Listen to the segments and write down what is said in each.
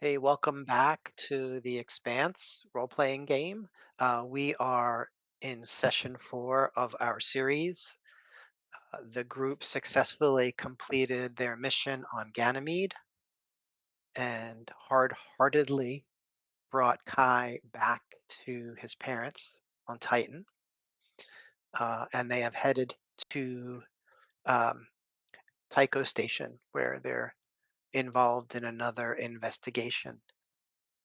Hey, welcome back to the Expanse role-playing game. We are in session 4 of our series. The group successfully completed their mission on Ganymede and hard-heartedly brought Kai back to his parents on Titan. And they have headed to um, Tycho Station, where they're involved in another investigation.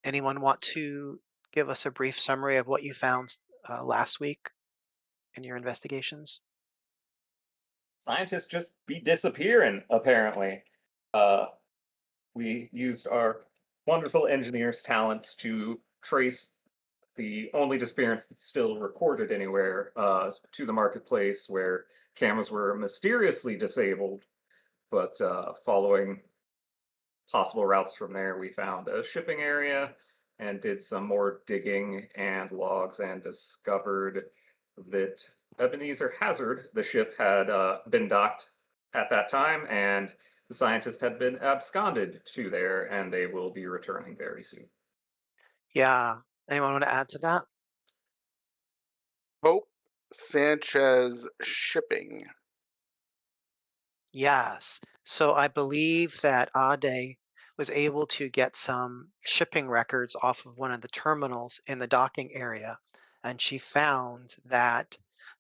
Anyone want to give us a brief summary of what you found last week in your investigations? Scientists just be disappearing, apparently. Uh, we used our wonderful engineer's talents to trace the only disappearance that's still recorded anywhere to the marketplace where cameras were mysteriously disabled. But following possible routes from there, we found a shipping area and did some more digging and logs and discovered that Ebenezer Hazard, the ship, had been docked at that time, and the scientists had been absconded to there, and they will be returning very soon. Yeah. Anyone want to add to that? Hope Sanchez Shipping. Yes. So I believe that Ade was able to get some shipping records off of one of the terminals in the docking area, and she found that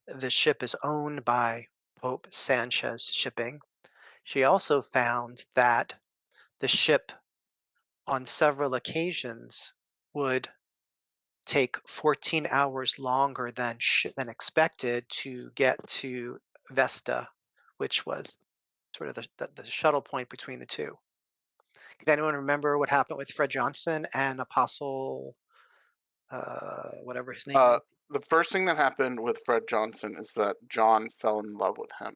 the ship is owned by Pope Sanchez Shipping. She also found that the ship on several occasions would take 14 hours longer than expected to get to Vesta, which was sort of the shuttle point between the two. Can anyone remember what happened with Fred Johnson and Apostle, whatever his name Uh, was? the first thing that happened with Fred Johnson is that John fell in love with him.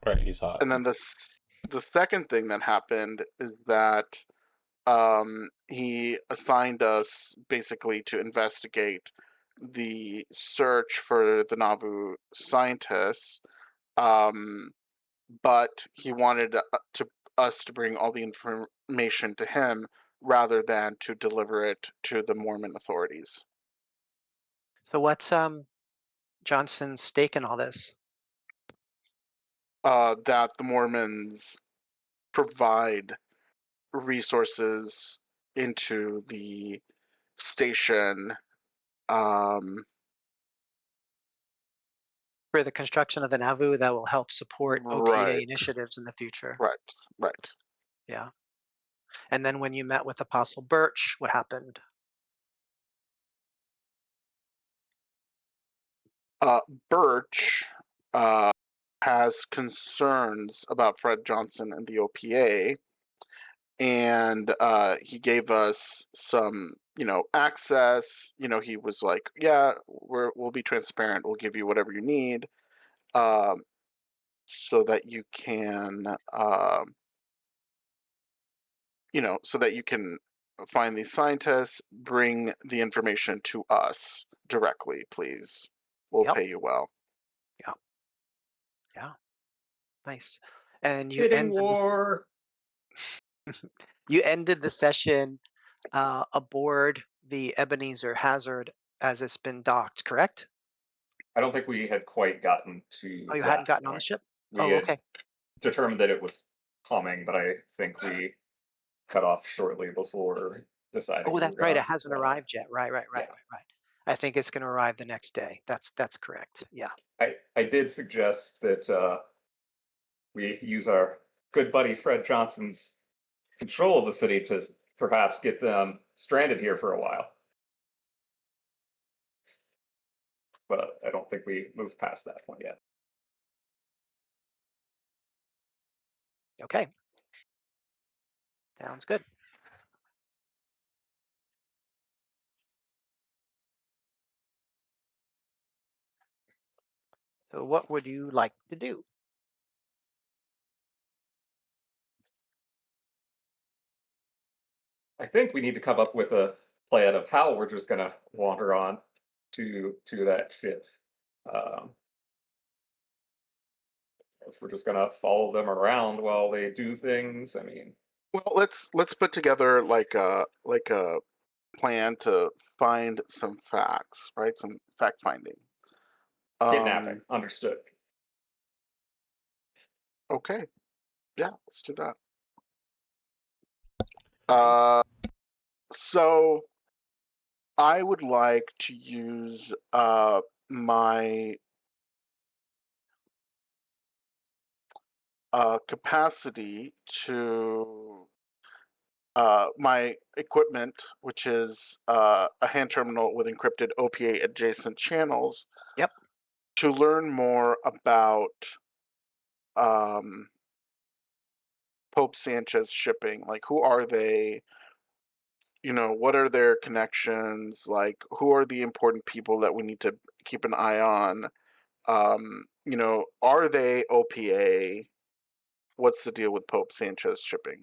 Right, he's hot. And then the second thing that happened is that he assigned us basically to investigate the search for the Nauvoo scientists, um, but he wanted us to bring all the information to him rather than to deliver it to the Mormon authorities. So what's Johnson's stake in all this? That the Mormons provide resources into the station. For the construction of the Nauvoo that will help support OPA Right, initiatives in the future. right, right. Yeah. And then when you met with Apostle Birch, what happened? Uh, Birch uh, has concerns about Fred Johnson and the OPA, and he gave us some, access. He was like, "Yeah, we'll be transparent. We'll give you whatever you need, um, so that you can, so that you can find these scientists. Bring the information to us directly, please. We'll Yep. pay you well." Yeah. Yeah. Nice. And Bidding war. you ended the session aboard the Ebenezer Hazard as it's been docked, correct? I don't think we had quite gotten to Oh, you hadn't that gotten on the point. ship? We Oh, had okay. determined that it was coming, but I think we cut off shortly before deciding Oh, we that's were right. gonna It hasn't run out. arrived yet. Right. Yeah. I think it's going to arrive the next day. That's correct. Yeah. I did suggest that we use our good buddy Fred Johnson's control of the city to perhaps get them stranded here for a while. But I don't think we moved past that point yet. Okay. Sounds good. So what would you like to do? I think we need to come up with a plan of how we're just gonna wander on to that ship. Um, if we're just gonna follow them around while they do things, I mean, Well, let's put together like a plan to find some facts, right? Some fact finding. Kidnapping. Understood. Okay, yeah, let's do that. Right. So I would like to use my capacity to my equipment, which is a hand terminal with encrypted OPA adjacent channels, Yep. to learn more about um, Pope Sanchez shipping. Like, who are they? What are their connections? Like, who are the important people that we need to keep an eye on? Are they OPA? What's the deal with Pope Sanchez shipping?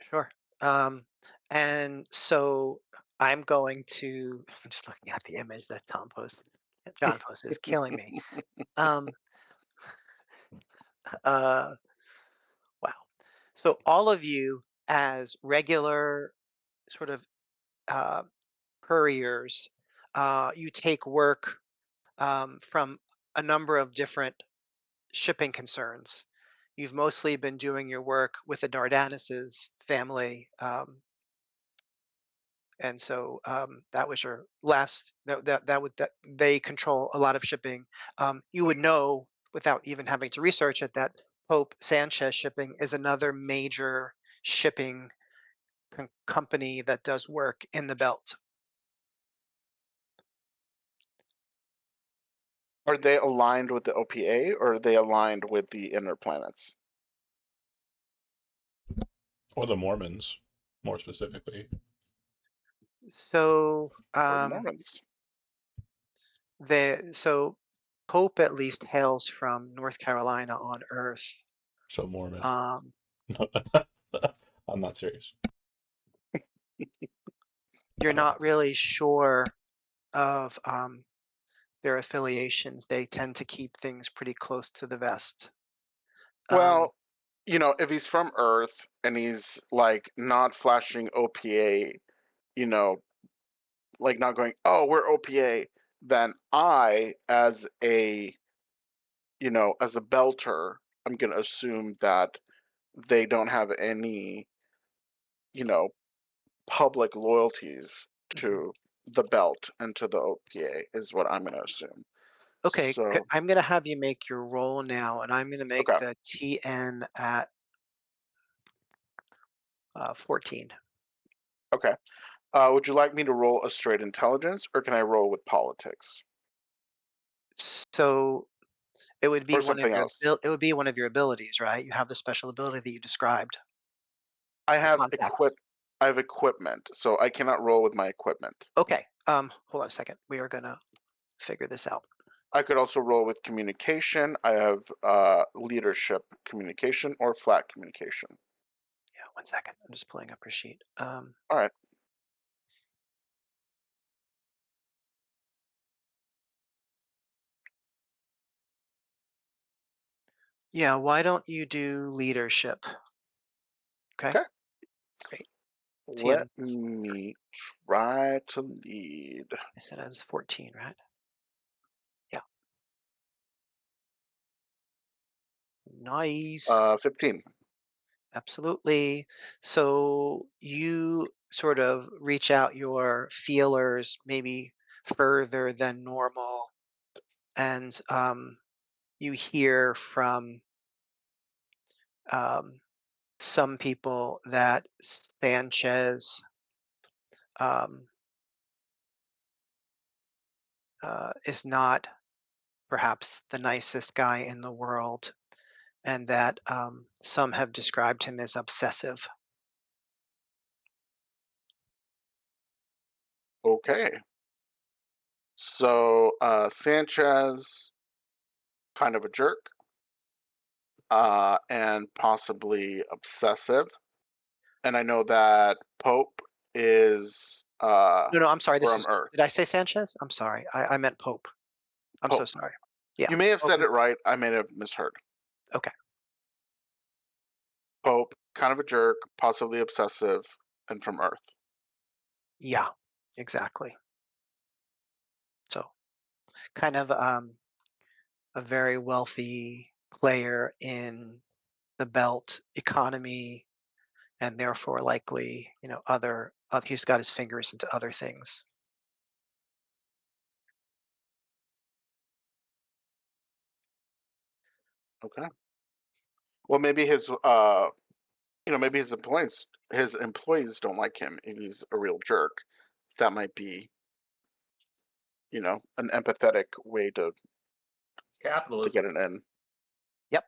Sure. Um, and so I'm going to. I'm just looking at the image that John posted. Is killing me. Um, uh, wow. So all of you, as regular sort of uh, couriers, you take work from a number of different shipping concerns. You've mostly been doing your work with the Dardanus's family, and so that was your last. That they control a lot of shipping. You would know without even having to research it that Pope Sanchez Shipping is another major shipping company that does work in the belt. Are they aligned with the OPA or are they aligned with the inner planets? Or the Mormons, more specifically. So Or the Mormons? so Pope at least hails from North Carolina on Earth. So Mormon. Um, I'm not serious. you're not really sure of their affiliations. They tend to keep things pretty close to the vest. Um, Well, if he's from Earth and he's like not flashing OPA, you know, like not going, oh, we're OPA, then I, as a belter, I'm gonna assume that they don't have any, you know, public loyalties mhm. to the belt and to the OPA is what I'm gonna assume. Okay, So, I'm going to have you make your roll now, and I'm going to make okay, the TN at 14. okay. Would you like me to roll a straight intelligence, or can I roll with politics So it would be or something else? it would be one of your abilities, right? You have the special ability that you described. I have Contact. equipment, so I cannot roll with my equipment. Okay. Hold on a second. We are going to figure this out. I could also roll with communication. I have leadership communication or flat communication. Yeah, 1 second. I'm just pulling up your sheet. All right. Yeah, why don't you do leadership? Okay, Okay. great. Let TN, me try to lead. I said I was 14, right? Yeah. Nice. 15. Absolutely. So you sort of reach out your feelers maybe further than normal, and you hear from um, some people that Sanchez um, is not perhaps the nicest guy in the world, and that some have described him as obsessive. Okay. So Sanchez, kind of a jerk, and possibly obsessive. And I know that Pope is No, no, I'm sorry. This from is. Earth. Did I say Sanchez? I'm sorry. I meant Pope. I'm so Pope. sorry. Yeah. You may have Pope said is it right. I may have misheard. okay. Pope kind of a jerk, possibly obsessive, and from Earth. Yeah, exactly. So kind of a very wealthy player in the belt economy, and therefore likely, he's got his fingers into other things. Okay. Well, maybe maybe his employees don't like him and he's a real jerk. That might be, an empathetic way to It's capitalism. get it in. Yep.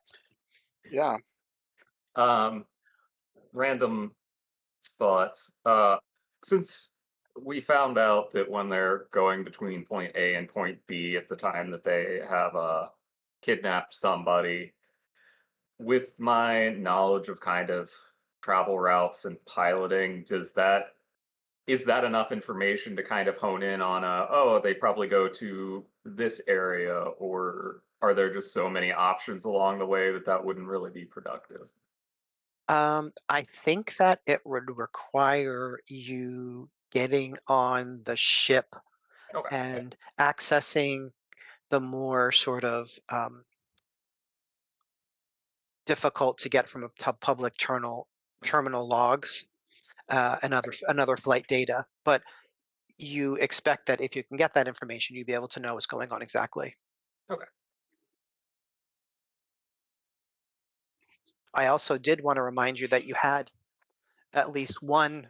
Yeah. Random thoughts. Since we found out that when they're going between point A and point B at the time that they have kidnapped somebody, with my knowledge of kind of travel routes and piloting, is that enough information to kind of hone in on they probably go to this area, or are there just so many options along the way that wouldn't really be productive? I think that it would require you getting on the ship Okay. and accessing the more sort of difficult to get from a public terminal logs and another flight data. But you expect that if you can get that information, you'd be able to know what's going on exactly. Okay. I also did want to remind you that you had at least one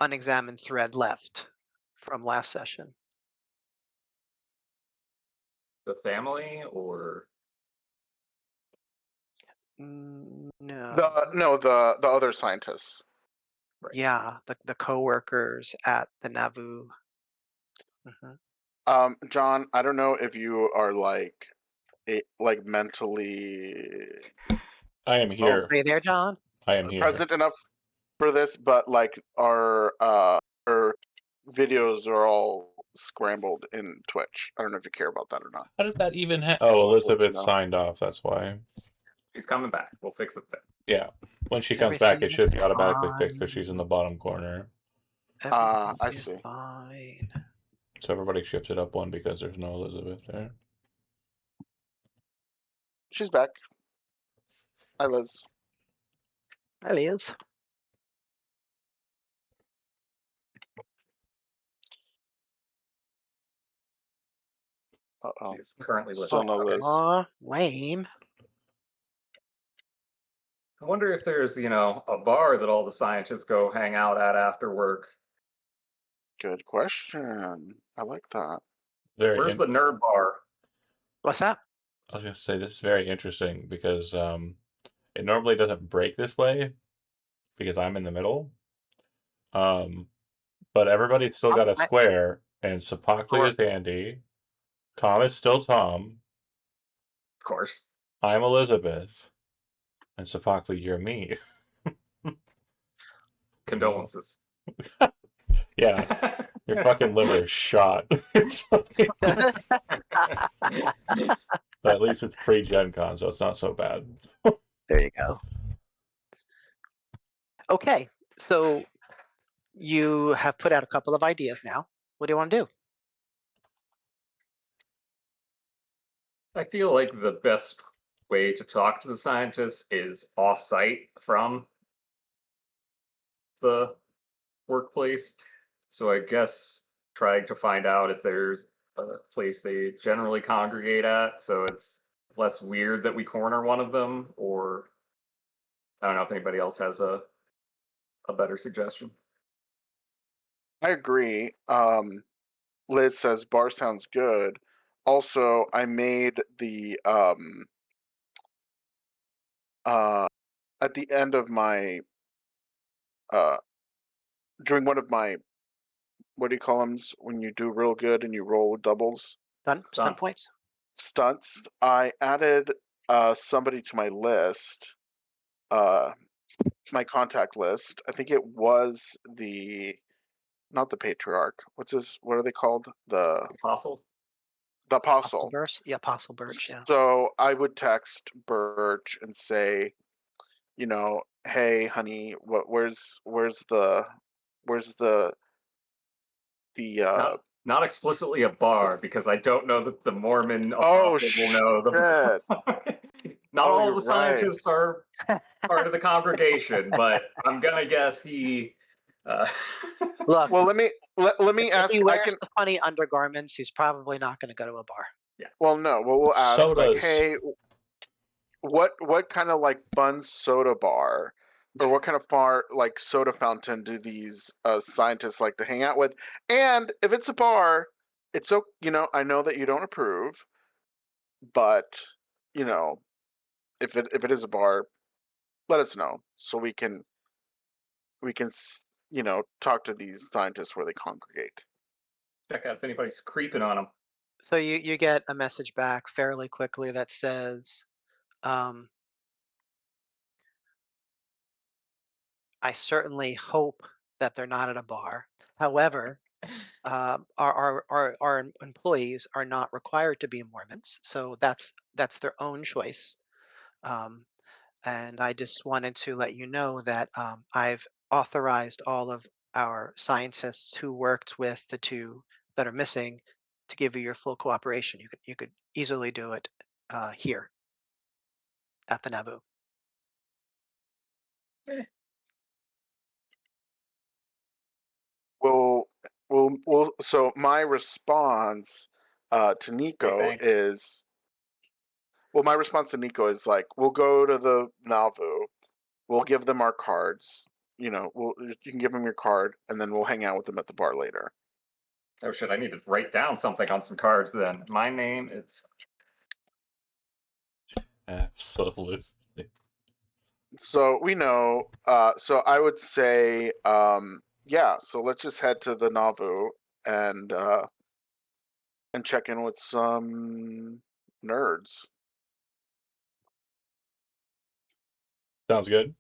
unexamined thread left from last session. The family, or No. The other scientists. right. Yeah, the coworkers at the Nauvoo. John, I don't know if you are mentally I am here. Are you there, John? I am here. present enough for this, but our videos are all scrambled in Twitch. I don't know if you care about that or not. How did that even happen? Oh, Elizabeth signed off. That's why. She's coming back. We'll fix it then. Yeah. When she comes back, it Everything should is be automatically fixed because fine. she's in the bottom corner. I Everything is see. fine. So everybody shifts it up one because there's no Elizabeth there. She's back. Hi, Liz. Hi, Liz. Uh-oh. She's currently Still listening. no Liz. Aw, lame. I wonder if there's, a bar that all the scientists go hang out at after work. Good question. I like that. Where's the nerd bar? What's that? I was going to say this is very interesting because it normally doesn't break this way because I'm in the middle. But everybody's still got a square, and Sapocli is Andy. Tom is still Tom. Of course. I'm Elizabeth. And Sapocli, you're me. Condolences. Yeah. Your fucking liver is shot. But at least it's pre-Gen Con, so it's not so bad. There you go. Okay, so you have put out a couple of ideas now. What do you want to do? I feel like the best way to talk to the scientists is off-site from the workplace. So I guess trying to find out if there's a place they generally congregate at, so it's less weird that we corner one of them, or I don't know if anybody else has a better suggestion. I agree. Liz says bar sounds good. Also, I made the at the end of my during one of my, what do you call them when you do real good and you roll doubles? Stunt points? Stunts. I added somebody to my list, my contact list. I think it was not the patriarch. What are they called? The Apostle? The apostle. Birch? Yeah, Apostle Birch, yeah. So I would text Birch and say, hey, honey, where's the the Not explicitly a bar, because I don't know that the Mormon oh apostle will know the. shit. Not Oh, all you're of the right. scientists are part of the congregation, but I'm gonna guess he. Uh, Look, Well, let me if ask. he I wears can. the funny undergarments, he's probably not going to go to a bar. yeah. Well, no. Well, we'll ask like, Sodas. hey, what kind of like fun soda bar, or what kind of like soda fountain do these scientists like to hang out with? And if it's a bar, it's so I know that you don't approve, but you know if it is a bar, let us know so we can talk to these scientists where they congregate. Check out if anybody's creeping on him. So you get a message back fairly quickly that says, I certainly hope that they're not at a bar. However, our employees are not required to be Mormons, so that's their own choice. Um, and I just wanted to let you know that I've authorized all of our scientists who worked with the two that are missing to give you your full cooperation. You could easily do it here at the Naboo. Well, so my response to Hey, Nico thanks. is my response to Nico is like, we'll go to the Nauvoo, we'll give them our cards, you can give them your card, and then we'll hang out with them at the bar later. Oh shit! I need to write down something on some cards. Then my name is. Absolutely. So we know. So I would say, yeah. So let's just head to the Nauvoo and check in with some nerds. Sounds good.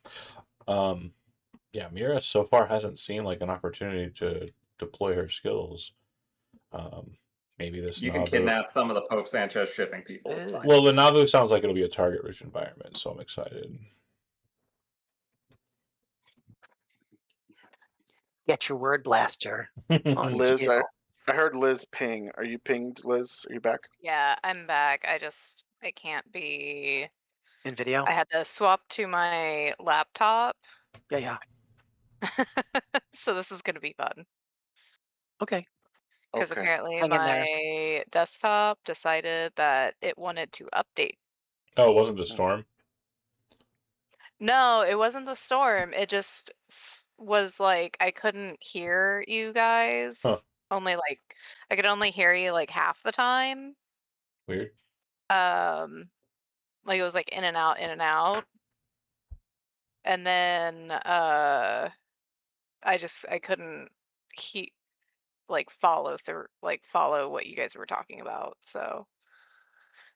Yeah, Mira so far hasn't seen like an opportunity to deploy her skills. Um, Maybe this You can Nauvoo. kidnap some of the Pope Sanchez shipping people. It's fine. Well, the Nauvoo sounds like it'll be a target-rich environment, so I'm excited. Get your word blaster on Liz, cue I heard Liz ping. Are you pinged, Liz? Are you back? Yeah, I'm back. I can't be. in video. I had to swap to my laptop, Yeah. so this is gonna be fun. Okay. Because Okay. apparently Hang in there. my desktop decided that it wanted to update. Oh, it wasn't the storm? No, it wasn't the storm. It just was like I couldn't hear you guys. Huh. Only like I could only hear you like half the time. Weird. Like it was like in and out, in and out. And then I couldn't follow what you guys were talking about. So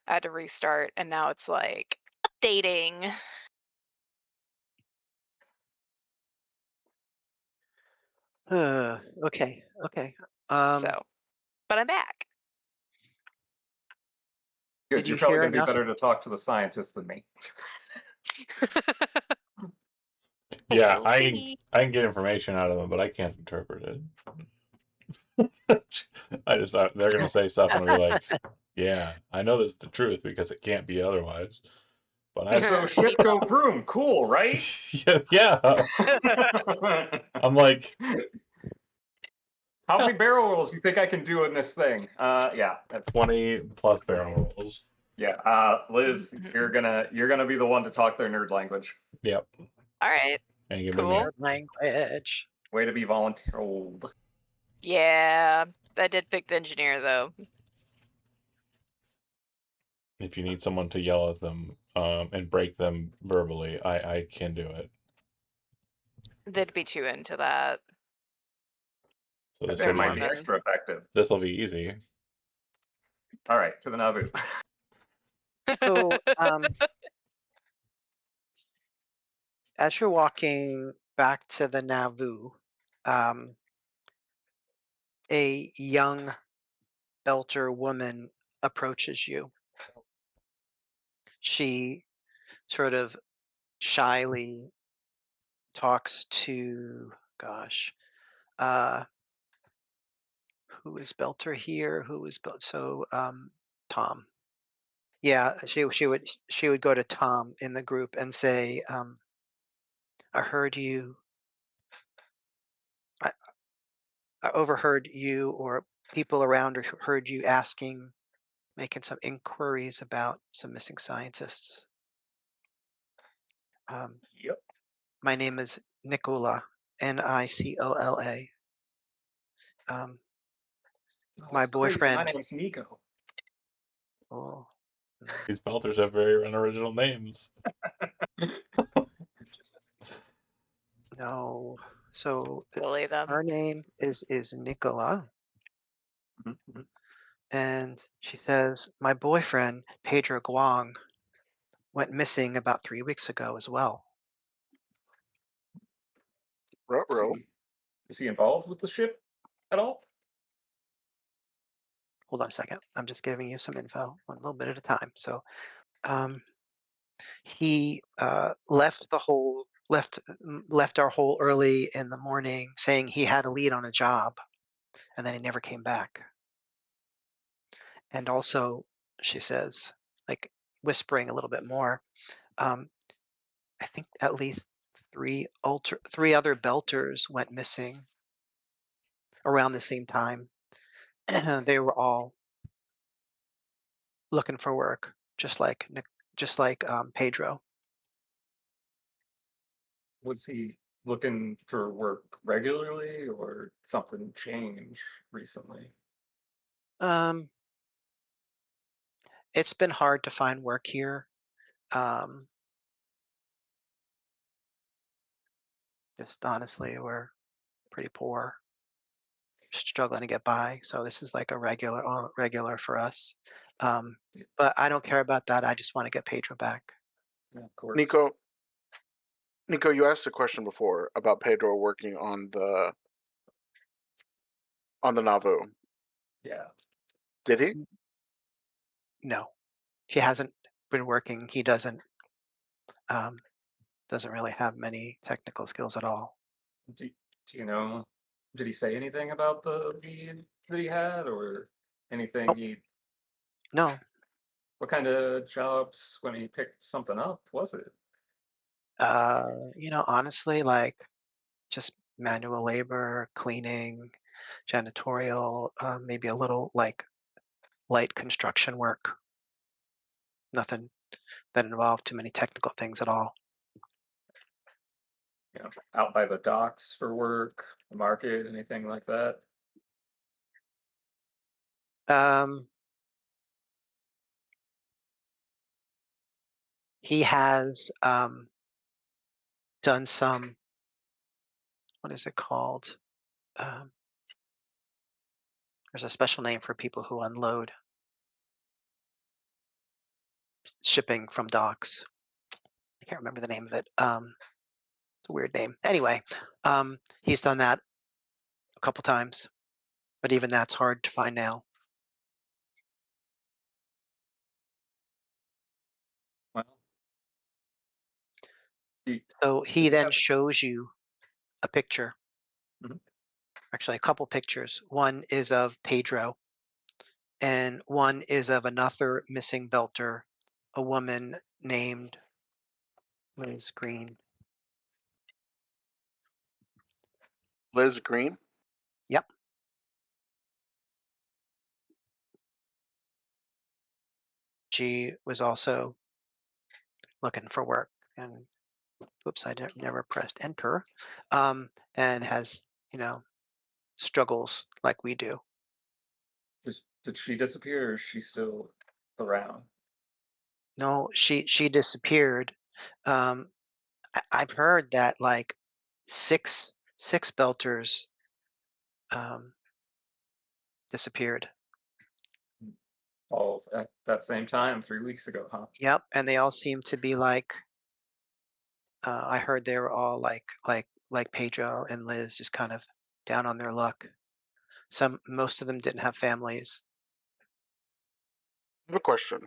I had to restart, and now it's like updating. Okay. So, but I'm back. Good. Did you You're probably hear going to be enough? better to talk to the scientists than me. Yeah, We'll I see. can get information out of them, but I can't interpret it. I just thought they're gonna say stuff and I'll be like, "Yeah, I know this is the truth because it can't be otherwise." But I, So ship go vroom, cool, right? yeah, I'm like, How many barrel rolls do you think I can do in this thing? Yeah, that's 20 plus barrel rolls. yeah. Liz, you're gonna be the one to talk their nerd language. Yep. All right. And give Cool. me Nerd language. Way to be volunteered. Yeah, I did pick the engineer though. if you need someone to yell at them and break them verbally, I can do it. They'd be too into that. So this It will They're might be be Mormons. extra effective. easy. All right, to the Nauvoo. So, as you're walking back to the Nauvoo, a young elder woman approaches you. She sort of shyly talks to, gosh, uh, who is Belter here? Who is Tom. Yeah, she would go to Tom in the group and say, I heard you. I, I overheard you or people around heard you making some inquiries about some missing scientists. Yep. My name is Nicola, Nicola. My That's crazy. My boyfriend. name's Nico. Oh, These belters have very unoriginal names. no. So Bully them. her name is Nicola, Mm-hmm. and she says my boyfriend Pedro Guang went missing about 3 weeks ago as well. Ruh-roh. Is he involved with the ship at all? Hold on a second. I'm just giving you some info, one little bit at a time. So, he left our hole early in the morning, saying he had a lead on a job, and then he never came back. And also, she says, like whispering a little bit more, I think at least three other belters went missing around the same time. They were all looking for work, just like Pedro. Was he looking for work regularly, or something changed recently? Um, it's been hard to find work here. Um, just honestly, we're pretty poor, struggling to get by. So this is like a regular for us. But I don't care about that. I just want to get Pedro back. Yeah, of course. Nico, you asked a question before about Pedro working on the Nauvoo. Yeah. Did he? No, he hasn't been working. He doesn't really have many technical skills at all. Do you know? Did he say anything about the lead that he had, or anything Oh, he? no. What kind of jobs when he picked something up was it? Honestly, like just manual labor, cleaning, janitorial, maybe a little like light construction work. Nothing that involved too many technical things at all. You know, out by the docks for work, the market, anything like that? Um, he has done some, what is it called? Um, there's a special name for people who unload shipping from docks. I can't remember the name of it. It's a weird name. Anyway, he's done that a couple times, but even that's hard to find now. Well, do, So do he you then have? shows you a picture, Mhm. actually a couple pictures. One is of Pedro, and one is of another missing belter, a woman named Liz Green. Liz Green? Yep. She was also looking for work, and whoops, I never pressed enter, and has, struggles like we do. Did she disappear, or is she still around? No, she disappeared. Um, I've heard that like six belters disappeared. All at that same time, 3 weeks ago, huh? Yep, and they all seem to be like, I heard they were all like Pedro and Liz, just kind of down on their luck. Most of them didn't have families. I have a question.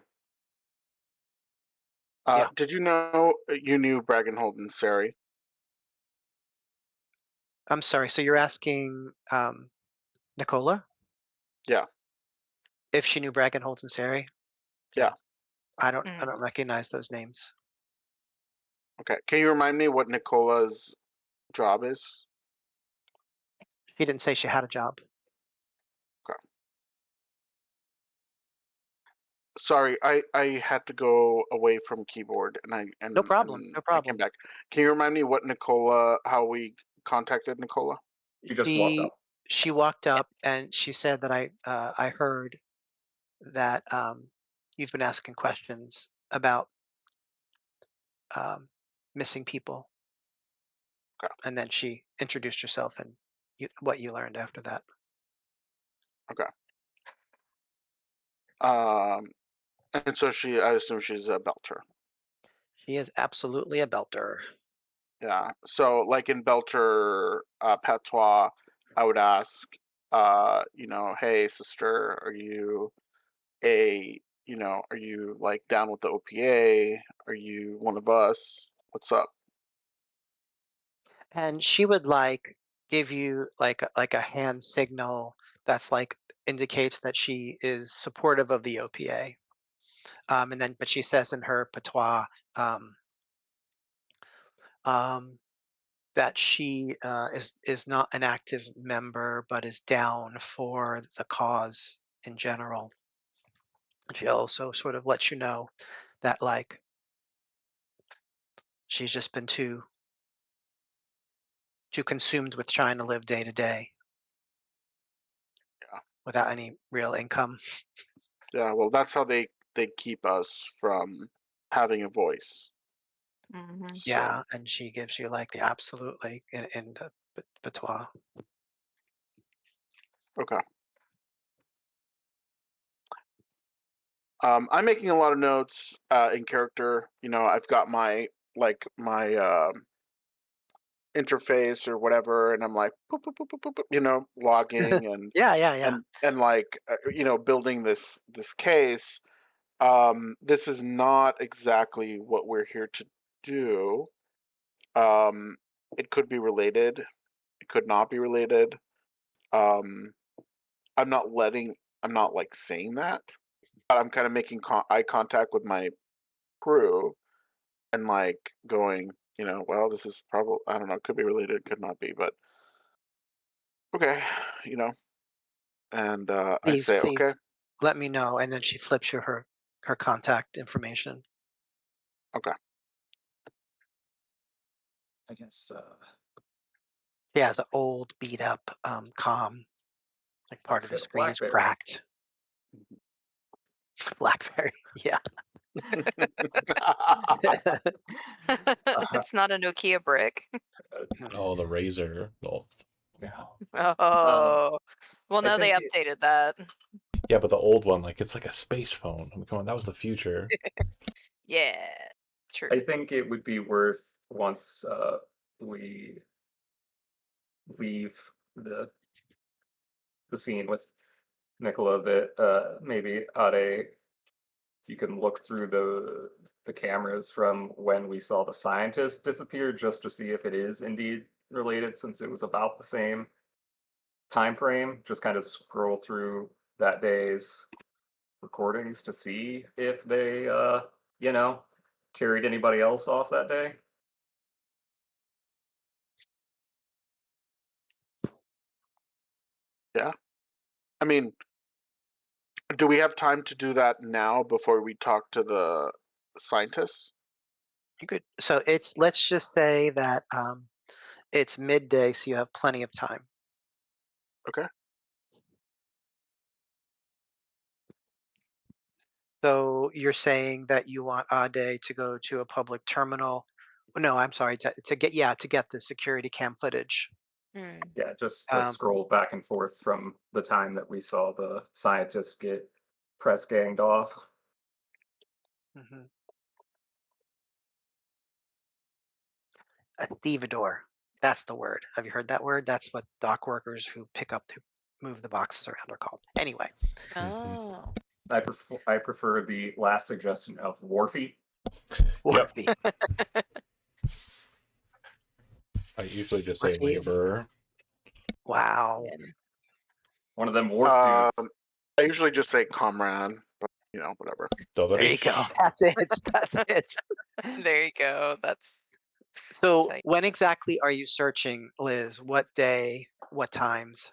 Yeah. Did you know you knew Braggenhold and Sari? I'm sorry. So you're asking Nicola Yeah. if she knew Brackenholtz and Sari? Yeah. I don't recognize those names. Okay. Can you remind me what Nicola's job is? She didn't say she had a job. Okay. Sorry, I had to go away from keyboard No problem. No I came problem. back. Can you remind me what how we contacted Nicola? You just walked up. She walked up and she said that I heard that you've been asking questions about missing people. Okay. And then she introduced herself and what you learned after that. Okay. And so I assume she's a belter. She is absolutely a belter. Yeah. So like in belter patois, I would ask, hey sister, are you are you like down with the OPA? Are you one of us? What's up? And she would like give you like a hand signal that's like indicates that she is supportive of the OPA. But she says in her patois that she is not an active member, but is down for the cause in general. She also sort of lets you know that like she's just been too consumed with trying to live day to day Yeah. without any real income. Yeah. Well, that's how they keep us from having a voice. Mm-hmm. So, Yeah, and she gives you like the absolute like in the patois. okay. I'm making a lot of notes in character. I've got my interface or whatever, and I'm like, boop, boop, boop, boop, boop, logging and Yeah. and like building this case. This is not exactly what we're here to do. It could be related. It could not be related. Um, I'm not like saying that, but I'm kind of making eye contact with my crew and like going, well, this is probably, I don't know, could be related, could not be, but okay, and I Please, say, please okay, let me know. And then she flips you her contact information. okay. I guess. She has an old beat up com. Like part of the screen is BlackBerry. cracked. BlackBerry, yeah. It's not a Nokia brick. Oh, the Razor. Oh, Yeah. Oh. Well, I no, they think updated that. yeah, but the old one, like it's like a space phone. I mean, come on, that was the future. Yeah. True. I think it would be worth once we leave the scene with Nicola that maybe Ade, you can look through the cameras from when we saw the scientist disappear just to see if it is indeed related, since it was about the same time frame. Just kind of scroll through that day's recordings to see if they carried anybody else off that day. Yeah. I mean, do we have time to do that now before we talk to the scientists? You could. So let's just say that it's midday, so you have plenty of time. Okay. So you're saying that you want Ade to go to a public terminal. No, I'm sorry, to get the security cam footage. Yeah, just to Um, scroll back and forth from the time that we saw the scientists get press ganged off. mhm. A stevedore. That's the word. Have you heard that word? That's what dock workers who move the boxes around are called. Anyway. Oh. I prefer the last suggestion of Wharfy. Wharfy. I usually just say Wharfy. laborer. Wow. And One of them warp Um, dudes. I usually just say comrade, but whatever. There you go. Tovarich. That's it. That's it. there you go. That's So like, when exactly are you searching, Liz? What day? What times?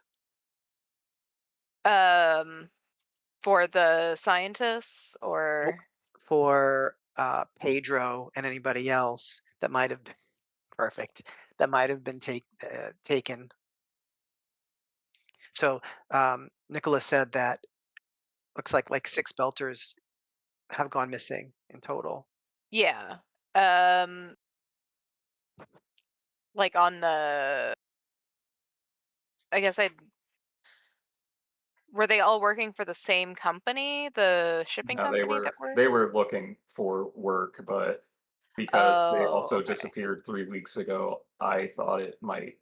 for the scientists Nope. or For Pedro and anybody else that might have been perfect, that might have been taken. So Nicholas said that looks like 6 belters have gone missing in total. yeah. Um, like on the, I guess were they all working for the same company, the shipping No, they company were that were? they were looking for work, but because they Oh, also okay. disappeared 3 weeks ago, I thought it might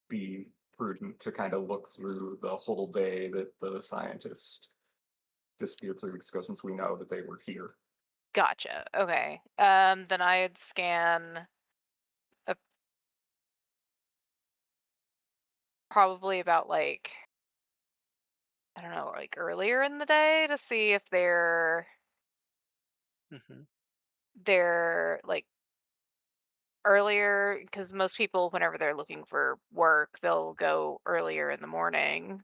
be prudent to kind of look through the whole day that the scientist disappeared 3 weeks ago, since we know that they were here. Gotcha. Okay. Then I'd scan probably about like, I don't know, like earlier in the day to see if Hmm. they're like earlier, because most people, whenever they're looking for work, they'll go earlier in the morning.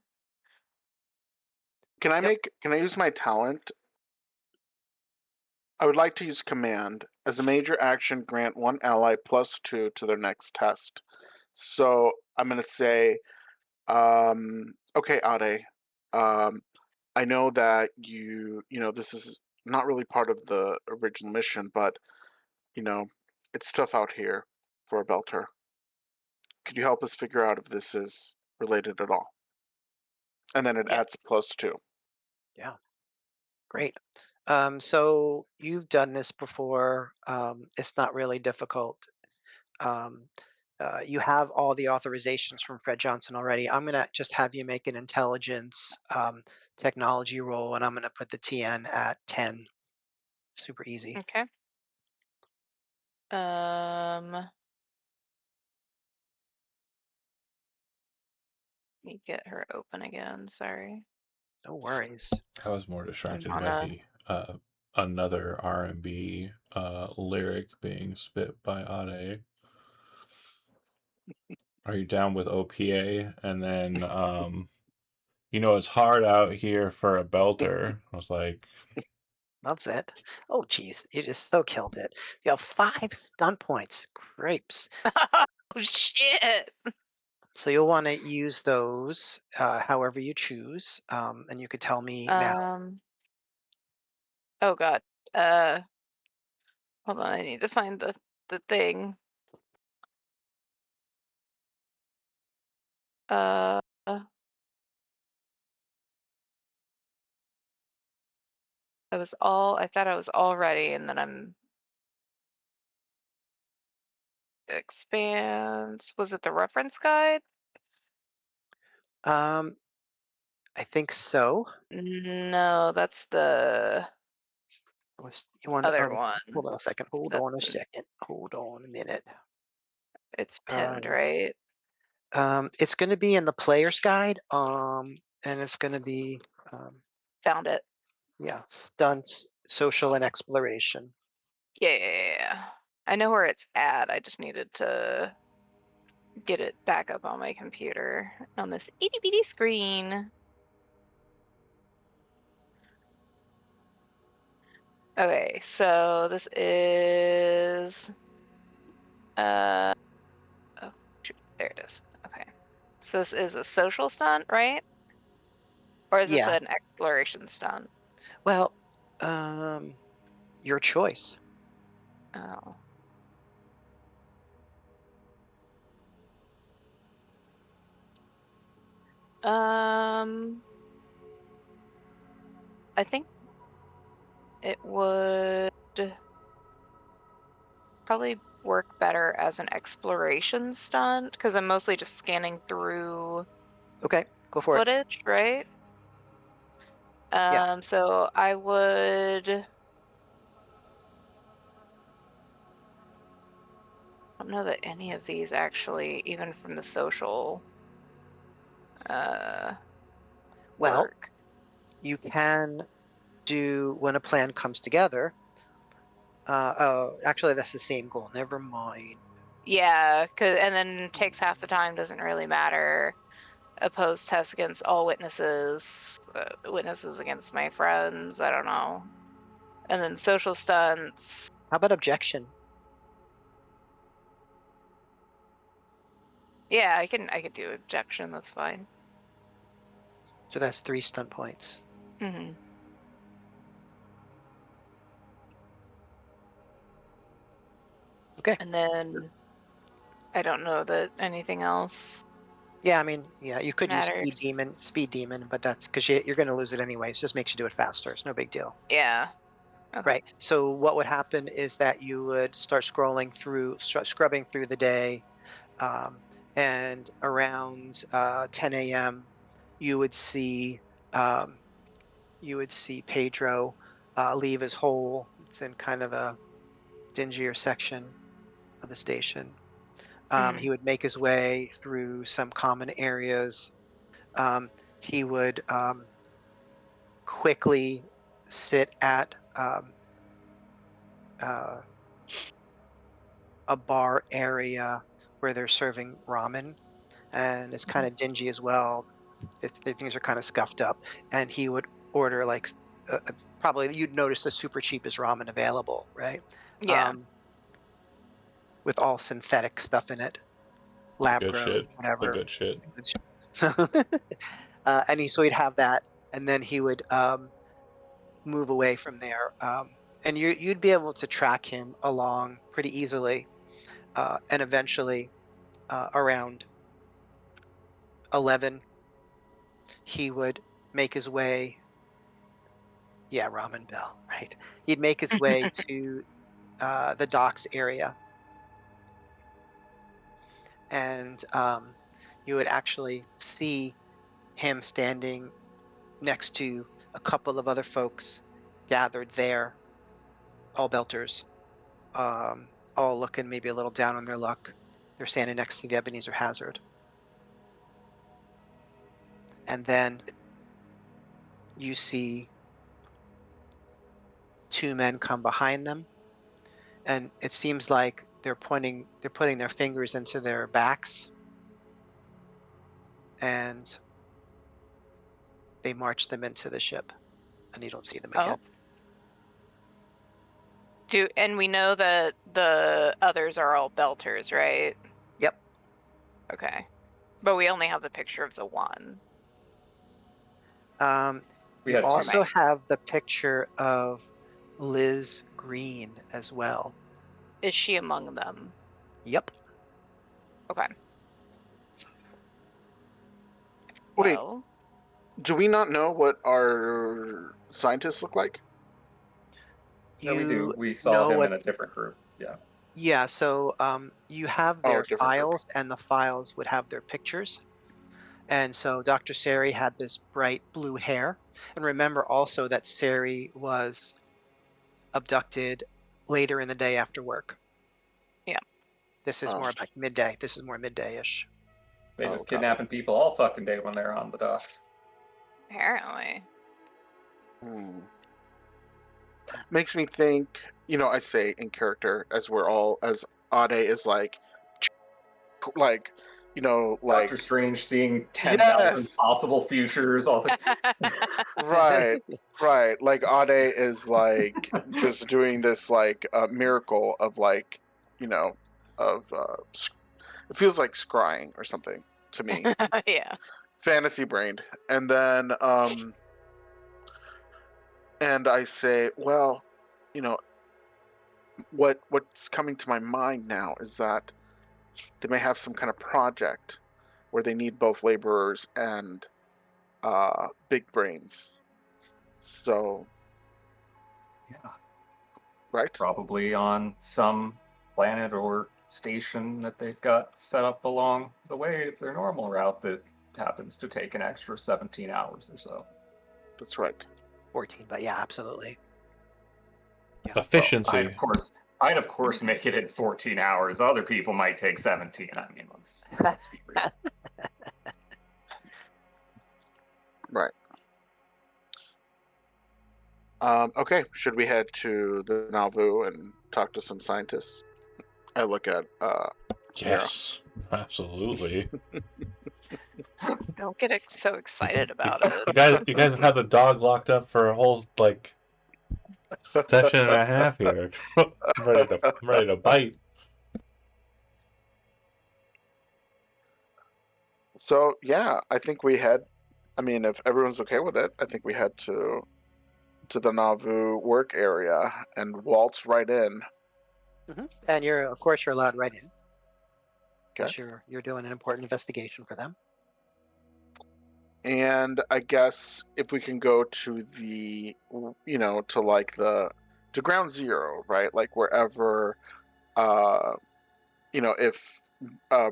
Yep. Can I use my talent? I would like to use command. As a major action, grant one ally +2 to their next test. So I'm gonna say, okay, Ade, I know that this is not really part of the original mission, but you know, it's tough out here for a belter. Could you help us figure out if this is related at all? And then it Yeah. adds +2. Yeah. Great. So you've done this before. It's not really difficult. Um, you have all the authorizations from Fred Johnson already. I'm gonna just have you make an intelligence technology roll, and I'm gonna put the TN at 10. Super easy. Okay. Let me get her open again. Sorry. No worries. I was more I'm distracted on by a the another R&B lyric being spit by Ade. Are you down with OPA? And then it's hard out here for a belter. I was like, Loves it. Oh, geez, you just so killed it. You have 5 stunt points. Grapes. oh shit. So you'll want to use those however you choose, and you could tell me now. Um oh god. Uh hold on, I need to find the thing. Uh I thought I was all ready, and then I'm Expanse. Was it the reference guide? Um, I think so. No, that's the You want? other Oh, one. hold on a second. Hold That's on a second. Hold on a minute. it's pinned, Um, right? it's going to be in the player's guide. And it's going to be Found it. yeah, stunts, social, and exploration. Yeah. I know where it's at. I just needed to get it back up on my computer on this itty bitty screen. Okay, so this is uh oh shoot, there it is. Okay. So this is a social stunt, right? Or is this Yeah. an exploration stunt? Well, your choice. Oh. Um, I think it would probably work better as an exploration stunt because I'm mostly just scanning through Okay, go for it. footage, right? Yeah. So I would. I don't know that any of these actually, even from the social. Well, work? you can do when a plan comes together. Oh, actually, that's the same goal. Never mind. Yeah, and then takes half the time, doesn't really matter. Oppose test against all witnesses, witnesses against my friends, I don't know. And then social stunts. How about objection? Yeah, I could do objection, that's fine. So that's 3 stunt points. Mm-hmm. Okay. And then I don't know that anything else Yeah, I mean, yeah, you could use matters. speed demon, but that's because you're going to lose it anyways. Just makes you do it faster. It's no big deal. Yeah. Okay. Right. So what would happen is that you would start scrubbing through the day, um, and around 10 a.m. you would see um, Pedro leave his hole. It's in kind of a dingier section of the station. Mm-hmm. He would make his way through some common areas. He would quickly sit at uh, a bar area where they're serving ramen, and it's kind of dingy as well. Things are kind of scuffed up, and he would order like probably you'd notice the super cheapest ramen available, right? Yeah. Um, with all synthetic stuff in it, The lab good grown, shit. The whatever. good shit. So he'd have that, and then he would move away from there, and you'd be able to track him along pretty easily, and eventually around 11, he would make his way. Yeah, Ramen Bell, right? He'd make his way to the docks area, and you would actually see him standing next to a couple of other folks gathered there, all belters, all looking maybe a little down on their luck. They're standing next to the Ebenezer Hazard. And then you see 2 men come behind them, and it seems like they're putting their fingers into their backs, and they march them into the ship, and you don't see them Oh. again. And we know that the others are all belters, right? Yep. Okay. But we only have the picture of the one. We You had two. also have the picture of Liz Green as well. Is she among them? Yep. Okay. Wait, Well, do we not know what our scientists look like? Yeah, we You do. We saw know them what? in a different group. Yeah. Yeah. So you have Oh, their different group. files, and the files would have their pictures. And so Dr. Sari had this bright blue hair. And remember also that Sari was abducted later in the day after work. yeah. This is Oh. more like midday. This is more midday-ish. They Oh, just got it. kidnapping people all fucking day when they're on the docks. Apparently. Hmm. Makes me think, I say in character as Ade is like, like, like, Doctor Strange seeing 10,000 yes, possible futures. All the right, right. Like Ade is like just doing this like miracle of like, of it feels like scrying or something to me, Yeah. fantasy brained, and then and I say, well, you know, what's coming to my mind now is that they may have some kind of project where they need both laborers and big brains. So, yeah, right? probably on some planet or station that they've got set up along the way of their normal route that happens to take an extra 17 hours or so. That's right. 14, but yeah, absolutely. Yeah. Well, Efficiency. I'd of course make it in 14 hours. Other people might take 17. I mean, let's be real. Right. Okay, should we head to the Nauvoo and talk to some scientists? I look at Mira. Yes, absolutely. Don't get so excited about You it. guys have had the dog locked up for a whole like session and a half here. I'm ready to bite. So yeah, I think we head. I mean, if everyone's okay with it, I think we head to the Nauvoo work area and waltz right in. And of course, you're allowed right in Okay. because you're doing an important investigation for them. And I guess if we can go to the, to like to ground zero, right? Like wherever, if uh,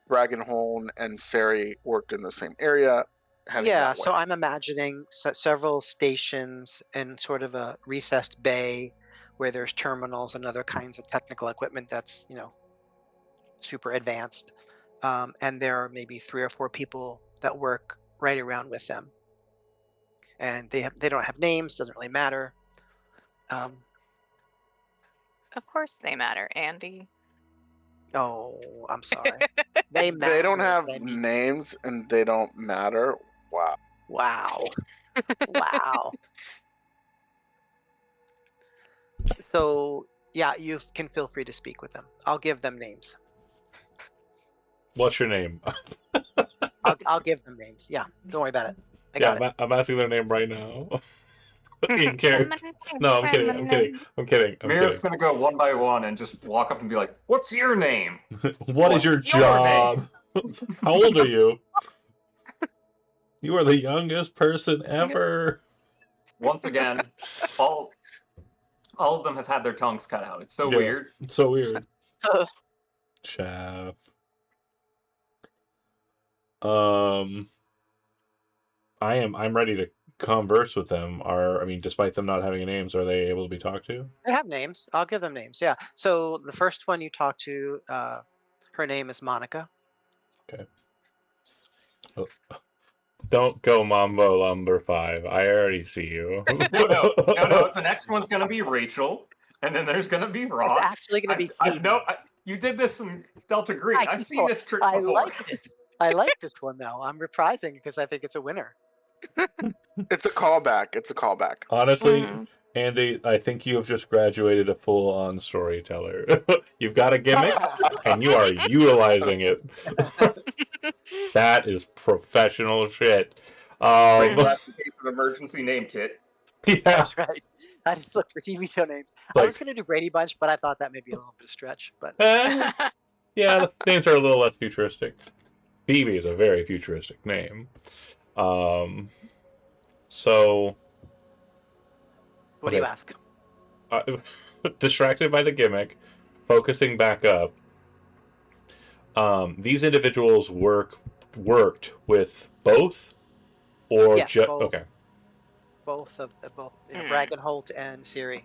Bragenholm and Sari worked in the same area, heading Yeah, that way. so I'm imagining several stations in sort of a recessed bay where there's terminals and other kinds of technical equipment that's, super advanced. And there are maybe 3 or 4 people that work right around with them. And they don't have names, doesn't really matter. Um, Of course they matter, Andy. oh, I'm sorry. They They don't matter, have but I mean, names and they don't matter. Wow. wow. Wow. So, yeah, you can feel free to speak with them. I'll give them names. What's your name? I'll give them names. Yeah, don't worry about it. I got it. I'm asking their name right now. In character. No, I'm kidding. Mira's gonna go one by one and just walk up and be like, "What's your name? What is your job? How old are you? You are the youngest person ever. Once again, all of them have had their tongues cut out. It's so weird. It's so weird. Chaff. I'm ready to converse with them. Despite them not having names, are they able to be talked to? They have names. I'll give them names. Yeah. So the first one you talk to, her name is Monica. Okay. Oh, don't go Mambo Lumber 5. I already see you. No. The next one's gonna be Rachel, and then there's gonna be Ross. It's actually going to be Phoebe. You did this in Delta Green. I've seen this trick I before. like this. I like this one though. I'm reprising because I think it's a winner. It's a callback. Honestly, Andy, I think you have just graduated a full-on storyteller. You've got a gimmick, and you are utilizing it. That is professional shit. Classification emergency name kit. Yeah. That's right. I just looked for TV show names. I was going to do Brady Bunch, but I thought that may be a little bit of a stretch. But yeah, the names are a little less futuristic. Phoebe is a very futuristic name. So, what do you ask? Distracted by the gimmick, focusing back up. These individuals worked with both, or yes, just both. okay. Both Bragenholt and Siri.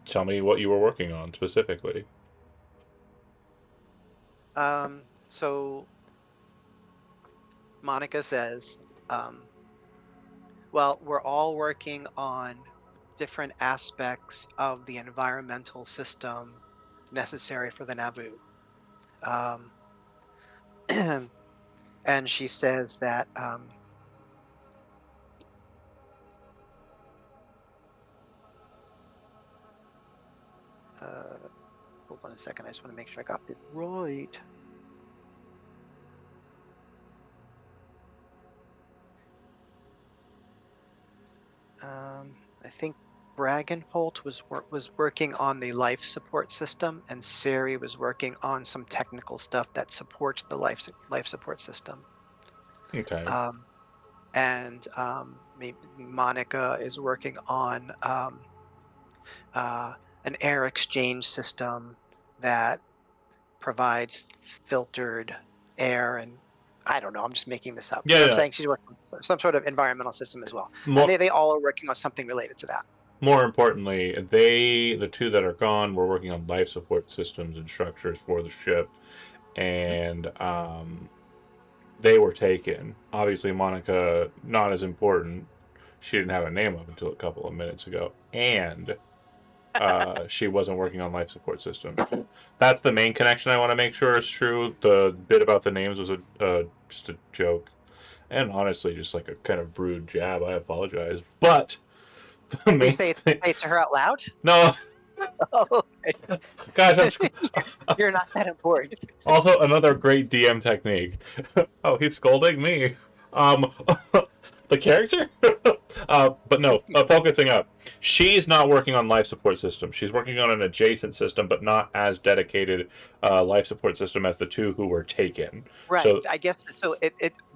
Tell me what you were working on specifically. So Monica says, well, we're all working on different aspects of the environmental system necessary for the Nauvoo. And she says that hold on a second, I just want to make sure I got it right. I think Bragenholt was working on the life support system, and Sari was working on some technical stuff that supports the life support system. Okay. And maybe Monica is working on an air exchange system that provides filtered air, and I don't know, I'm just making this up. Yeah, I'm saying she's working on some sort of environmental system as well. And they all are working on something related to that. More importantly, the two that are gone, were working on life support systems and structures for the ship, and they were taken. Obviously, Monica, not as important. She didn't have a name up until a couple of minutes ago. And she wasn't working on life support systems. That's the main connection I want to make sure is true. The bit about the names was just a joke. And honestly, just like a kind of rude jab. I apologize. But the You main say it thing... to her out loud? No, Oh, okay. gosh, You're not that important. also another great DM technique. Oh, he's scolding me. The character? But no, focusing up. She's not working on life support system. She's working on an adjacent system, but not as dedicated life support system as the two who were taken. Right. So, I guess so.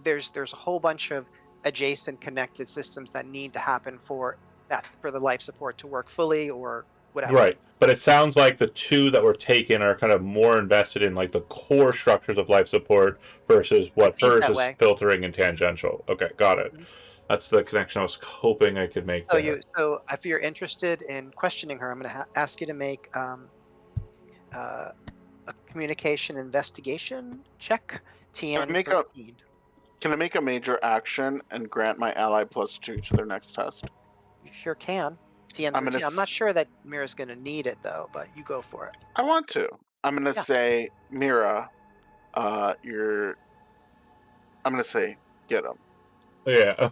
There's a whole bunch of adjacent connected systems that need to happen for the life support to work fully or whatever. right. But it sounds like the two that were taken are kind of more invested in like the core structures of life support versus what hers is filtering and tangential. Okay, got it. That's the connection I was hoping I could make there. So if you're interested in questioning her, I'm going to ask you to make a communication investigation check. TN 13. Can I make a major action and grant my ally +2 to their next test? You sure can. TN 13. I'm not sure that Mira's going to need it though, but you go for it. I want to. I'm going to say, Mira, I'm going to say, get him. Yeah.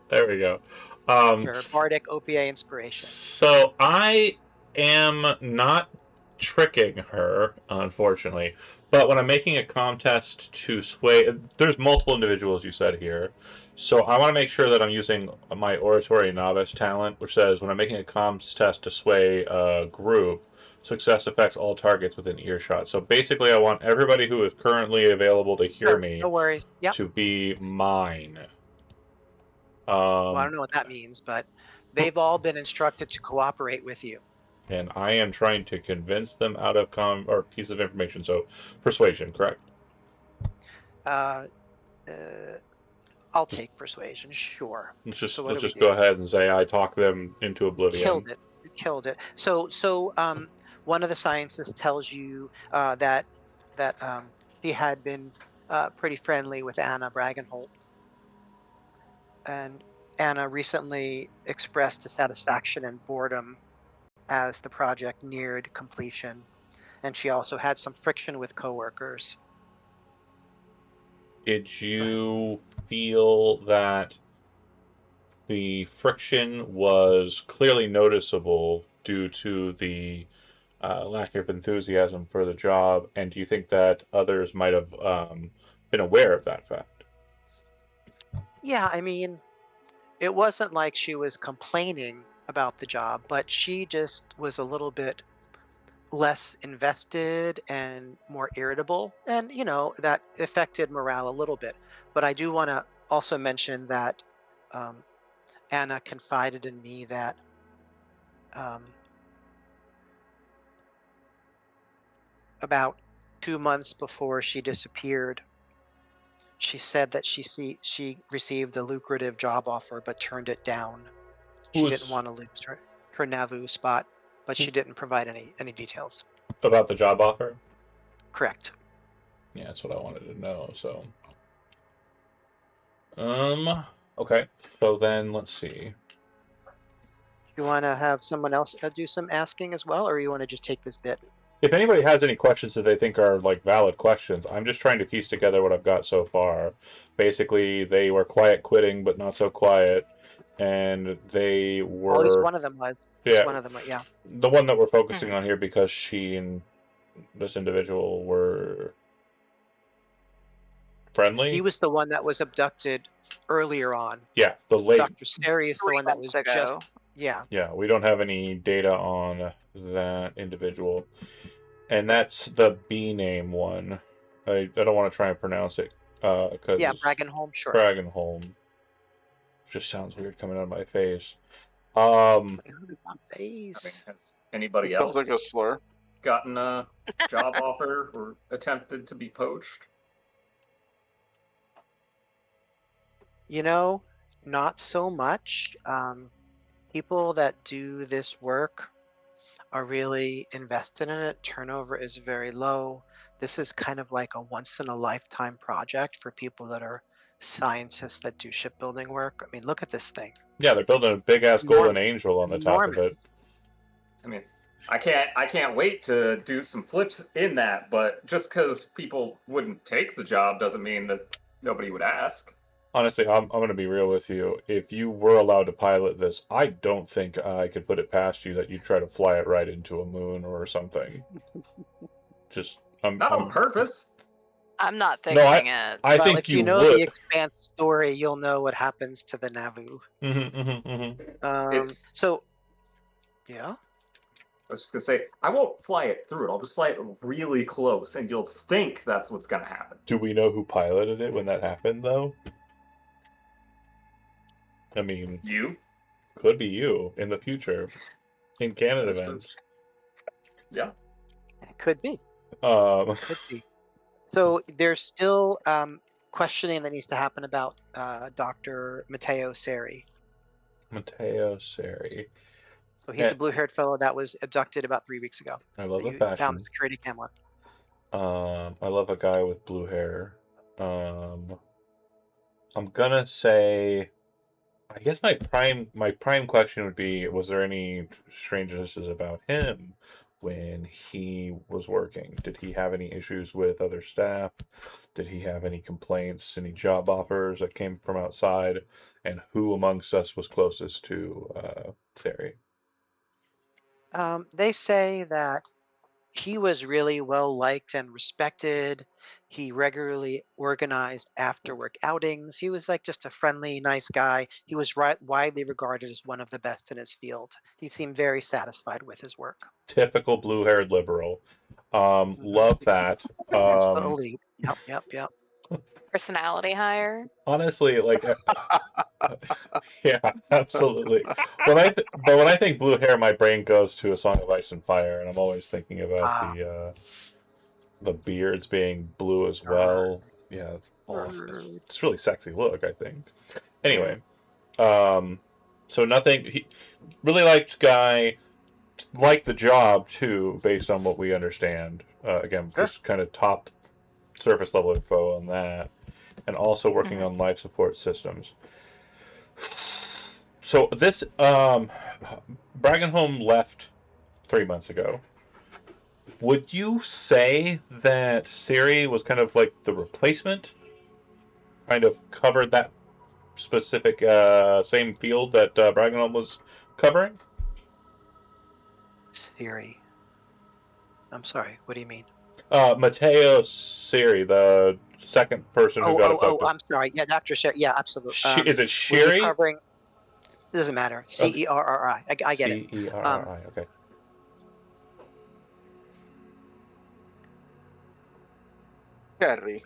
There we go. Sure, Bardic OPA inspiration. So I am not tricking her, unfortunately. But when I'm making a contest to sway, there's multiple individuals you said here. So I want to make sure that I'm using my oratory novice talent, which says when I'm making a contest to sway a group, success affects all targets within earshot. So basically, I want everybody who is currently available to hear me no worries. Yep. to be mine. Well, I don't know what that means, but they've all been instructed to cooperate with you. And I am trying to convince them out of or piece of information. So persuasion, correct? I'll take persuasion, sure. Let's just go ahead and say I talk them into oblivion. Killed it. So one of the scientists tells you that he had been pretty friendly with Anna Bragenholt. And Anna recently expressed dissatisfaction and boredom as the project neared completion, and she also had some friction with coworkers. Did you feel that the friction was clearly noticeable due to the lack of enthusiasm for the job, and do you think that others might have been aware of that fact? Yeah, I mean, it wasn't like she was complaining about the job, but she just was a little bit less invested and more irritable, and that affected morale a little bit. But I do want to also mention that Anna confided in me that about 2 months before she disappeared, she said that she received a lucrative job offer but turned it down. She didn't want to lose her Nauvoo spot, but she didn't provide any details. About the job offer? Correct. Yeah, that's what I wanted to know, so. Okay. So then, let's see. You want to have someone else do some asking as well, or you want to just take this bit? If anybody has any questions that they think are like valid questions, I'm just trying to piece together what I've got so far. Basically, they were quiet quitting, but not so quiet, and they were. At least one of them was. Yeah. One of them, yeah. The one that we're focusing on here because she and this individual were friendly. He was the one that was abducted earlier on. Yeah, the late. Dr. Steri is the one that was ago. just. Yeah. Yeah, we don't have any data on that individual. And that's the B name one. I don't want to try and pronounce it. Yeah, Bragenholm, sure. Bragenholm. Just sounds weird coming out of my face. Has anybody else like a slur. Gotten a job offer or attempted to be poached? Not so much. People that do this work are really invested in it. Turnover is very low. This is kind of like a once in a lifetime project for people that are scientists that do shipbuilding work. I mean, look at this thing. Yeah, they're building a big ass golden Enormous. angel on the top of Enormous. it. I mean, I can't wait to do some flips in that, but just because people wouldn't take the job doesn't mean that nobody would ask. Honestly, I'm going to be real with you. If you were allowed to pilot this, I don't think I could put it past you that you'd try to fly it right into a moon or something. Just, Not on purpose. I'm not No, fixing it. I Well, think if you you know the would. Expanse story, you'll know what happens to the Nauvoo. It's So, yeah. I was just gonna say, I won't fly it through it. I'll just fly it really close, and you'll think that's what's gonna happen. Do we know who piloted it when that happened, though? I mean, You? could be you in the future in canon That's events. Yeah. It could be. Um, Could be. So there's still questioning that needs to happen about Dr. Matteo Seri. Matteo Seri. So he's Yeah. a blue-haired fellow that was abducted about 3 weeks ago. I love the You found fashion. the security camera. I love a guy with blue hair. I'm gonna say, I guess my prime question would be, was there any strangenesses about him when he was working? Did he have any issues with other staff? Did he have any complaints, any job offers that came from outside? And who amongst us was closest to Sari? They say that he was really well liked and respected. He regularly organized after work outings. He was like just a friendly, nice guy. He was widely regarded as one of the best in his field. He seemed very satisfied with his work. Typical blue-haired liberal. Mhm. Love that. Financial elite. Yep. Personality hire. Honestly, like, yeah, absolutely. But when I think blue hair, my brain goes to A Song of Ice and Fire, and I'm always thinking about Ah, the beards being blue as well. Yeah, it's really sexy look, I think. Anyway, so nothing. He really liked Guy, liked the job too, based on what we understand. Again, sure. just kind of top surface level info on that, and also working Mhm. on life support systems. So this Bragenholm left 3 months ago. Would you say that Siri was kind of like the replacement? Kind of covered that specific same field that Bragenholm was covering? Theory. I'm sorry. What do you mean? Matteo Siri, the second person who got Oh, abducted. I'm sorry. Yeah, Dr. Sherry. Yeah, absolutely. Is it Was he Sherry? covering? Doesn't matter. Okay. Cerri. I get it. Cerri. Okay. Kerry.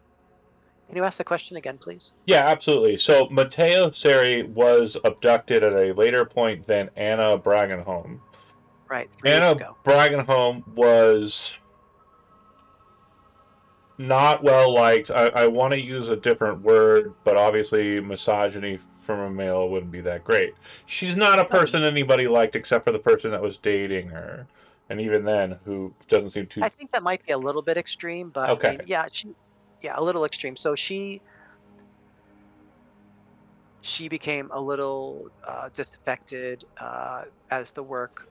Can you ask the question again, please? Yeah, absolutely. So Matteo Seri was abducted at a later point than Anna Bragenholm. Right, 3 weeks Anna ago. Bragenholm was not well liked. I want to use a different word, but obviously misogyny from a male wouldn't be that great. She's not a person anybody liked except for the person that was dating her. And even then, who doesn't seem too... I think that might be a little bit extreme, but Okay. I mean, yeah, a little extreme. So she became a little disaffected as the work,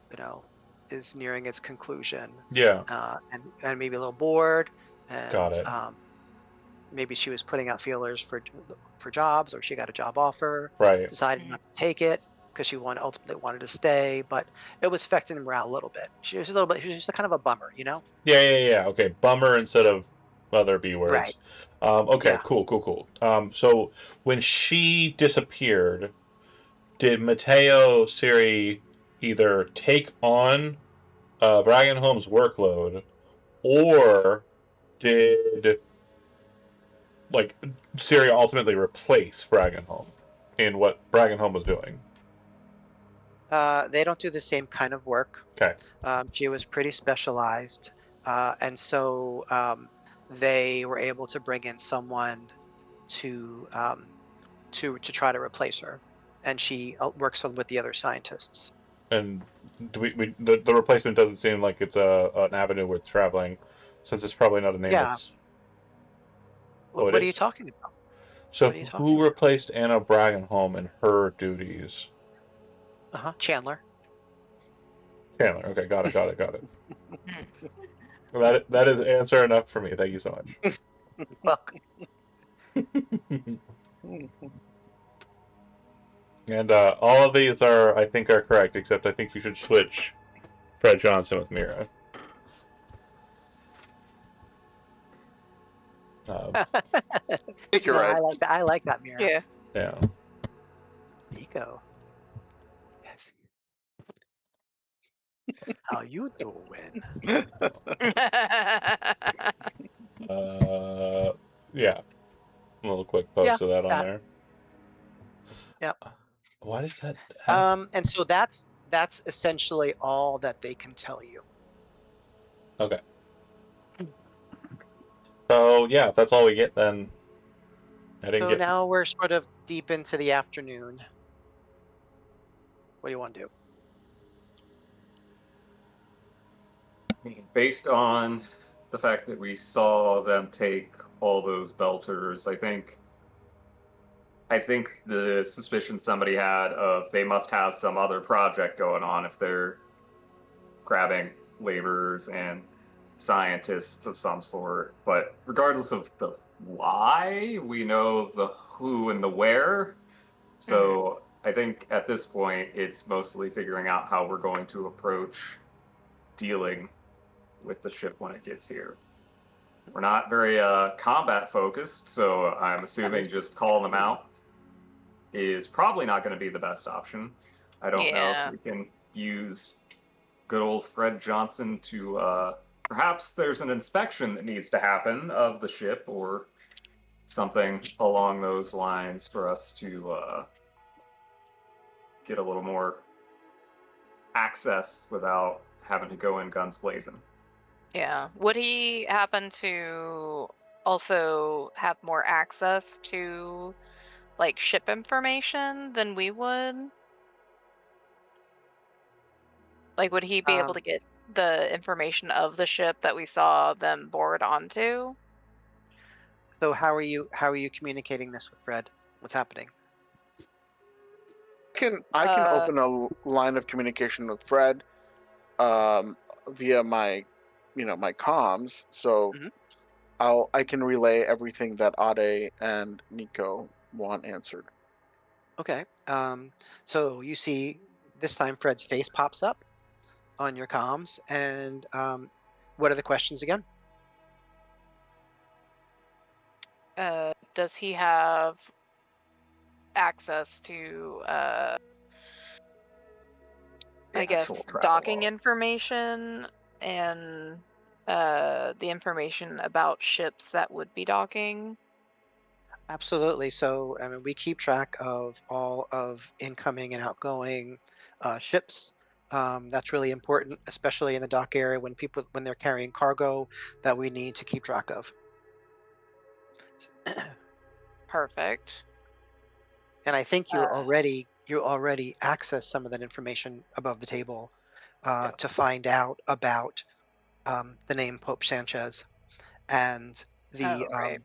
is nearing its conclusion. Yeah. And maybe a little bored, Got and it. maybe she was putting out feelers for jobs, or she got a job offer, Right. decided not to take it because she ultimately wanted to stay, but it was affecting morale a little bit. She was just a kind of a bummer, Yeah. Okay, bummer instead of other B words. Right. Okay, Yeah. cool. So when she disappeared, did Matteo Siri either take on Bragenholm's workload, or did Siri ultimately replace Bragenholm in what Bragenholm was doing? They don't do the same kind of work. Okay. She was pretty specialized, and so they were able to bring in someone to try to replace her, and she works with the other scientists. And the replacement doesn't seem like it's an avenue worth traveling, since it's probably not a name Yeah. that's. Oh, What it are you is. talking about? So What are you talking who replaced Anna Braggenholm in her duties? about? Chandler. Chandler. Okay, got it. Hmm. That is answer enough for me. Thank you so much. Welcome. And all of these I think, are correct, except I think you should switch Fred Johnson with Mira. I think you're No, right. I like that. I like that, Mira. Yeah. Yeah. Nico. Yes. How you doing? Yeah. A little quick Yeah. post of that on That. there. Yep. Why does that happen? And so that's essentially all that they can tell you. Okay. So yeah, if that's all we get, then I didn't So get. now we're sort of deep into the afternoon. What do you want to do? I mean, based on the fact that we saw them take all those belters, I think the suspicion somebody had of they must have some other project going on if they're grabbing laborers and scientists of some sort. But regardless of the why, we know the who and the where. So I think at this point, it's mostly figuring out how we're going to approach dealing with the ship when it gets here. We're not very combat focused, so I'm assuming just calling them out is probably not going to be the best option. I don't know if Yeah. we can use good old Fred Johnson to perhaps there's an inspection that needs to happen of the ship or something along those lines for us to get a little more access without having to go in guns blazing. Yeah. Would he happen to also have more access to like ship information than we would? Like, would he be able to get the information of the ship that we saw them board onto? So how are you communicating this with Fred? What's happening? I can open a line of communication with Fred via my my comms. So I can relay everything that Ade and Nico want answered. Okay. So you see this time Fred's face pops up on your comms, and what are the questions again? Does he have access to I guess Actual travel docking logs. information and the information about ships that would be docking? Absolutely. So I mean, we keep track of all of incoming and outgoing ships. That's really important, especially in the dock area when they're carrying cargo that we need to keep track of. Perfect. And I think you already access some of that information above the table to find out about the name Pope Sanchez and the Oh, right.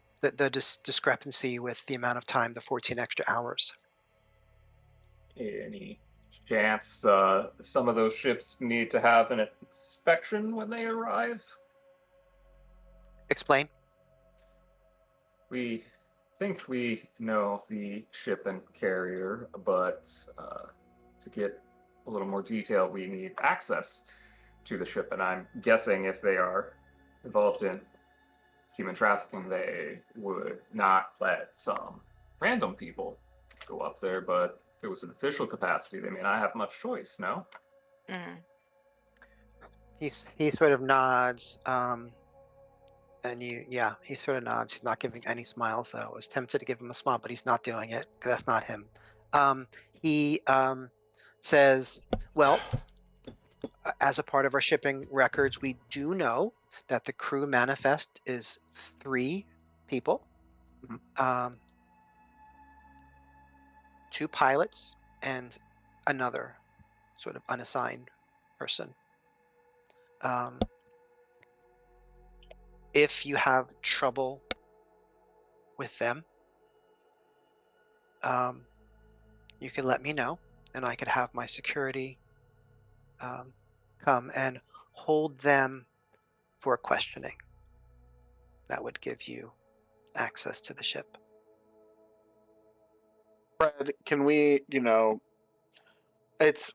discrepancy with the amount of time, the 14 extra hours. Any chance some of those ships need to have an inspection when they arrive? Explain. We think we know the ship and carrier, but to get a little more detail, we need access to the ship. And I'm guessing if they are involved in human trafficking, they would not let some random people go up there. But if it was an official capacity, they may not have much choice, no? Mm. He sort of nods, and he sort of nods. He's not giving any smiles though. I was tempted to give him a smile, but he's not doing it because that's not him. He says, "Well, as a part of our shipping records, we do know that the crew manifest is 3 people, Mhm. 2 pilots, and another sort of unassigned person. If you have trouble with them, you can let me know, and I could have my security come and hold them for questioning. That would give you access to the ship. Fred, can we, it's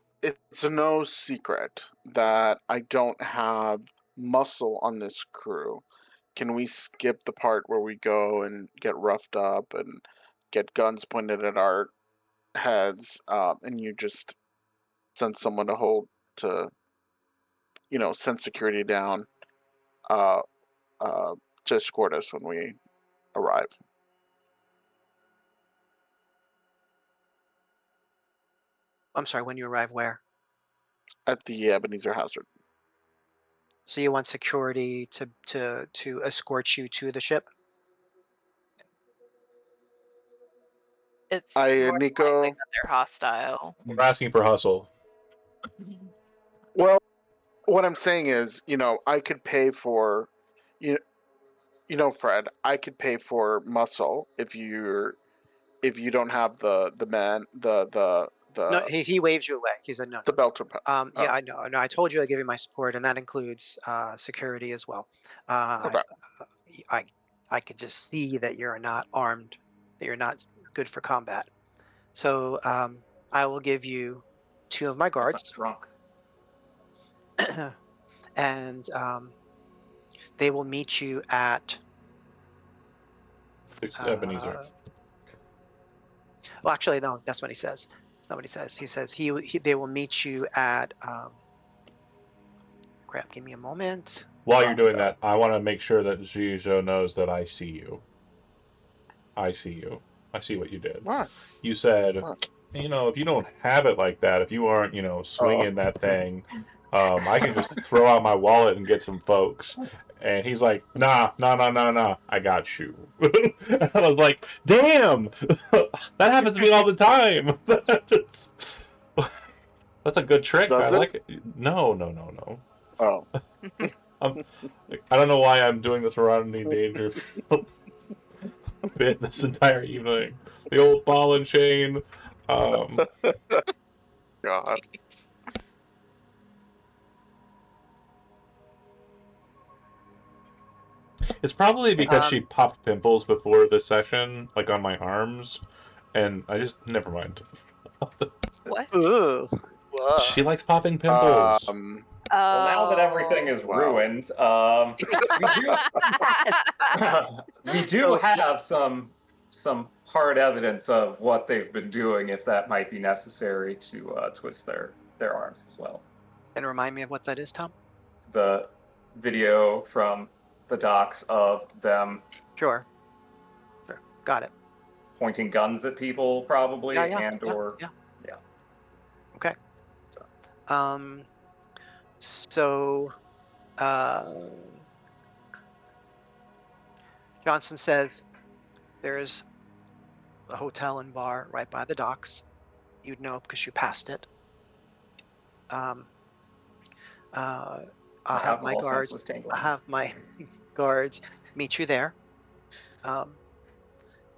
no secret that I don't have muscle on this crew. Can we skip the part where we go and get roughed up and get guns pointed at our heads, and you just send someone to send security down, uh, to escort us when we arrive? I'm sorry, when you arrive where? At the Ebenezer Hazard. So you want security to escort you to the ship? It's more likely Nico. that they're hostile. We're asking for hustle. Well, what I'm saying is, I could pay for, Fred, I could pay for muscle if you don't have the No, he waves you away. He said no. the belter. Yeah, I know. No, I told you I'd give you my support, and that includes security as well. Okay. I could just see that you're not armed, that you're not good for combat. So I will give you 2 of my guards, Drunk. and they will meet you at Ebenezer. well, actually, no, that's what he says. That's not what he says. He says they will meet you at crap, give me a moment. While you're doing that, I want to make sure that Zizou knows that I see you. I see you. I see what you did. What? You said, What? if you don't have it like that, if you aren't, swinging that thing, I can just throw out my wallet and get some folks. And he's like, nah, I got you. And I was like, damn, that happens to me all the time. That's a good trick. Does I it? like it. No. Oh. I don't know why I'm doing this Rodney Dangerfield bit this entire evening. The old ball and chain. God. It's probably because she popped pimples before the session, like on my arms, and I just never mind. What? Ooh. She likes popping pimples. Well, now that everything is ruined, we do have some hard evidence of what they've been doing, if that might be necessary to twist their arms as well. And remind me of what that is, Tom? The video from the docks of them Sure. Got it. pointing guns at people, probably, Yeah. Okay. So, Johnson says there's a hotel and bar right by the docks. You'd know because you passed it. I'll have my guards. I'll have my guards meet you there.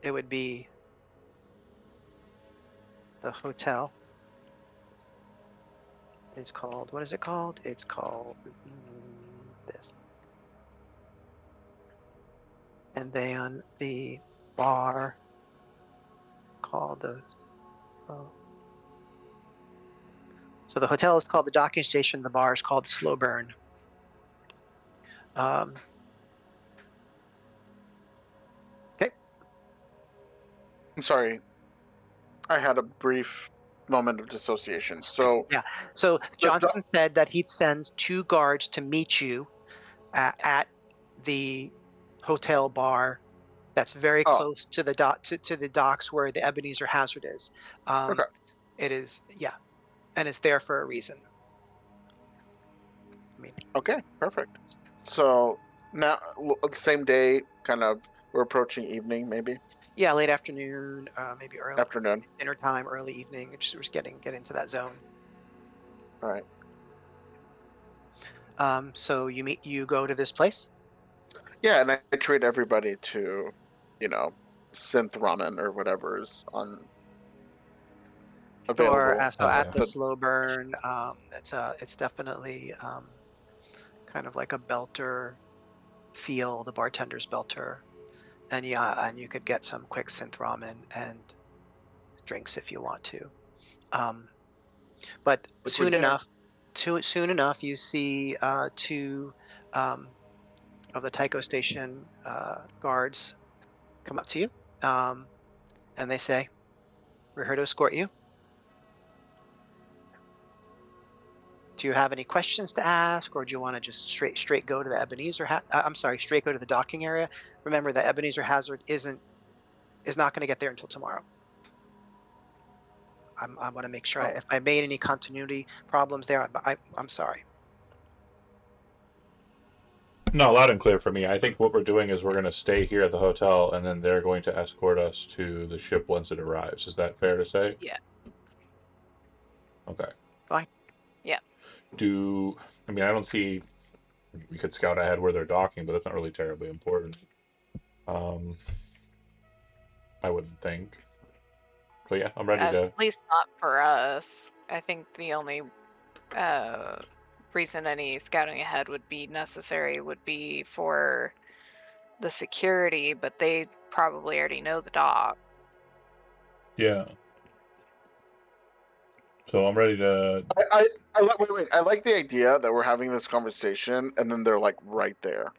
It would be the hotel. It's called, what is it called? It's called this. And then the bar called the, so the hotel is called the Docking Station. The bar is called the Slow Burn. Okay. I'm sorry. I had a brief moment of dissociation. So yeah. So Johnson said that he'd send 2 guards to meet you at the hotel bar that's very close to the to the docks where the Ebenezer Hazard is. Okay. It is, yeah, and it's there for a reason. Okay, perfect. So now, same day, kind of, we're approaching evening, maybe. Yeah, late afternoon, maybe early afternoon, dinner time, early evening. We're just getting into that zone. All right. So you go to this place. Yeah, and I treat everybody to, synth ramen or whatever is on Sure. available. So at Yeah. the The slow burn, it's definitely kind of like a belter feel, the bartender's belter, and yeah, and you could get some quick synth ramen and drinks if you want to. Um, but Liquid dinner. soon enough, you see two um, of the Tycho station guards come up to you, and they say, "We're here to escort you. Do you have any questions to ask, or do you want to just straight go to the I'm sorry, straight go to the docking area? Remember, the Ebenezer Hazard is not going to get there until tomorrow. I want to make sure oh, if I made any continuity problems there, I'm sorry. No, loud and clear for me. I think what we're doing is we're going to stay here at the hotel, and then they're going to escort us to the ship once it arrives. Is that fair to say? Yeah. Okay. Fine. Yeah. I mean, I don't see. We could scout ahead where they're docking, but that's not really terribly important. Um, I wouldn't think. But yeah, I'm ready At to. least not for us. I think the only uh, reason any scouting ahead would be necessary would be for the security, but they probably already know the dock. Yeah. So I'm ready to. wait. I like the idea that we're having this conversation and then they're like right there.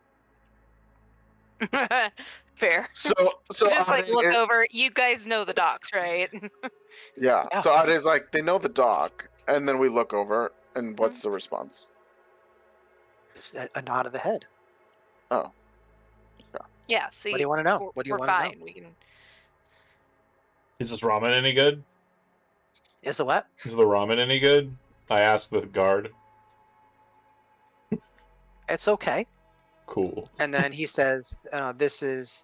Fair. So You just like Ade, look over. You guys know the docks, right? yeah. Yeah. So Ade's like, they know the dock, and then we look over, and what's the response? Just a nod of the head. Oh, Yeah. What do See, you want to know? What do you we're want to know? fine. We can. Is this ramen any good? Is the what? Is the ramen any good? I asked the guard. It's okay. Cool. And then he says, "This is,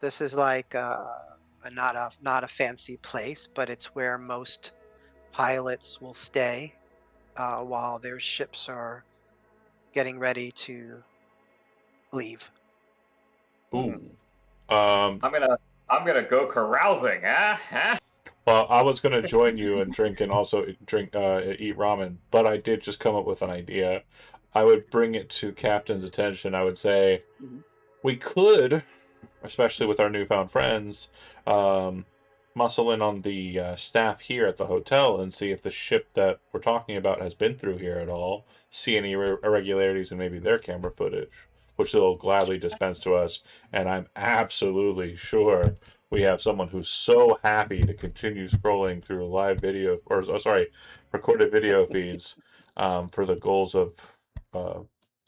this is like not a fancy place, but it's where most pilots will stay while their ships are getting ready to leave." Ooh. Um. I'm gonna go carousing, huh? Well, I was gonna join you and drink and also eat ramen, but I did just come up with an idea. I would bring it to Captain's attention. I would say Mhm. we could, especially with our newfound friends, um, muscle in on the staff here at the hotel and see if the ship that we're talking about has been through here at all. See any irregularities in maybe their camera footage, which they'll gladly dispense to us. And I'm absolutely sure we have someone who's so happy to continue scrolling through live video, or sorry, recorded video feeds for the goals of uh,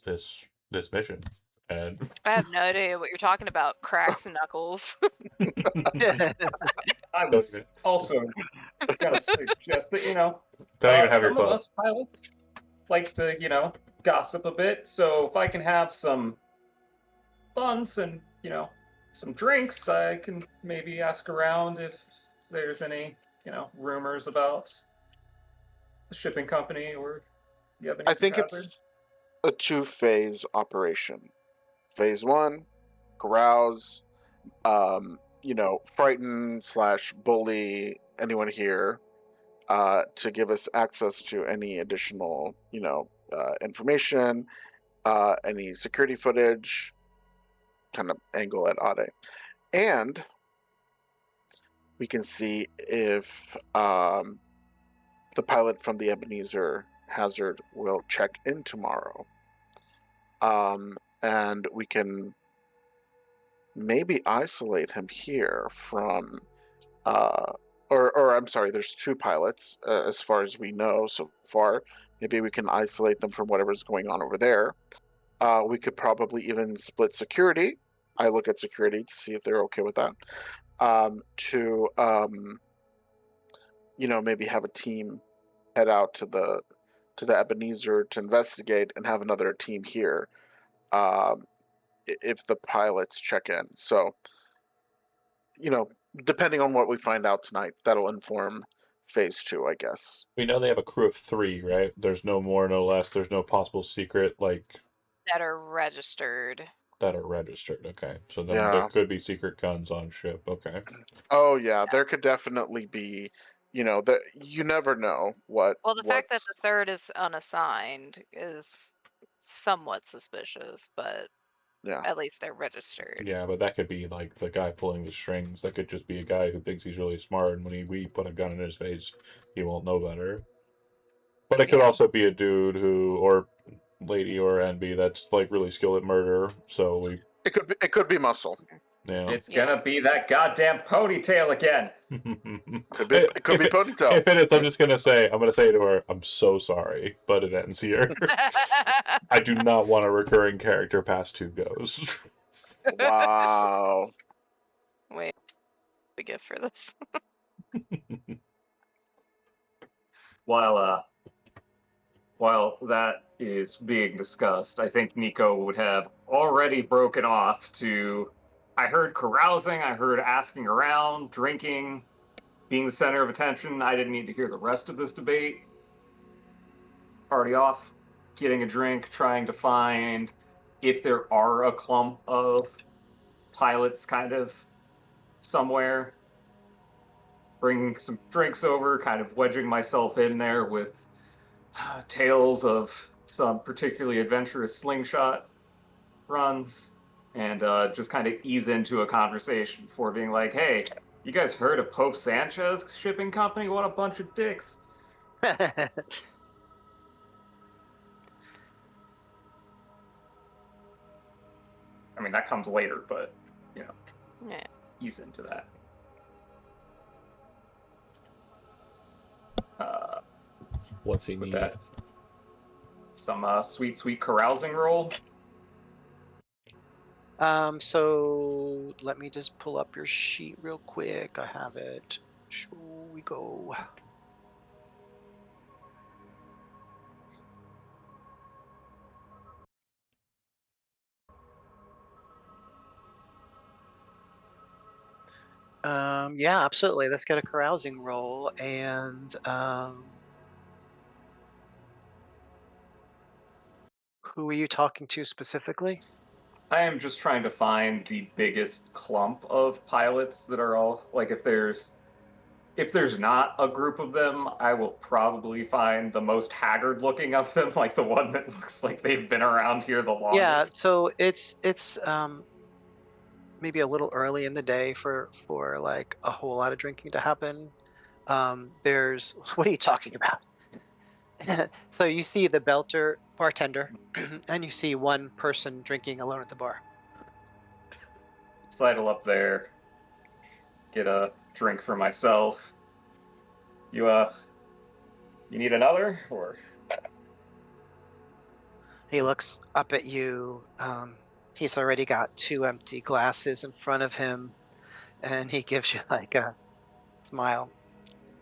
this this mission. And I have no idea what you're talking about. Cracks and knuckles. I don't was also gonna suggest that don't even have your some of phone. us pilots like to gossip a bit. So if I can have some buns and some drinks, I can maybe ask around if there's any rumors about the shipping company or the I Ebenezer think Hazard. it's a two-phase operation. Phase one, carouse, frighten slash bully anyone here to give us access to any additional, information, any security footage, kind of angle at Ade. And we can see if the pilot from the Ebenezer Hazard will check in tomorrow. And we can maybe isolate him here from or I'm sorry, there's two pilots as far as we know so far. Maybe we can isolate them from whatever's going on over there. We could probably even split security. I look at security to see if they're okay with that. To maybe have a team head out to the Ebenezer to investigate, and have another team here if the pilots check in. So, depending on what we find out tonight, that'll inform phase 2, I guess. We know they have a crew of 3, right? There's no more, no less. There's no possible secret That are registered. that are registered. Okay, so then there Yeah. could be secret guns on ship. Okay. Oh yeah, there could definitely be. You never know what. Well, the fact that the third is unassigned is somewhat suspicious, but Yeah. at least they're registered. Yeah, but that could be like the guy pulling the strings. That could just be a guy who thinks he's really smart, and when we put a gun in his face, he won't know better. But it could Yeah. also be a dude or lady or NB that's like really skilled at murder. So we, It could be muscle. yeah. It's gonna be that goddamn ponytail again. It could be ponytail. If it is, I'm gonna say to her, I'm so sorry, but it ends here. I do not want a recurring character past 2 goes. Wow. Wait, a gift for this. While that is being discussed, I think Nico would have already broken off to. I heard carousing, I heard asking around, drinking, being the center of attention. I didn't need to hear the rest of this debate. Party off, getting a drink, trying to find if there are a clump of pilots kind of somewhere. Bringing some drinks over, kind of wedging myself in there with tales of some particularly adventurous slingshot runs, and just kind of ease into a conversation before being like, hey, you guys heard of Pope Sanchez Shipping Company? What a bunch of dicks. I mean, that comes later, but, Yeah. ease into that. What's he With need? that, some sweet, sweet carousing roll. So let me just pull up your sheet real quick. I have it. Here we go. Yeah, absolutely. Let's get a carousing roll. And who are you talking to specifically? I am just trying to find the biggest clump of pilots that are all like if there's not a group of them, I will probably find the most haggard looking of them, like the one that looks like they've been around here the longest. Yeah, so it's maybe a little early in the day for like a whole lot of drinking to happen. There's what are you talking about? So you see the bartender, and you see one person drinking alone at the bar. Sidle up there, get a drink for myself. You need another, or He looks up at you. He's already got 2 empty glasses in front of him, and he gives you like a smile,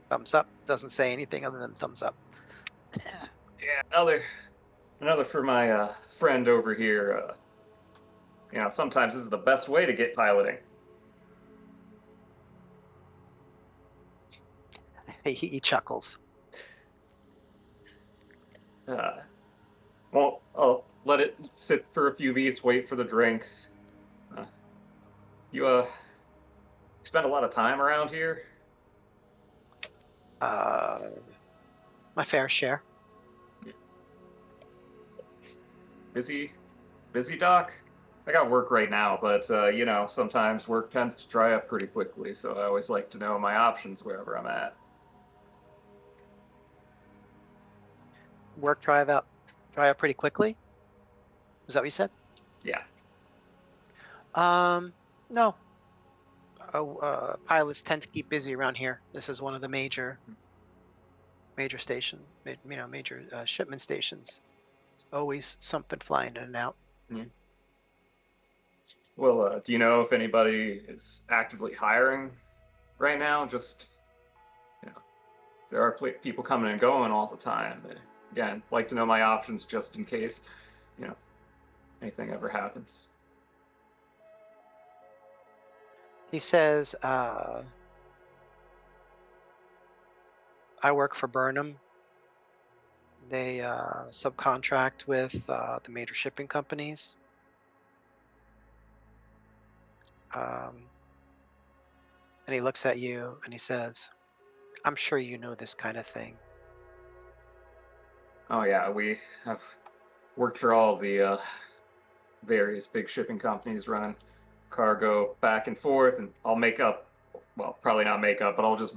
thumbs up. Doesn't say anything other than thumbs up. yeah, another for my friend over here. Sometimes this is the best way to get piloting. He chuckles. Well, I'll let it sit for a few beats, wait for the drinks. You spend a lot of time around here? My fair share. Busy, Doc? I got work right now, but sometimes work tends to dry up pretty quickly, so I always like to know my options wherever I'm at. Work dry out pretty quickly. Is that what you said? Yeah. No. Pilots tend to keep busy around here. This is one of the major shipment stations. Always something flying in and out. Yeah. Well, do you know if anybody is actively hiring right now? Just, there are people coming and going all the time. Again, like to know my options just in case, anything ever happens. He says, I work for Burnham. They subcontract with the major shipping companies. Um, and he looks at you and he says, I'm sure you know this kind of thing. Oh yeah, we have worked for all the various big shipping companies running cargo back and forth, and I'll make up, well, probably not make up, but I'll just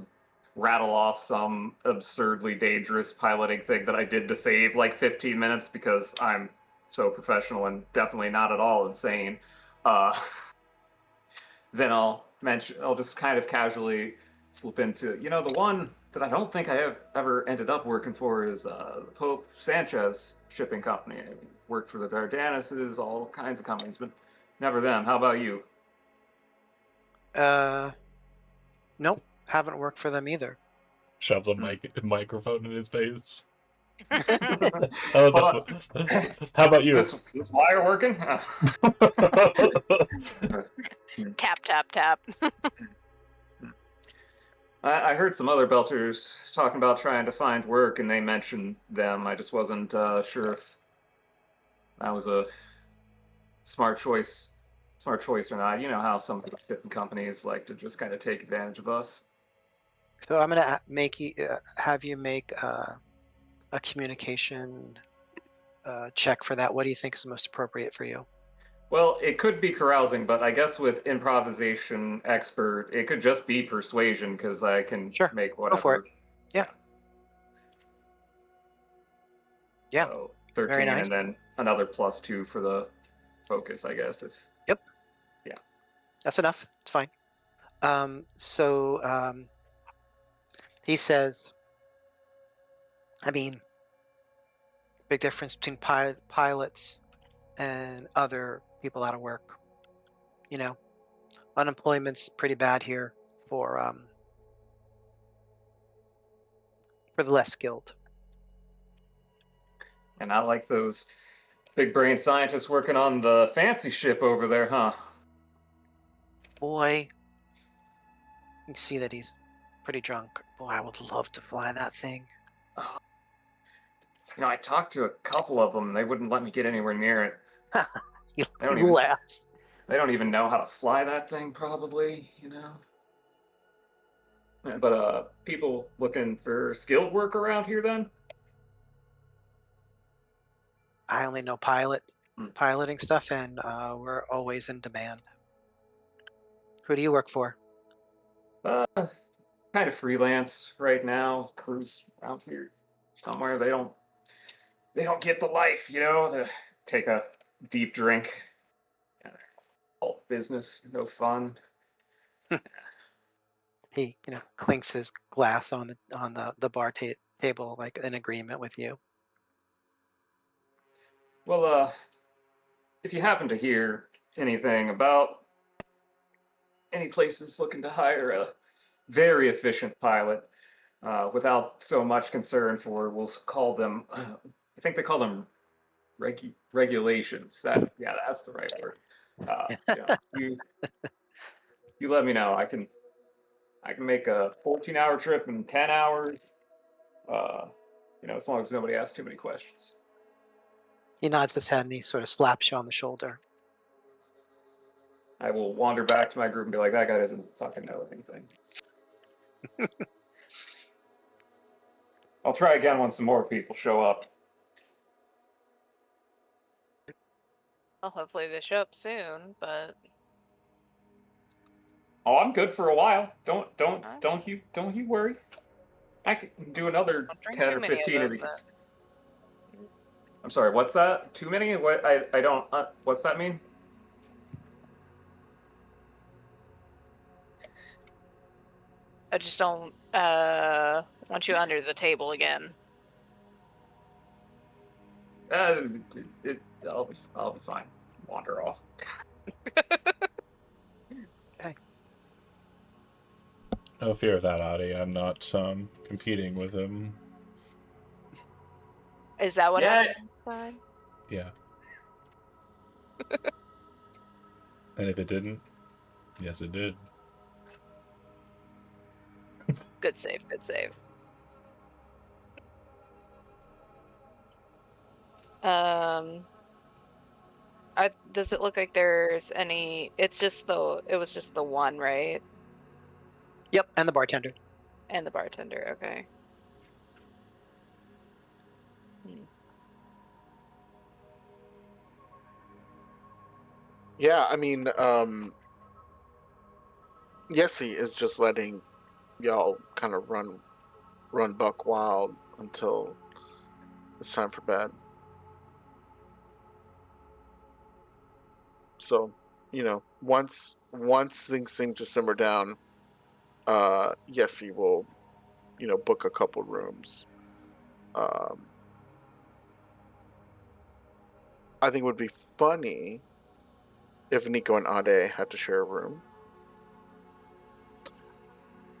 rattle off some absurdly dangerous piloting thing that I did to save like 15 minutes because I'm so professional and definitely not at all insane. Uh, then I'll just kind of casually slip into, the one that I don't think I have ever ended up working for is the Pope Sanchez shipping company. I worked for the Dardanuses, all kinds of companies, but never them. How about you? Nope, haven't worked for them either. Shoves a microphone in his face. Hold on. How about you? Is this wire working? Tap, tap, tap. I heard some other Belters talking about trying to find work, and they mentioned them. I just wasn't sure if that was a smart choice, or not. You know how some of the shipping companies like to just kind of take advantage of us. So I'm gonna have you make a communication check for that. What do you think is most appropriate for you? Well, it could be carousing, but I guess with improvisation expert, it could just be persuasion because I can Sure, make go for it. whatever. Yeah. Yeah, So very 13, nice. and then another +2 for the focus, I guess. If Yep, yeah. that's enough. It's fine. He says, I mean, big difference between pilots and other people out of work. You know, unemployment's pretty bad here for the less skilled. And not like those big brain scientists working on the fancy ship over there, huh? Boy, you can see that he's pretty drunk. Boy, I would love to fly that thing. I talked to a couple of them, and they wouldn't let me get anywhere near it. He They don't even laughs. they don't even know how to fly that thing, probably. But people looking for skilled work around here then? I only know piloting stuff, and we're always in demand. Who do you work for? Uh, kind of freelance right now. Crews around here somewhere. They don't get the life. They take a deep drink. All business, no fun. He, clinks his glass on the bar table like in agreement with you. Well, if you happen to hear anything about any places looking to hire a very efficient pilot without so much concern for, we'll call them, I think they call them regulations. Yeah, that's the right word. You let me know. I can make a 14-hour trip in 10 hours. Uh, as long as nobody asks too many questions. He nods his head and he sort of slaps you on the shoulder. I will wander back to my group and be like, that guy doesn't fucking know anything. I'll try again when some more people show up. Well, hopefully they show up soon, but Oh, I'm good for a while. Don't don't I don't you don't you worry. I can do another don't drink 10 too or many of 15 of them, these. I'm sorry, what's that? Too many? What I don't what's that mean? I just don't want you under the table again. Uh, I'll be fine. Wander off. Okay. No fear of that, Adi. I'm not competing with him. Is that what Yeah. happened inside? Yeah. And if it didn't, yes, it did. Good save, good save. Does it look like there's any? It was just the one, right? Yep, and the bartender. And the bartender. Okay. Hmm. Yeah, I mean, Yessie is just letting y'all kind of run buck wild until it's time for bed. So, once things seem to simmer down, Yessie will, book a couple rooms. I think it would be funny if Nico and Ade had to share a room.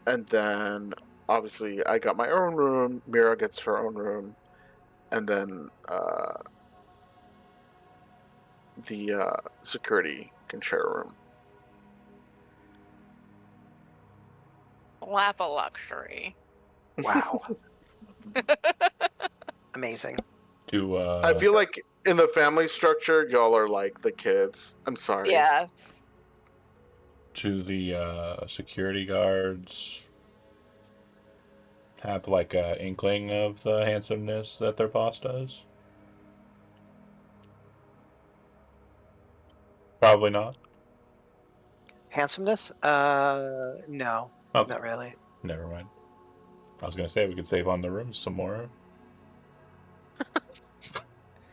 And then, obviously, I got my own room, Mira gets her own room, and then the security can share a room. Lap of luxury. Wow. Amazing. I feel like in the family structure, y'all are like the kids. I'm sorry. Yeah. Do the security guards have like a inkling of the handsomeness that their boss does? Probably not. Handsomeness? No, Okay, not really. never mind. I was gonna say we could save on the rooms some more.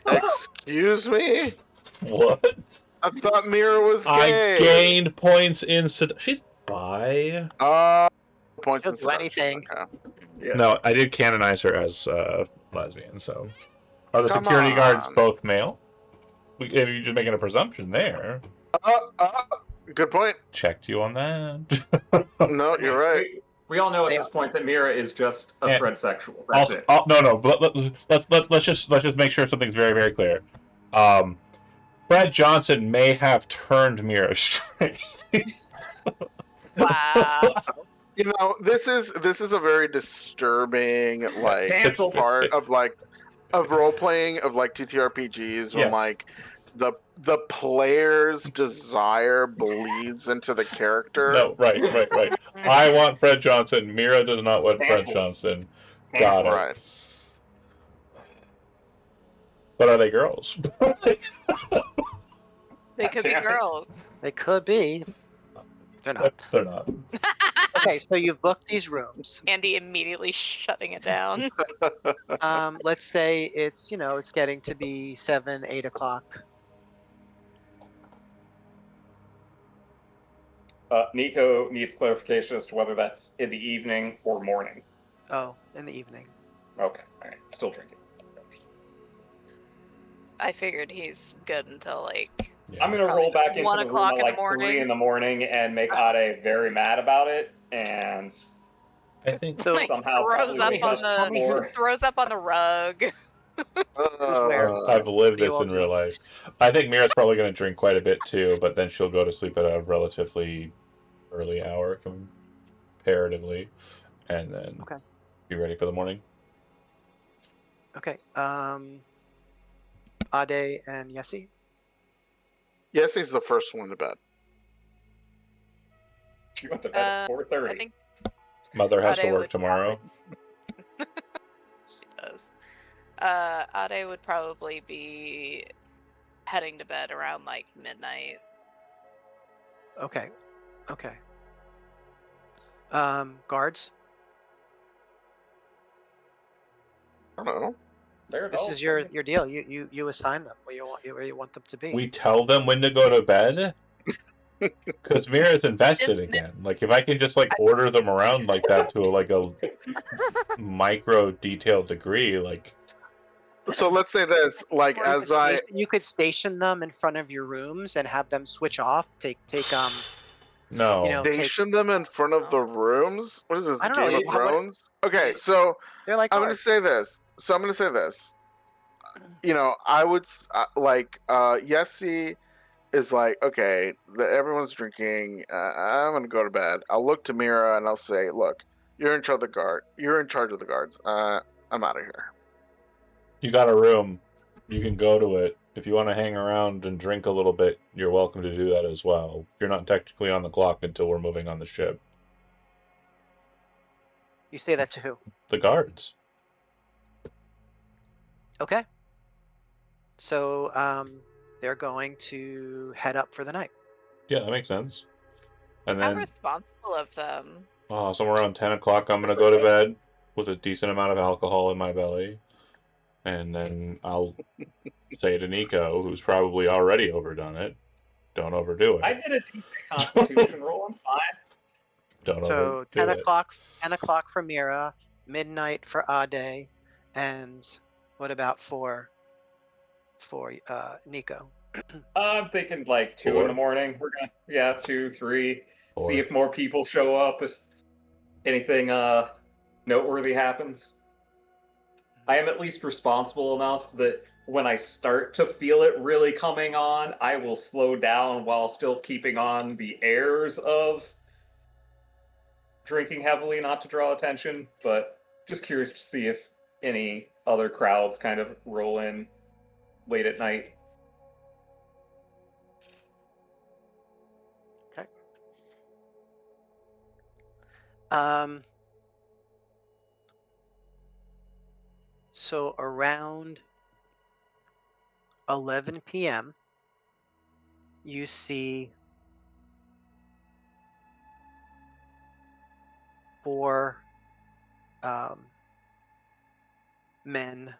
Excuse me? What? I thought Mira was gay. I gained points in she's bi. Points She'll in do seduction. anything. Okay. Yeah. No, I did canonize her as lesbian. So, are the Come security guards on. both male? You're just making a presumption there. Good point. Checked you on that. No, you're right. We all know at They this point that Mira is just a And Fred sexual. That's it. No. But let's just make sure something's very, very clear. Fred Johnson may have turned Mira straight. Wow. This is a very disturbing Cancel. part of role playing of TTRPGs when Yes. the player's desire bleeds into the character. No, right. I want Fred Johnson. Mira does not want Fred Cancel. Johnson. Got it. Right. But are they girls? They could be girls. They could be. They're not. They're not. Okay, so you've booked these rooms. Andy immediately shutting it down. Let's say it's getting to be 7, 8 o'clock. Nico needs clarification as to whether that's in the evening or morning. Oh, in the evening. Okay, all right. Still drinking. I figured he's good until like. Yeah. I'm gonna roll back into 1 the room o'clock at in like the morning. 3 in the morning and make Ade very mad about it, and I think So Like, somehow throws probably up wake on up before. throws up on the rug. I've lived this in real life. I think Mira's probably going to drink quite a bit too, but then she'll go to sleep at a relatively early hour comparatively, and then be ready for the morning. Okay. Ade and Yessie. Yessie's the first one to bed. She went to bed at 4:30. I think Mother has to Ade work would tomorrow. she does. Ade would probably be heading to bed around like midnight. Okay. Guards. I don't know. This is your deal. You assign them where you want them to be. We tell them when to go to bed. Because Mira's invested again. Like if I can just order them around like that to a micro detailed degree, like. So let's say this, you could station them in front of your rooms and have them switch off. No. Station them in front of the rooms? What is this, I don't Game know. of Thrones? Okay, so they're like I'm going to say this. I would, Yessie is like, okay, everyone's drinking. I'm going to go to bed. I'll look to Mira and I'll say, look, you're in charge of the guards. I'm out of here. You got a room. You can go to it. If you want to hang around and drink a little bit, you're welcome to do that as well. You're not technically on the clock until we're moving on the ship. You say that to who? The guards. Okay. So they're going to head up for the night. Yeah, that makes sense. And How then responsible of them. somewhere around 10 o'clock, I'm going to go to bed with a decent amount of alcohol in my belly. And then I'll say to Nico, who's probably already overdone it, don't overdo I it. did a decent Constitution roll. I'm fine. Don't So overdo it. 10 o'clock for Mira, midnight for Ade, and what about for Nico? I'm thinking like 2 in the morning. We're gonna 2, 3. 4. See if more people show up. If anything noteworthy happens. I am at least responsible enough that when I start to feel it really coming on, I will slow down while still keeping on the airs of drinking heavily, not to draw attention. But just curious to see if any other crowds kind of roll in late at night. Okay. So around 11 p.m., you see 4 men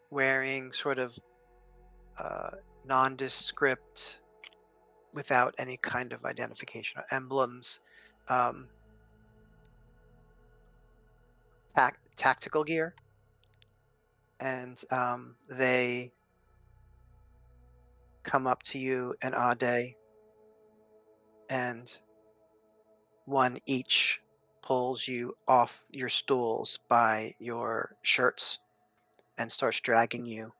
wearing sort of nondescript, without any kind of identification or emblems, tactical gear, and they come up to you and Ade, and one each pulls you off your stools by your shirts and starts dragging you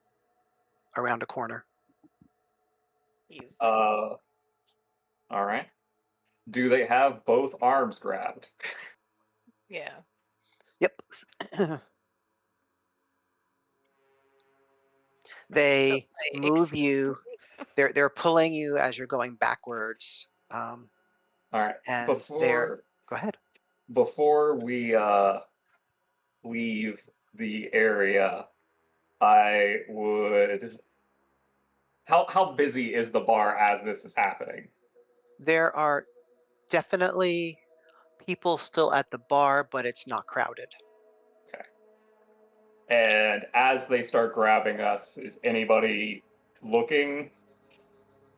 around a corner. All right. Do they have both arms grabbed? Yeah. Yep. They move you. They're pulling you as you're going backwards. All right. And Before go ahead. Before we leave the area, I would. How busy is the bar as this is happening? There are definitely people still at the bar, but it's not crowded. Okay. And as they start grabbing us, is anybody looking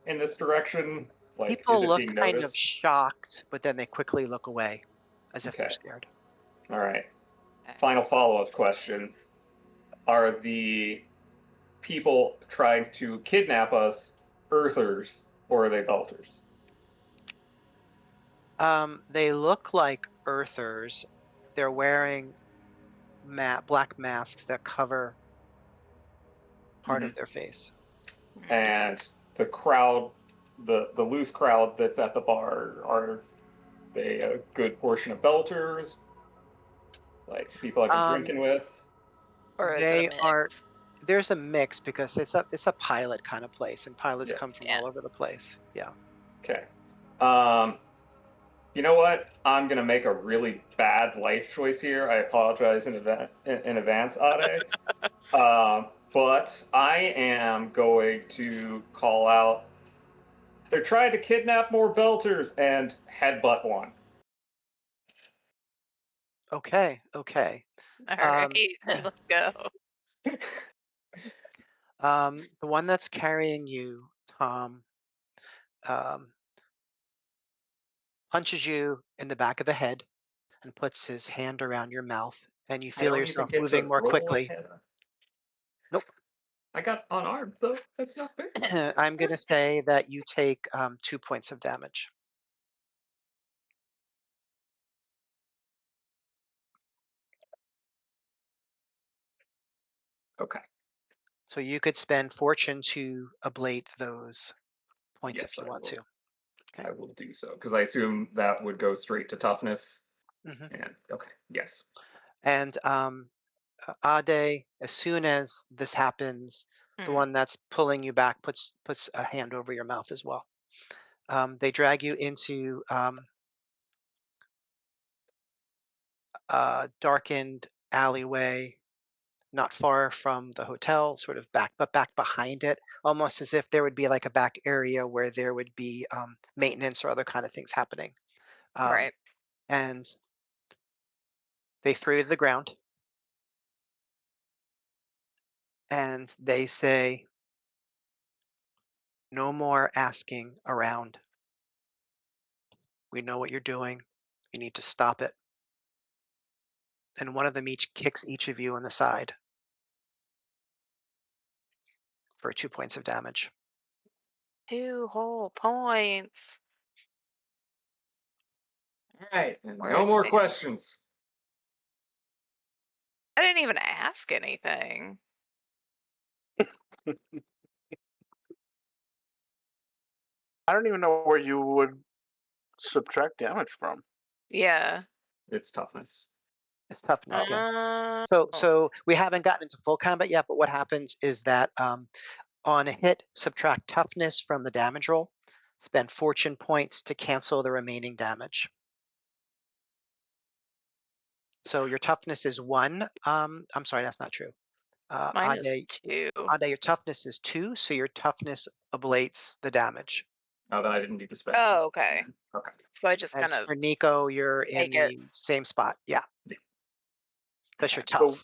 in this direction? Like, is People it look being kind of noticed? shocked, but then they quickly look away as if they're Okay. scared. All right. Final follow-up question. Are the people trying to kidnap us Earthers or are they Belters? They look like Earthers. They're wearing black masks that cover part of their face. And the crowd, the loose crowd that's at the bar, are they a good portion of Belters? Like people I've been drinking with? Or is it a They mix? are. There's a mix because it's a pilot kind of place, and pilots Yeah. come from all over the place. Yeah. Okay. You know what? I'm gonna make a really bad life choice here. I apologize in advance, Ade. But I am going to call out. They're trying to kidnap more Belters and headbutt one. Okay. All right, let's go. The one that's carrying you, Tom, punches you in the back of the head and puts his hand around your mouth, and you I feel don't even yourself get to moving more roll quickly. ahead. Nope. I got unarmed though. That's not fair. I'm going to say that you take 2 points of damage. Okay. So you could spend fortune to ablate those points Yes, if you want to. Okay. I will do so because I assume that would go straight to toughness. Mm-hmm. And okay, yes. And Ade, as soon as this happens, the one that's pulling you back puts a hand over your mouth as well. They drag you into a darkened alleyway not far from the hotel, sort of back behind it, almost as if there would be like a back area where there would be maintenance or other kind of things happening. Right. And they throw you to the ground and they say, no more asking around. We know what you're doing. You need to stop it. And one of them each kicks each of you in the side for 2 points of damage. 2 whole points. All right, and Where's no more Dan? questions. I didn't even ask anything. I don't even know where you would subtract damage from. Yeah. It's toughness. It's toughness, yeah. Oh. So we haven't gotten into full combat yet, but what happens is that on a hit, subtract toughness from the damage roll. Spend fortune points to cancel the remaining damage. So your toughness is 1. I'm sorry, that's not true. Mine is Ade, 2. your toughness is 2, so your toughness ablates the damage. Oh, then I didn't need to spend. Oh, okay. Okay. So I just As kind of for Nico, you're in make it. the same spot. Yeah. Because Okay. you're tough.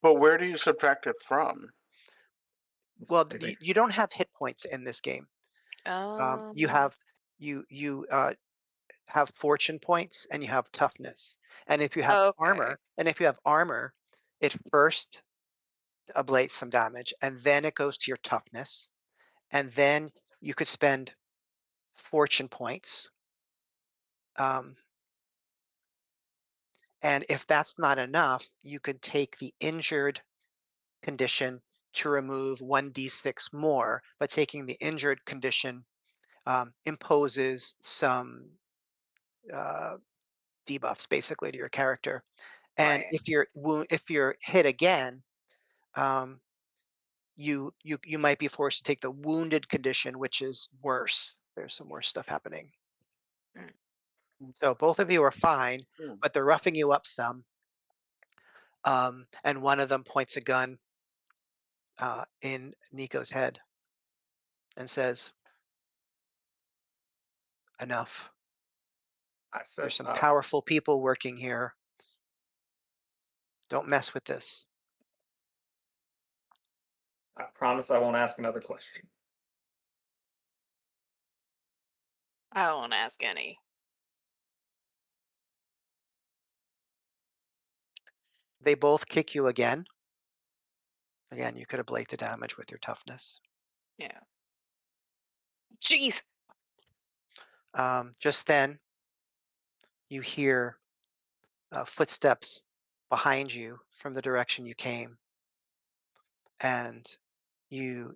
But where do you subtract it from? Well, I think you don't have hit points in this game. You have have fortune points and you have toughness. And if you have Okay. armor, it first ablates some damage and then it goes to your toughness. And then you could spend fortune points. And if that's not enough, you could take the injured condition to remove 1d6 more, but taking the injured condition imposes some debuffs basically to your character. And Right. if you're hit again, um, you might be forced to take the wounded condition, which is worse. There's some worse stuff happening. Mm. So both of you are fine, but they're roughing you up some. And one of them points a gun in Nico's head and says, enough. I said, There's some powerful people working here. Don't mess with this. I promise I won't ask another question. I won't ask any. They both kick you again. Again, you could ablate the damage with your toughness. Yeah. Jeez. Just then, you hear footsteps behind you from the direction you came, and you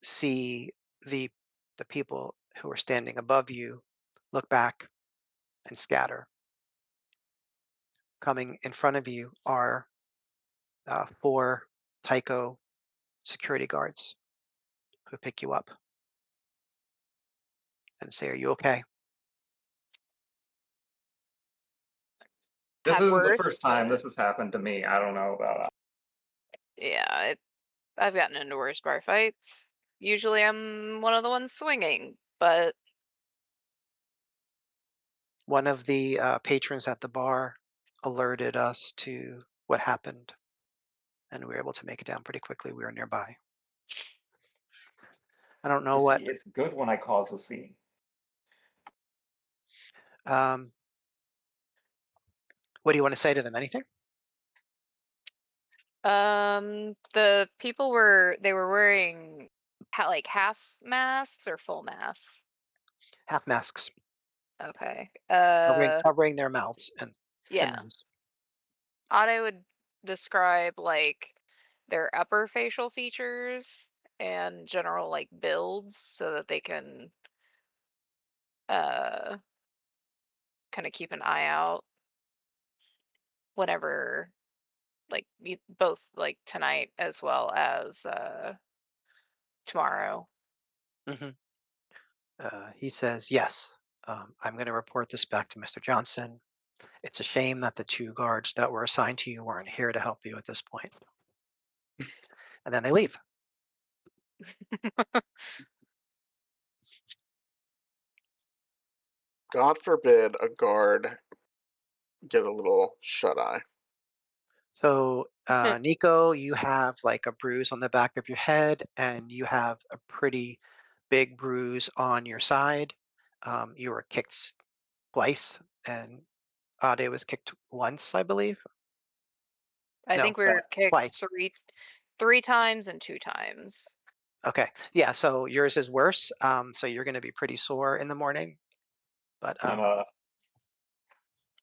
see the people who are standing above you look back and scatter. Coming in front of you are 4 Tycho security guards who pick you up and say, "Are you okay?" This Have isn't the words, first time but this has happened to me. I don't know about. yeah, I've gotten into worse bar fights. Usually I'm one of the ones swinging, but One of the patrons at the bar alerted us to what happened, and we were able to make it down pretty quickly. We were nearby. I don't know You what see, it's good when I cause a scene. um, what do you want to say to them? Anything? the people were wearing like half masks or full masks. Half masks, Okay. covering their mouths and Yeah. nose. Ade would describe like their upper facial features and general like builds so that they can uh kind of keep an eye out whenever like both like tonight as well as tomorrow. Hmm. He says, yes, I'm going to report this back to Mr. Johnson. It's a shame that the 2 guards that were assigned to you weren't here to help you at this point. And then they leave. God forbid a guard get a little shut eye. So, Nico, you have like a bruise on the back of your head, and you have a pretty big bruise on your side. You were kicked twice, and Ade was kicked once, I believe. I No, think we were kicked twice. three times and 2 times. Okay, yeah. So yours is worse. So you're going to be pretty sore in the morning. But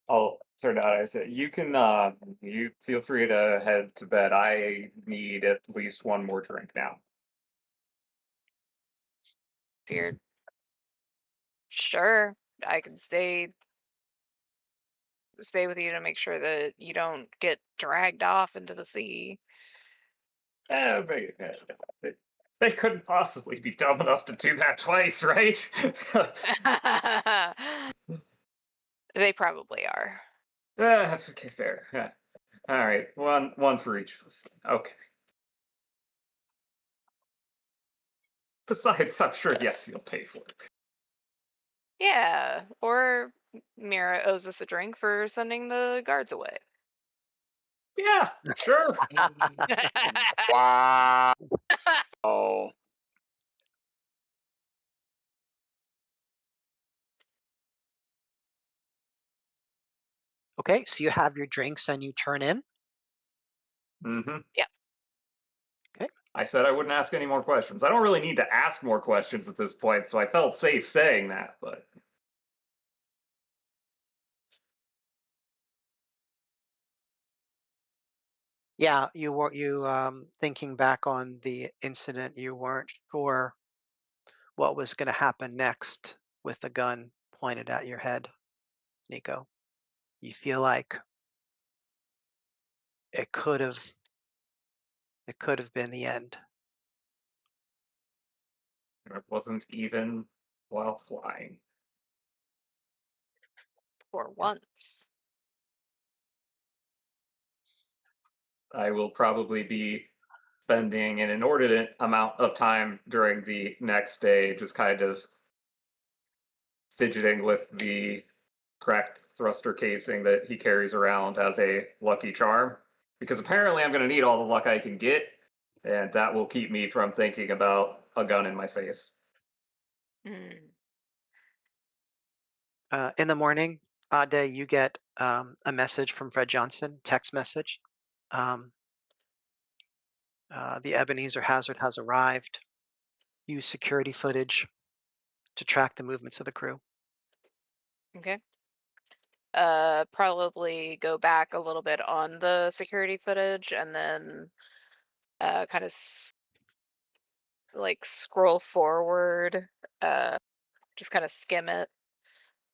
I'll turn to Ade and say, you can, you feel free to head to bed. I need at least one more drink now. Feared. Sure, I can stay with you to make sure that you don't get dragged off into the sea. They couldn't possibly be dumb enough to do that twice, right? They probably are. Okay, fair. All right, one for each of us. Okay. Besides, I'm sure yes, you'll pay for it. Yeah, or Mira owes us a drink for sending the guards away. Yeah, sure. Wow. Oh. okay, so you have your drinks and you turn in. Mm-hmm. Yeah. Okay. I said I wouldn't ask any more questions. I don't really need to ask more questions at this point, so I felt safe saying that, but Yeah, thinking back on the incident, you weren't sure what was going to happen next with the gun pointed at your head, Nico. You feel like it could have been the end. it wasn't even while flying. For once. I will probably be spending an inordinate amount of time during the next day just kind of fidgeting with the cracked thruster casing that he carries around as a lucky charm. Because apparently I'm going to need all the luck I can get, and that will keep me from thinking about a gun in my face. Mm. In the morning, Ade, you get a message from Fred Johnson, text message. The Ebenezer Hazard has arrived. Use security footage to track the movements of the crew. Okay. Probably go back a little bit on the security footage and then kind of like scroll forward, just kind of skim it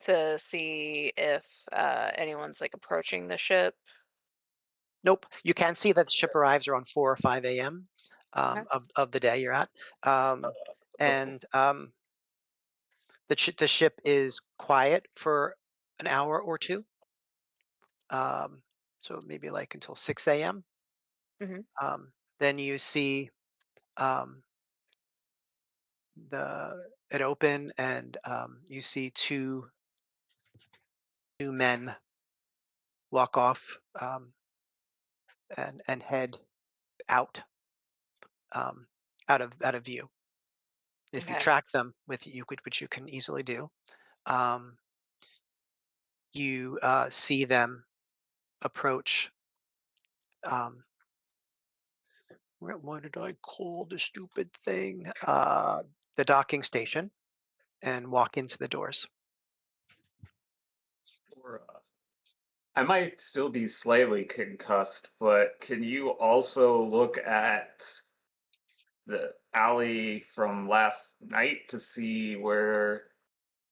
to see if anyone's like approaching the ship. Nope. You can see that the ship arrives around 4 or 5 a.m. Okay. Of the day you're at. And the ship is quiet for an hour or two. So maybe like until 6 a.m. Hmm. Then you see um, it open, and you see two men walk off and head out out of view. If you Okay. track them which you can easily do, um, you see them approach. What did I call the stupid thing? The docking station, and walk into the doors. Or, I might still be slightly concussed, but can you also look at the alley from last night to see where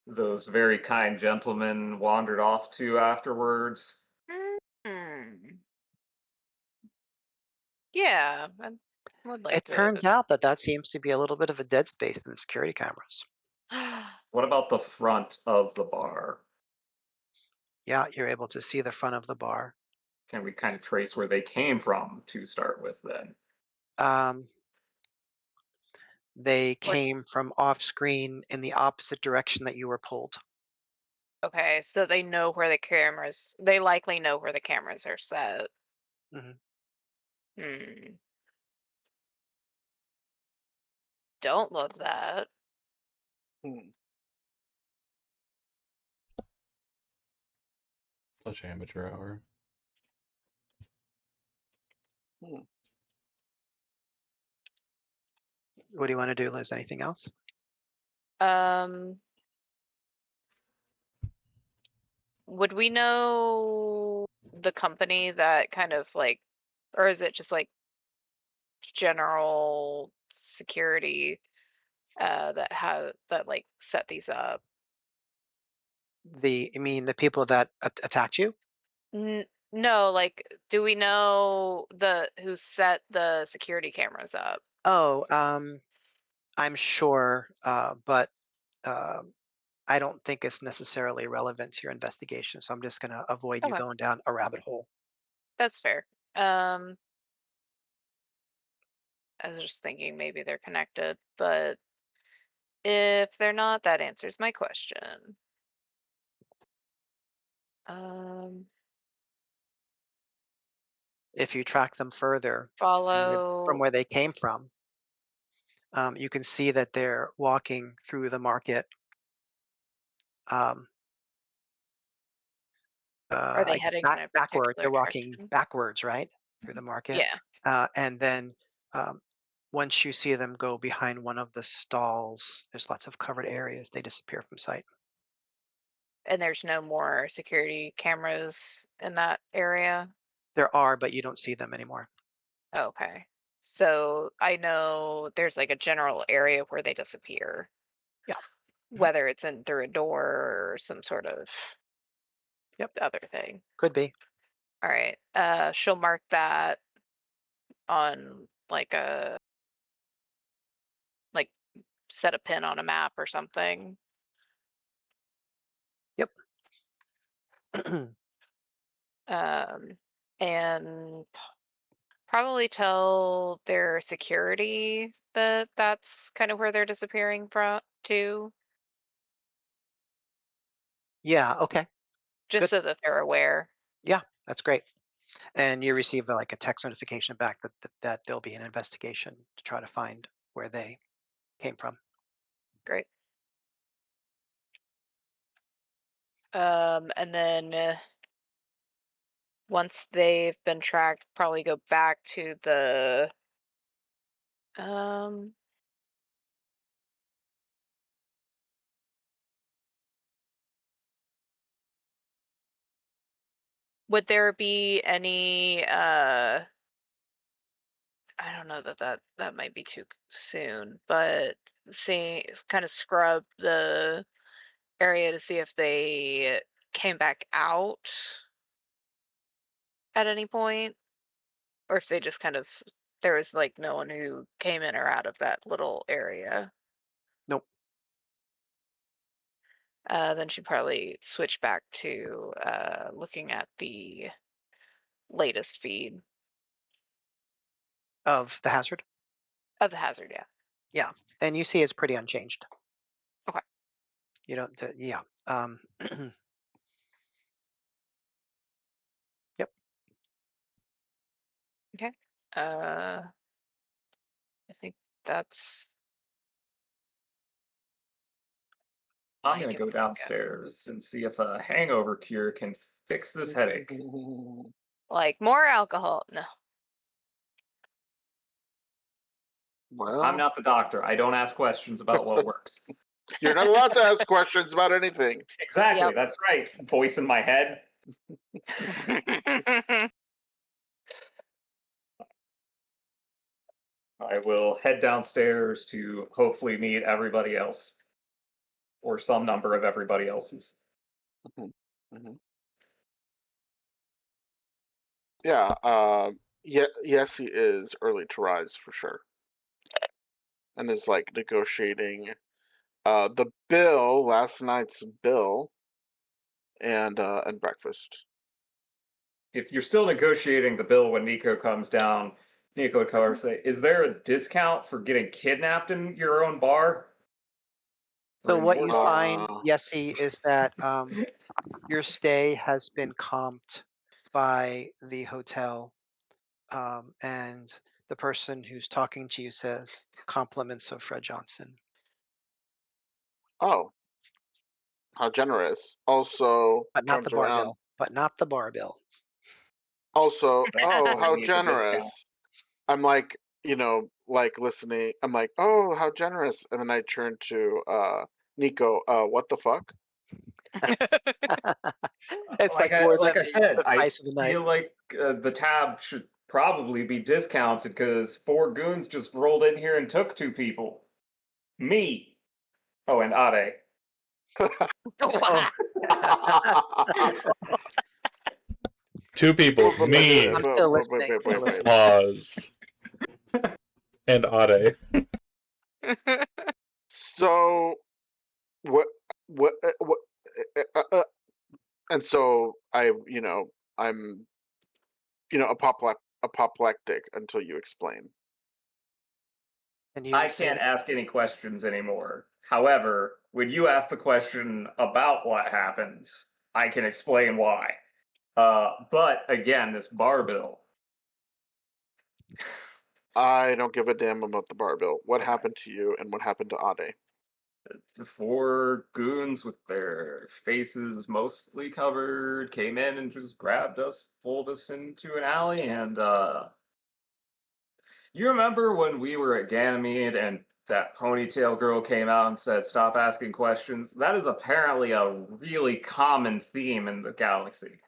those very kind gentlemen wandered off to afterwards? Hmm. Yeah, I would like It to. turns out that seems to be a little bit of a dead space in the security cameras. What about the front of the bar? Yeah, you're able to see the front of the bar. Can we kind of trace where they came from to start with then? Um, they Or- came from off screen in the opposite direction that you were pulled. Okay, so they know where the cameras. They likely know where the cameras are set. Hmm. Hmm. Don't love that. Hmm. Such amateur hour. Hmm. What do you want to do, Liz? Anything else? Um, would we know the company that kind of like, or is it just like general security that like set these up? You mean the people that attacked you? No, like, do we know who set the security cameras up? Oh, I'm sure, but I don't think it's necessarily relevant to your investigation. So I'm just going to avoid you Okay, going down a rabbit hole. that's fair. Um, I was just thinking maybe they're connected, but if they're not, that answers my question. Um, If you track them further from follow. where they came from, you can see that they're walking through the market. Um, Are they I guess heading in a backward. particular They're walking direction? backwards, right, through the market. Yeah, And then um, once you see them go behind one of the stalls, there's lots of covered areas. They disappear from sight. and there's no more security cameras in that area. There are, but you don't see them anymore. Okay. So I know there's like a general area where they disappear, Yeah. whether it's in through a door or some sort of Yep. other thing. Could be. All right. She'll mark that on like set a pin on a map or something. Yep. And probably tell their security that that's kind of where they're disappearing from to, Yeah. Okay. just Good. so that they're aware. Yeah. That's great. And you receive like a text notification back that there'll be an investigation to try to find where they came from. Great. And then once they've been tracked, probably go back to the um would there be any I don't know that might be too soon, but see kind of scrub the area to see if they came back out at any point, or if they just kind of there was like no one who came in or out of that little area. Nope. Then she'd probably switch back to looking at the latest feed Of the hazard. of the hazard. Yeah. Yeah. And you see it's pretty unchanged. Okay. You don't. Yeah. Yep. Okay. I think that's. I'm like going to if go we downstairs and see if a hangover cure can fix this headache. like more alcohol. No. Well, I'm not the doctor. I don't ask questions about what works. you're not allowed to ask questions about anything. Exactly, Yep. that's right. Voice in my head. I will head downstairs to hopefully meet everybody else, or some number of everybody else's. Mhm. Yeah, yes, he is early to rise for sure, and is like negotiating the bill, last night's bill, and breakfast. If you're still negotiating the bill when Nico comes down, Nico would come over and say, "Is there a discount for getting kidnapped in your own bar?" So Or what you more find, Yessie, is that your stay has been comped by the hotel, and the person who's talking to you says compliments of Fred Johnson. Oh, how generous. Also But not the turns bar around. bill. But not the bar bill. Also, oh, we how need the generous. discount. I'm like, like listening. I'm like, oh, how generous. And then I turn to Nico, what the fuck? It's Like like I more than like I said, the I price of the night. feel like the tab should probably be discounted because 4 goons just rolled in here and took 2 people. Me. Oh, and Ade. Wow. Oh. 2 people. Wait, Me. I'm still wait, listening. wait, Still wait, wait. listening. Pause. And Ade. So what and so I'm apoplectic until you explain. And you I say can't ask any questions anymore. However, when you ask the question about what happens, I can explain why. But again, this bar bill. I don't give a damn about the bar bill. What Okay. happened to you and what happened to Ade? The 4 goons with their faces mostly covered came in and just grabbed us, pulled us into an alley, and you remember when we were at Ganymede and that ponytail girl came out and said, "Stop asking questions"? That is apparently a really common theme in the galaxy.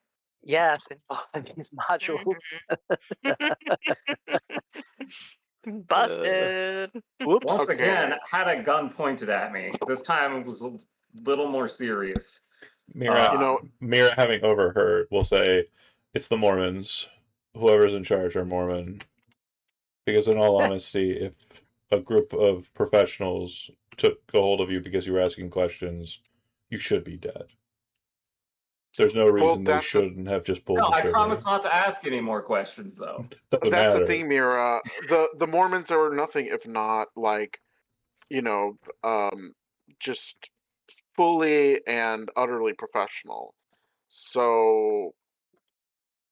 yes, in these modules. Busted. Whoops. Once Okay. again, had a gun pointed at me. This time it was a little more serious. Mira, Mira, having overheard, will say, "It's the Mormons. Whoever's in charge are Mormon." Because in all honesty, if a group of professionals took a hold of you because you were asking questions, you should be dead. There's no reason they shouldn't have just pulled No, the I trigger. promise not to ask any more questions, though. Doesn't That's matter. the thing, Mira. The Mormons are nothing if not like, just fully and utterly professional. So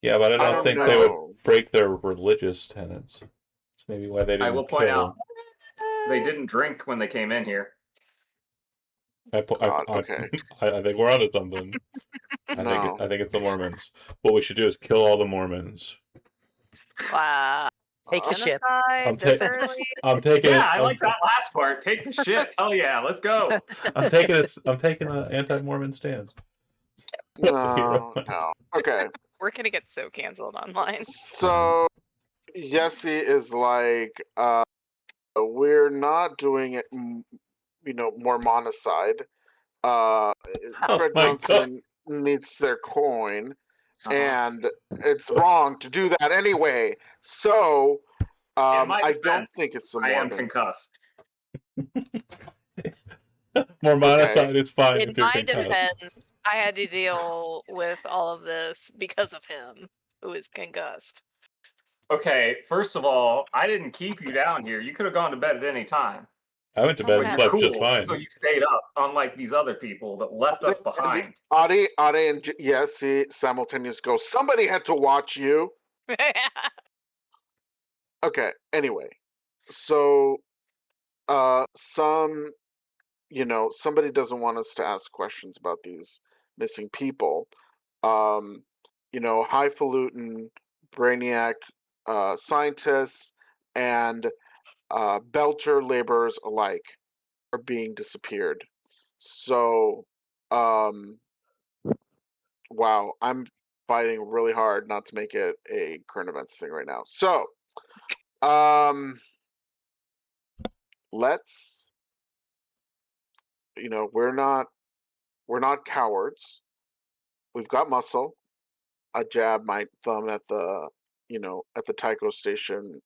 Yeah, but I don't think they would know. break their religious tenets. That's maybe why they I will didn't point kill out them. they didn't drink when they came in here. God, okay. I think we're onto something. No. I think it's the Mormons. What we should do is kill all the Mormons. Wow. Take the ship. Genocide this early? I'm taking Yeah, it. I like that last part. Take the shit. Hell yeah, let's go. I'm taking an anti-Mormon stance. No. Okay. We're gonna get so canceled online. So Yessie is like, we're not doing it, Mormonicide. Oh Fred my God. Johnson needs their coin, Uh-huh. and it's wrong to do that anyway. So In my I defense, don't think it's the I am Mormons. concussed. Mormonicide is fine In if you're my concussed. defense, I had to deal with all of this because of him, who is concussed. Okay, first of all, I didn't keep you down here. You could have gone to bed at any time. I went to bed But and you're slept cool, just fine. so you stayed up, unlike these other people that left us behind. Adi and Yessie simultaneously go, somebody had to watch you. Okay, anyway. So somebody doesn't want us to ask questions about these missing people. Highfalutin brainiac scientists and Belcher laborers alike are being disappeared. So, wow, I'm fighting really hard not to make it a current events thing right now. So, let's, we're not cowards. We've got muscle. I jab my thumb at the at the Tycho station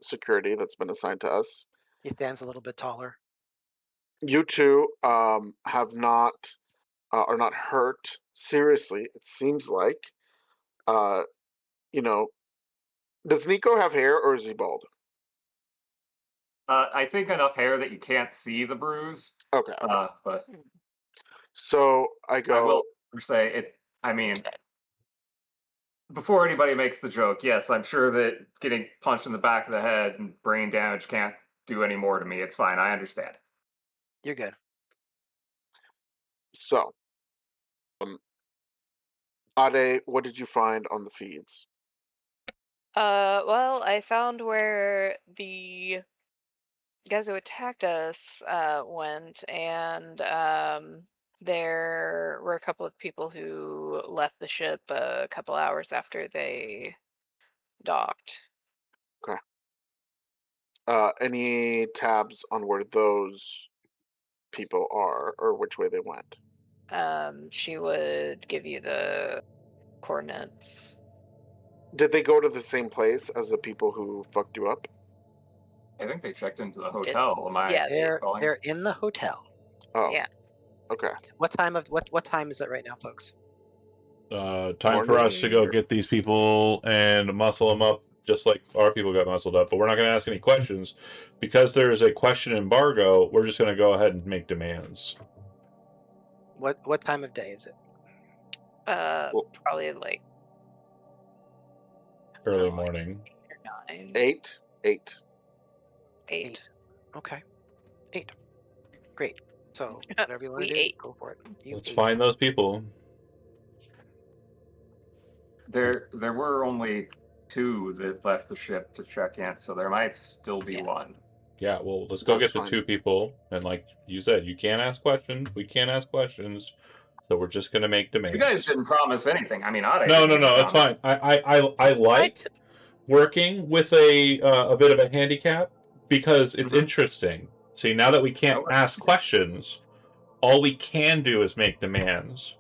security that's been assigned to us. He stands a little bit taller. You two have not are not hurt seriously. It seems like. You know, does Nico have hair or is he bald? I think enough hair that you can't see the bruise. Okay. But So I I go. will say it. I mean, before anybody makes the joke, yes, I'm sure that getting punched in the back of the head and brain damage can't do any more to me. It's fine. I understand. You're good. So, Ade, what did you find on the feeds? Well, I found where the guys who attacked us went, and there were a couple of people who left the ship a couple hours after they docked. Okay. Any tabs on where those people are or which way they went? She would give you the coordinates. Did they go to the same place as the people who fucked you up? I think they checked into the hotel. Am I Yeah, calling? They're in the hotel. Oh. Yeah. Okay. What time is it right now, folks? Time for us to go get these people and muscle them up just like our people got muscled up. But we're not going to ask any questions. Because there is a question embargo, we're just going to go ahead and make demands. What time of day is it? Probably like Early morning. 9. 8. 8. 8. Okay. 8. Great. So whatever you want We to do, 8. go for it. You Let's 8. find those people. There were only 2 that left the ship to check in, so there might still be 1. Yeah, well, let's go That's get the fine. 2 people. And like you said, you can't ask questions. We can't ask questions. So we're just going to make demands. You guys didn't promise anything. I mean, Ade No, didn't it's promise. fine. I like working with a bit of a handicap because it's interesting. See, now that we can't ask questions, all we can do is make demands.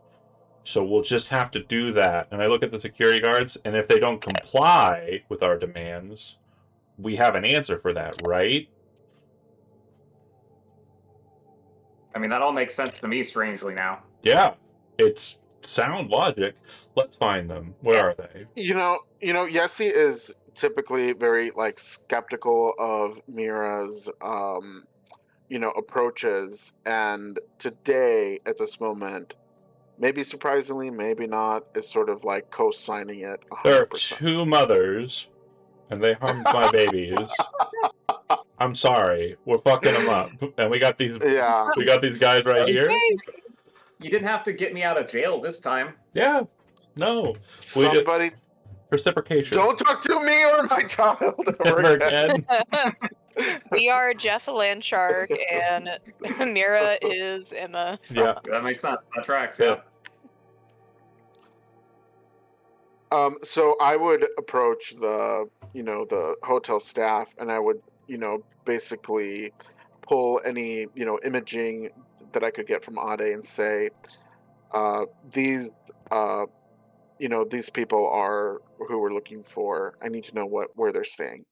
So we'll just have to do that. And I look at the security guards, and if they don't comply with our demands, we have an answer for that, right? I mean, that all makes sense to me, strangely now. Yeah, it's sound logic. Let's find them. Where are they? Yessie is typically very skeptical of Mira's approaches, and today at this moment, maybe surprisingly, maybe not, is sort of like co-signing it 100%. There are 2 mothers, and they harmed my babies. I'm sorry, we're fucking them up, and we got these. Yeah. We got these guys right here. You didn't have to get me out of jail this time. Yeah, no. Somebody. Reciprocation. Don't talk to me or my child ever again. We are Jeff Landshark, and Mira is Emma. Yeah, that makes sense. That tracks. Yeah. So I would approach the hotel staff, and I would basically pull any imaging that I could get from Ade and say, these these people are who we're looking for. I need to know where they're staying.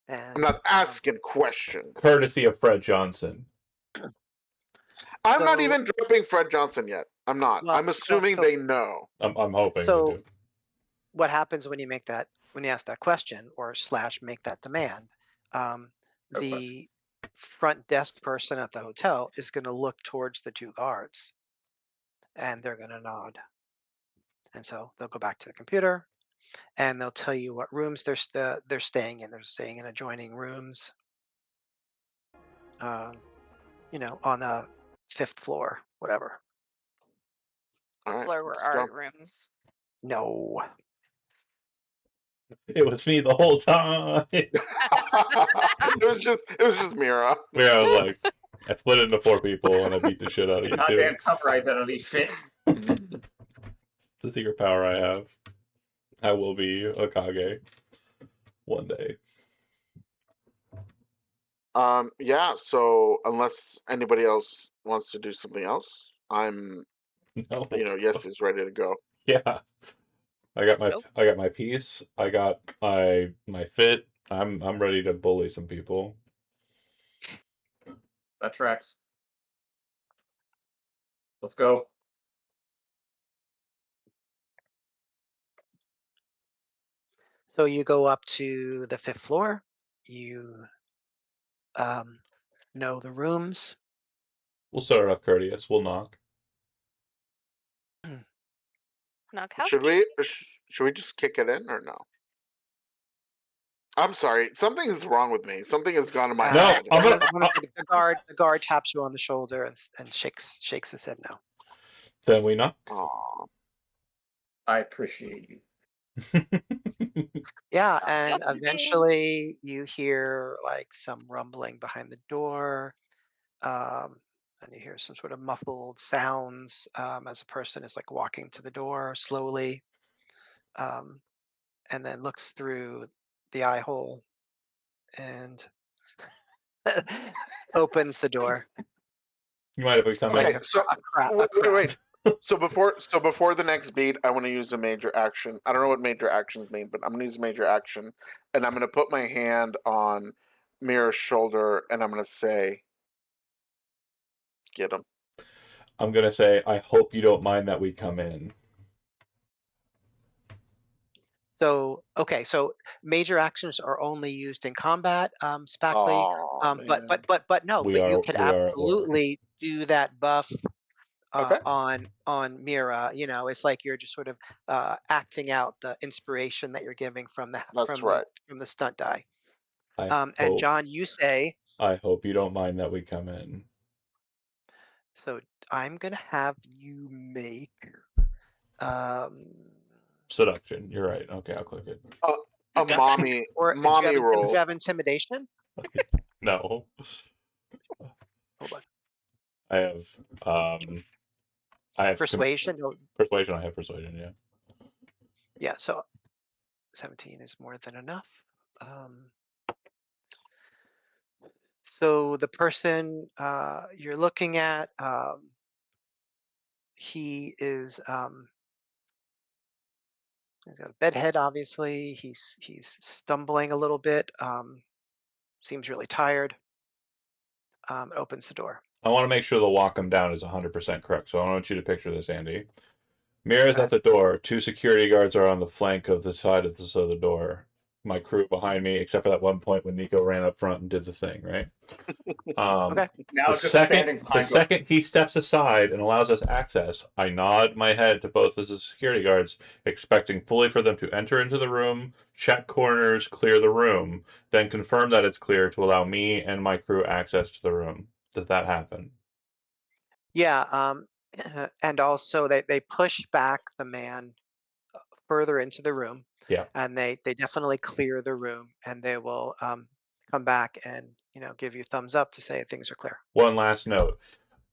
And, I'm not asking questions. Courtesy of Fred Johnson. I'm not even dropping Fred Johnson yet. I'm not. I'm assuming they know. I'm hoping. So, they do. What happens when you ask that question or / make that demand? The front desk person at the hotel is going to look towards the 2 guards, and they're going to nod. And so they'll go back to the computer, and they'll tell you what rooms they're staying in. They're staying in adjoining rooms, on the 5th floor, whatever. All right, Floor were our rooms. No. It was me the whole time. it was just Mira. Yeah, I was like, I split it into 4 people and I beat the shit out of you too. Goddamn cover identity shit. It's a secret power I have. I will be a Kage one day. Yeah, so unless anybody else wants to do something else, I'm No. Yes is ready to go. Yeah. I got Nope. my piece. I got my fit. I'm ready to bully some people. That tracks. Let's go. So you go up to the 5th floor. You know the rooms. We'll start off courteous. We'll knock. Knock how? Should we just kick it in or no? I'm sorry. Something is wrong with me. Something has gone in my No, head. I'm gonna. The guard taps you on the shoulder and shakes his head no. Then we knock. Aw. I appreciate you. Yeah, Knock, and knock. eventually you hear like some rumbling behind the door, and you hear some sort of muffled sounds as a person is like walking to the door slowly, um, and then looks through the eye hole and opens the door. You mind if we come Like Okay, in? so a wait. crowd. So before the next beat, I want to use a major action. I don't know what major actions mean, but I'm gonna use a major action, and I'm gonna put my hand on Mira's shoulder, and I'm gonna say, "Get him." I'm gonna say, I hope you don't mind that we come in. So, okay, so major actions are only used in combat, Spackley. Oh man. But no, We but you are could at war. absolutely do that buff Okay. on Mira. It's like you're just sort of acting out the inspiration that you're giving from That's right. the stunt die. I And hope John, you say, I hope you don't mind that we come in. so I'm gonna have you make um, Seduction. You're right. Okay, I'll click it. A or mommy do you roll. have intimidation? No. Hold on. I have I have Persuasion. No, persuasion. I have persuasion. Yeah. yeah. So 17 is more than enough. Um, so the person you're looking at, he is he's got a bedhead. Obviously, he's stumbling a little bit. Seems really tired. Opens the door. I want to make sure the walk him down is 100% correct. So I want you to picture this, Andy. Mira's Okay. at the door. 2 security guards are on the flank of the side of the door. My crew behind me, except for that one point when Nico ran up front and did the thing, right? Okay. Now The just standing the behind you. second he steps aside and allows us access, I nod my head to both of the security guards, expecting fully for them to enter into the room, check corners, clear the room, then confirm that it's clear to allow me and my crew access to the room. Does that happen? Yeah. And also they push back the man further into the room, Yeah. and they definitely clear the room, and they will come back and give you thumbs up to say things are clear. One last note.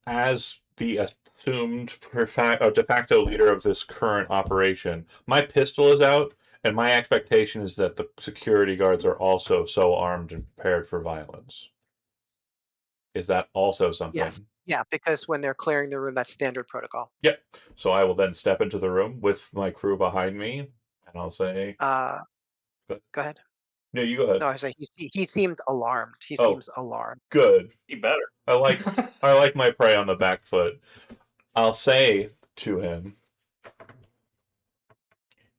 As the assumed de facto leader of this current operation, my pistol is out, and my expectation is that the security guards are also so armed and prepared for violence. Is that also Yes. something? Yeah, because when they're clearing the room, that's standard protocol. Yep. So I will then step into the room with my crew behind me, and I'll say, Go ahead. "No, you go ahead." No, I say he seemed alarmed. He Oh, seems alarmed. good. He better. I like my prey on the back foot. I'll say to him,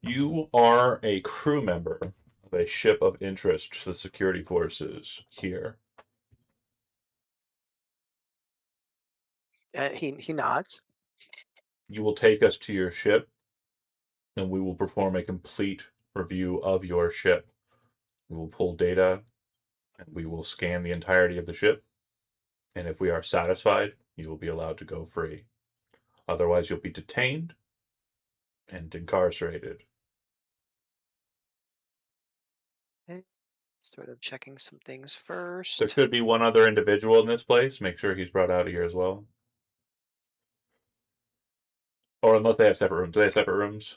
"You are a crew member of a ship of interest to the security forces here. He nods. You will take us to your ship, and we will perform a complete review of your ship. We will pull data, and we will scan the entirety of the ship. And if we are satisfied, you will be allowed to go free. Otherwise, you'll be detained and incarcerated." Sort of checking some things There first. could be one other individual in this place. Make sure he's brought out of here as well. Or unless they have separate rooms. Do they have separate rooms?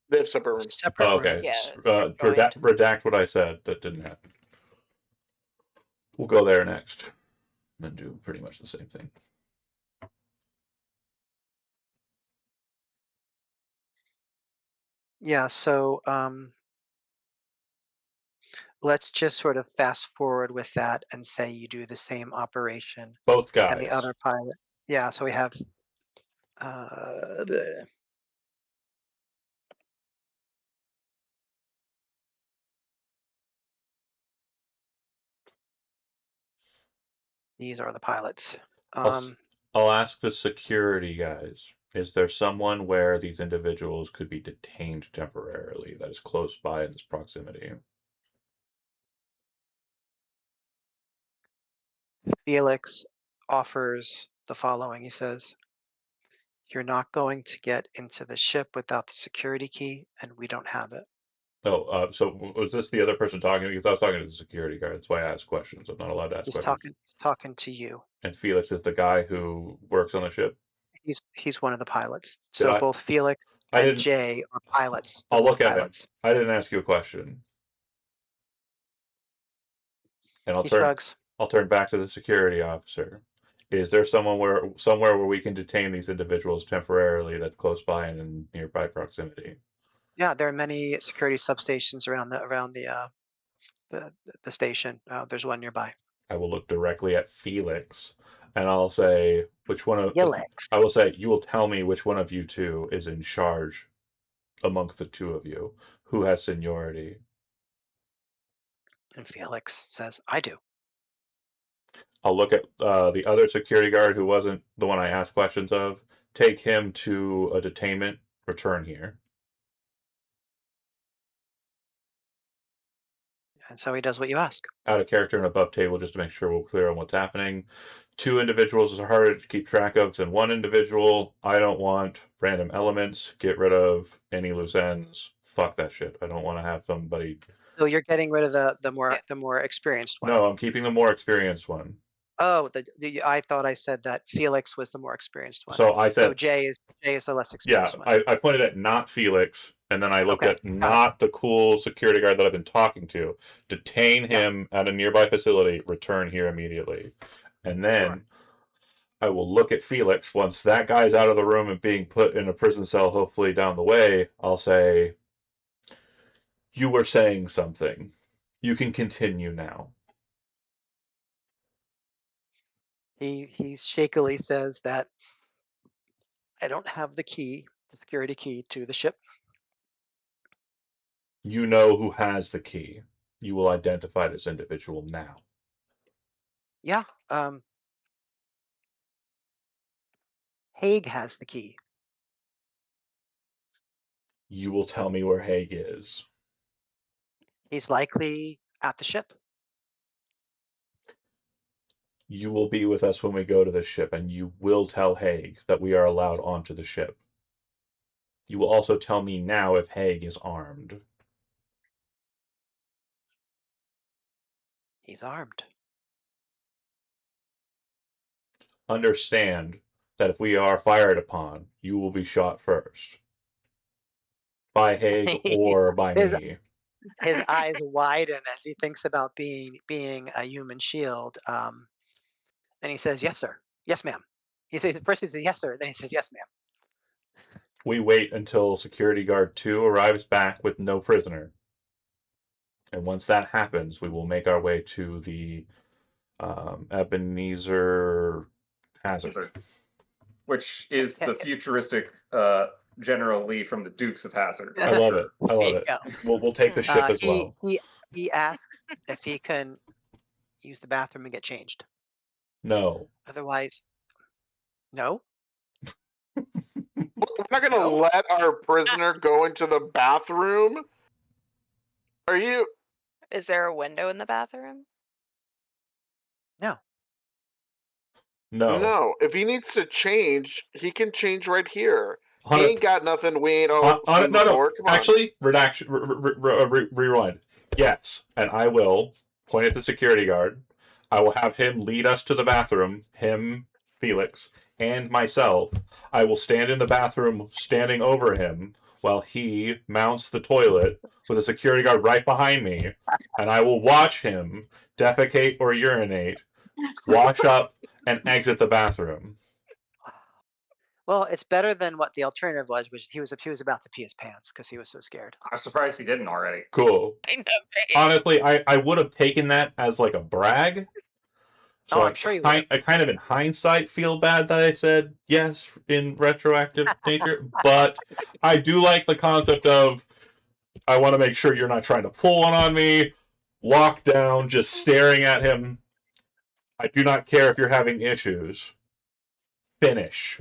They have separate rooms. Separate Oh, okay. rooms. Yeah, joined. Redact what I said. That didn't happen. We'll go there next and do pretty much the same thing. Yeah, so let's just sort of fast forward with that and say you do the same operation Both and the guys. other pilot. Yeah, so we have uh, the- these are the pilots. I'll, s- I'll ask the security guys. Is there someone where these individuals could be detained temporarily that is close by in this proximity? Felix offers the following. He says, "You're not going to get into the ship without the security key, and we don't have it." Oh, so was this the other person talking? Because I was talking to the security guard. That's why I asked questions. I'm not allowed to ask He's questions. talking to you. And Felix is the guy who works on the ship. He's one of the pilots. Did So both Felix I and didn't. Jay are pilots. They're I'll both look at him. pilots. I didn't ask you a question. And He shrugs. I'll turn back to the security officer. Is there somewhere where we can detain these individuals temporarily that's close by and in nearby proximity? Yeah, there are many security substations around the station. There's one nearby. I will look directly at Felix and I'll say Felix I will say you will tell me which one of you two is in charge amongst the two of you, who has seniority. and Felix says, "I do." I'll look at the other security guard who wasn't the one I asked questions of, take him to a detainment, return here. And so he does what you ask. Out of character and above table just to make sure we're clear on what's happening. Two individuals are harder to keep track of than one individual. I don't want random elements. Get rid of any loose ends. Fuck that shit. I don't want to have somebody. So you're getting rid of the Yeah. more experienced one. No, I'm keeping the more experienced one. Oh, I thought I said that Felix was the more experienced one. So I So said, Jay is the less yeah, experienced one. I pointed at not Felix, and then I looked Okay, at got it. not the cool security guard that I've been talking to. Detain Yeah, him at a nearby facility. Return here immediately. And sure. then I will look at Felix. Once that guy's out of the room and being put in a prison cell, hopefully down the way, I'll say, you were saying something. You can continue now. He shakily says that I don't have the key, the security key to the ship. You know who has the key. You will identify this individual now. Yeah, Haig has the key. You will tell me where Haig is. He's likely at the ship. You will be with us when we go to the ship, and you will tell Haig that we are allowed onto the ship. You will also tell me now if Haig is armed. He's armed. Understand that if we are fired upon, you will be shot first. By Haig or by his me. his eyes widen as he thinks about being a human shield. And he says, "Yes, sir. Yes, ma'am." He says first he says, "Yes, sir." Then he says, "Yes, ma'am." We wait until Security Guard 2 arrives back with no prisoner. And once that happens, we will make our way to the Ebenezer Hazard. Which is the futuristic General Lee from the Dukes of Hazzard. I love it. I love There it. you We'll take the go. ship as well. He asks if he can use the bathroom and get changed. No. Otherwise, no. We're not going to No? let our prisoner go into the bathroom? Are you? Is there a window in the bathroom? No. No. No. If he needs to change, he can change right here. He On ain't got nothing we ain't all on seen no, before. Come on. Actually, redaction, rewind. Yes, and I will point at the security guard. I will have him lead us to the bathroom, him, Felix, and myself. I will stand in the bathroom standing over him while he mounts the toilet with a security guard right behind me, and I will watch him defecate or urinate, wash up, and exit the bathroom. Well, it's better than what the alternative was, which he was about to pee his pants because he was so scared. I'm surprised he didn't already. Cool. I know, right? Honestly, I would have taken that as like a brag. So Oh, I'm sure you would have. I kind of in hindsight feel bad that I said yes in retroactive nature, but I do like the concept of I want to make sure you're not trying to pull one on me. Walk down, just staring at him. I do not care if you're having issues. Finish.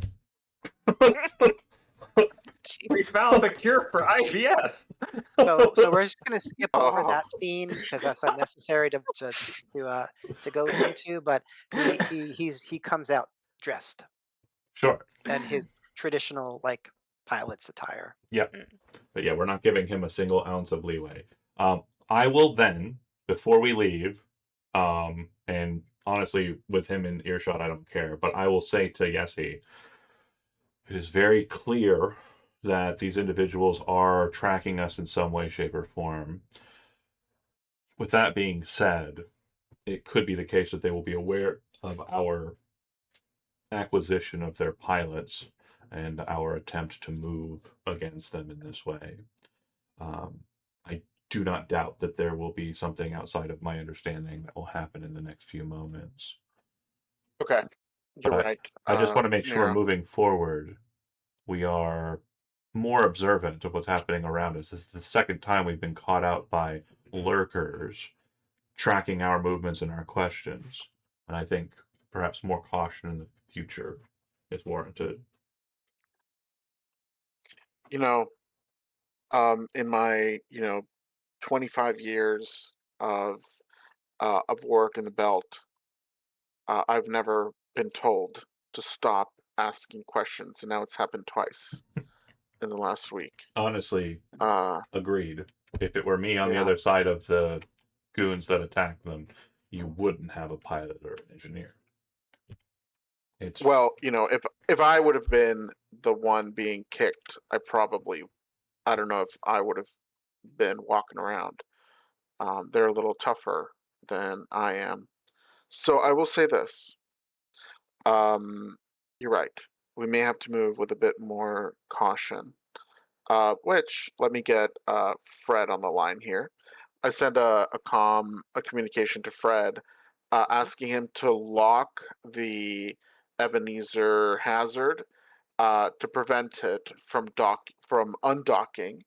We found the cure for IBS. So we're just gonna skip over Oh. that scene because that's unnecessary to go into. But he comes out dressed Sure. in his traditional like pilot's attire. Yeah. Mm. But yeah, we're not giving him a single ounce of leeway. I will then, before we leave, and honestly, with him in earshot, I don't care, but I will say to Yessie, it is very clear that these individuals are tracking us in some way, shape, or form. With that being said, it could be the case that they will be aware of our acquisition of their pilots and our attempt to move against them in this way. I do not doubt that there will be something outside of my understanding that will happen in the next few moments. Okay, you're But right. I just want to make sure Yeah. moving forward, we are more observant of what's happening around us. This is the second time we've been caught out by lurkers tracking our movements and our questions. And I think perhaps more caution in the future is warranted. You know, in my 25 years of work in the belt, I've never been told to stop asking questions, and now it's happened twice in the last week. Honestly, Uh, agreed. If it were me on the yeah. other side of the goons that attacked them, you wouldn't have a pilot or an engineer. It's Well, if I would have been the one being kicked, I don't know if I would have been walking around. They're a little tougher than I am. So I will say this. You're right. We may have to move with a bit more caution. Which let me get Fred on the line here. I sent a communication to Fred, asking him to lock the Ebenezer hazard, to prevent it from undocking,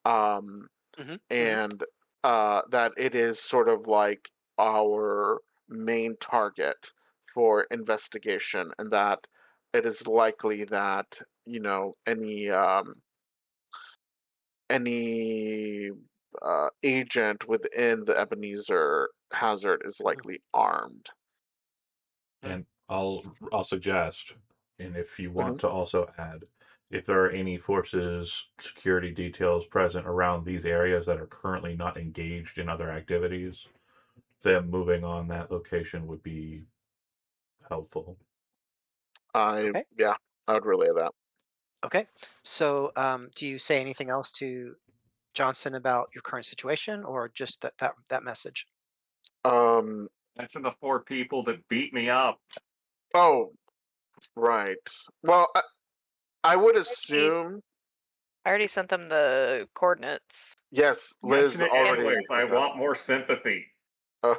um, Hmm. and that it is sort of like our main target for investigation, and that it is likely that any agent within the Ebenezer hazard is likely armed. and I'll suggest, and if you Hmm. want to also add, if there are any forces, security details present around these areas that are currently not engaged in other activities, them moving on that location would be helpful. Okay. Yeah, I would relay that. Okay. So, do you say anything else to Johnson about your current situation, or just that message? Um, Mention the 4 people that beat me up. oh, right. Well, I would I assume, already sent them the coordinates. yes, Liz Mention it already anyways. I did that. want more sympathy. Uh,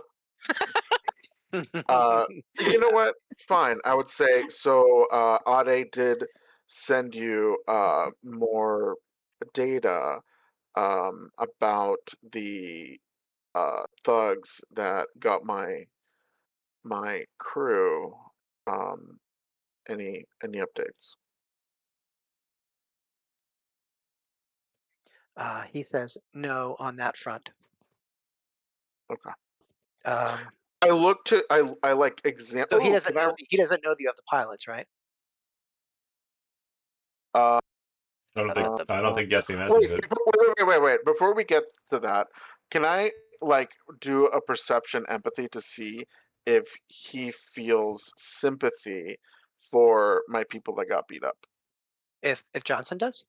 uh, you know what? Fine. I would say so. Ade did send you more data about the thugs that got my crew. Um, any updates? He says no on that front. Okay. Um, I look to I like example. so he Oh, doesn't can know he doesn't know that you have the pilots, right? I? But I have the I don't think Yessie Wait, mentioned it. wait. Before we get to that, can I like do a perception empathy to see if he feels sympathy for my people that got beat up? If Johnson does,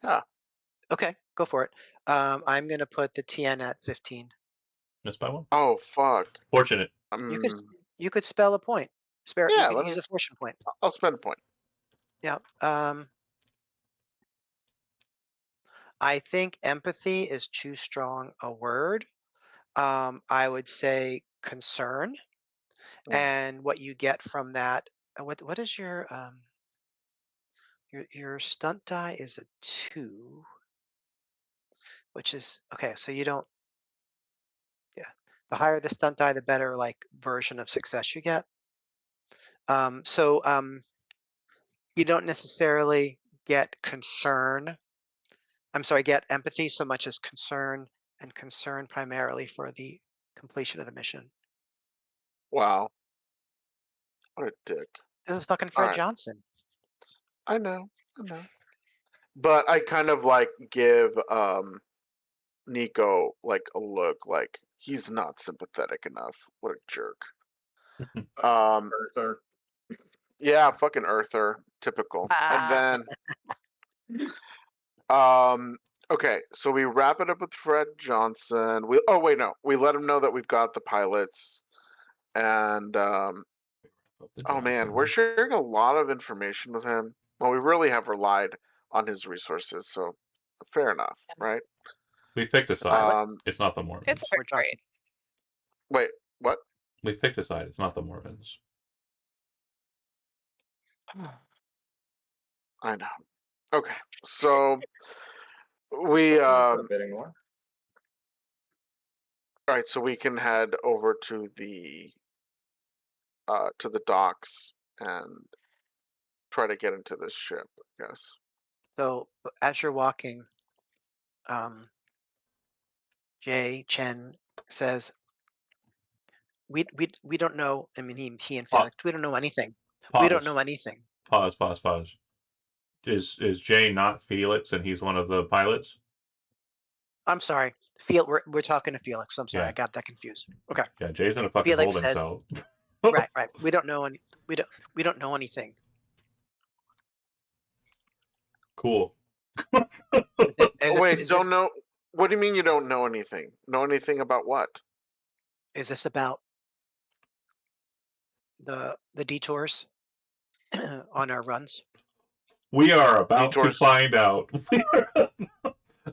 Yeah. okay, go for it. I'm gonna put the TN at 15. Missed by one. Oh fuck. Fortunate. You could Um. you could spell a point. You Yeah. could use a fortune point. I'll spend a point. Yeah. I think empathy is too strong a word. I would say concern, and what you get from that. What is your stunt die is a 2, which is okay. So you don't. Yeah. The higher the stunt die, the better like version of success you get. So you don't necessarily get concern. I'm sorry, get empathy so much as concern, and concern primarily for the completion of the mission. Wow, what a dick. This is fucking All Fred right, Johnson. I know, I know. But I kind of like give Nico like a look, like he's not sympathetic enough. What a jerk. Um, Arthur. yeah, fucking Earther, typical. And Ah, then Um. Okay, so we wrap it up with Fred Johnson. We oh wait no, we let him know that we've got the pilots, and oh man, we're sharing a lot of information with him. Well, we really have relied on his resources, so fair enough, right? We picked a The pilot. side. Um. It's not the it's Mormons. very We're great. talking. Wait, what? We picked a side. It's not the Mormons. I know. Okay, so we For a bidding war. all right, so we can head over to the docks and try to get into this ship, I guess. So as you're walking, Jay Chen says, "We don't know." I mean, he and Pa- Felix, we don't know anything. We don't Pause. know anything. Pause. Pause. Pause. Is Jay not Felix and he's one of the pilots? I'm sorry, we're talking to Felix. I'm sorry, I Yeah. got that confused. Okay, Yeah. Jay's in a fucking Felix holding says, cell. right, right. We don't know any. We don't know anything. Cool. Wait, Is this don't know. What do you mean you don't know anything? Know anything about what? is this about the detours on our runs? We are about to Detours. find out.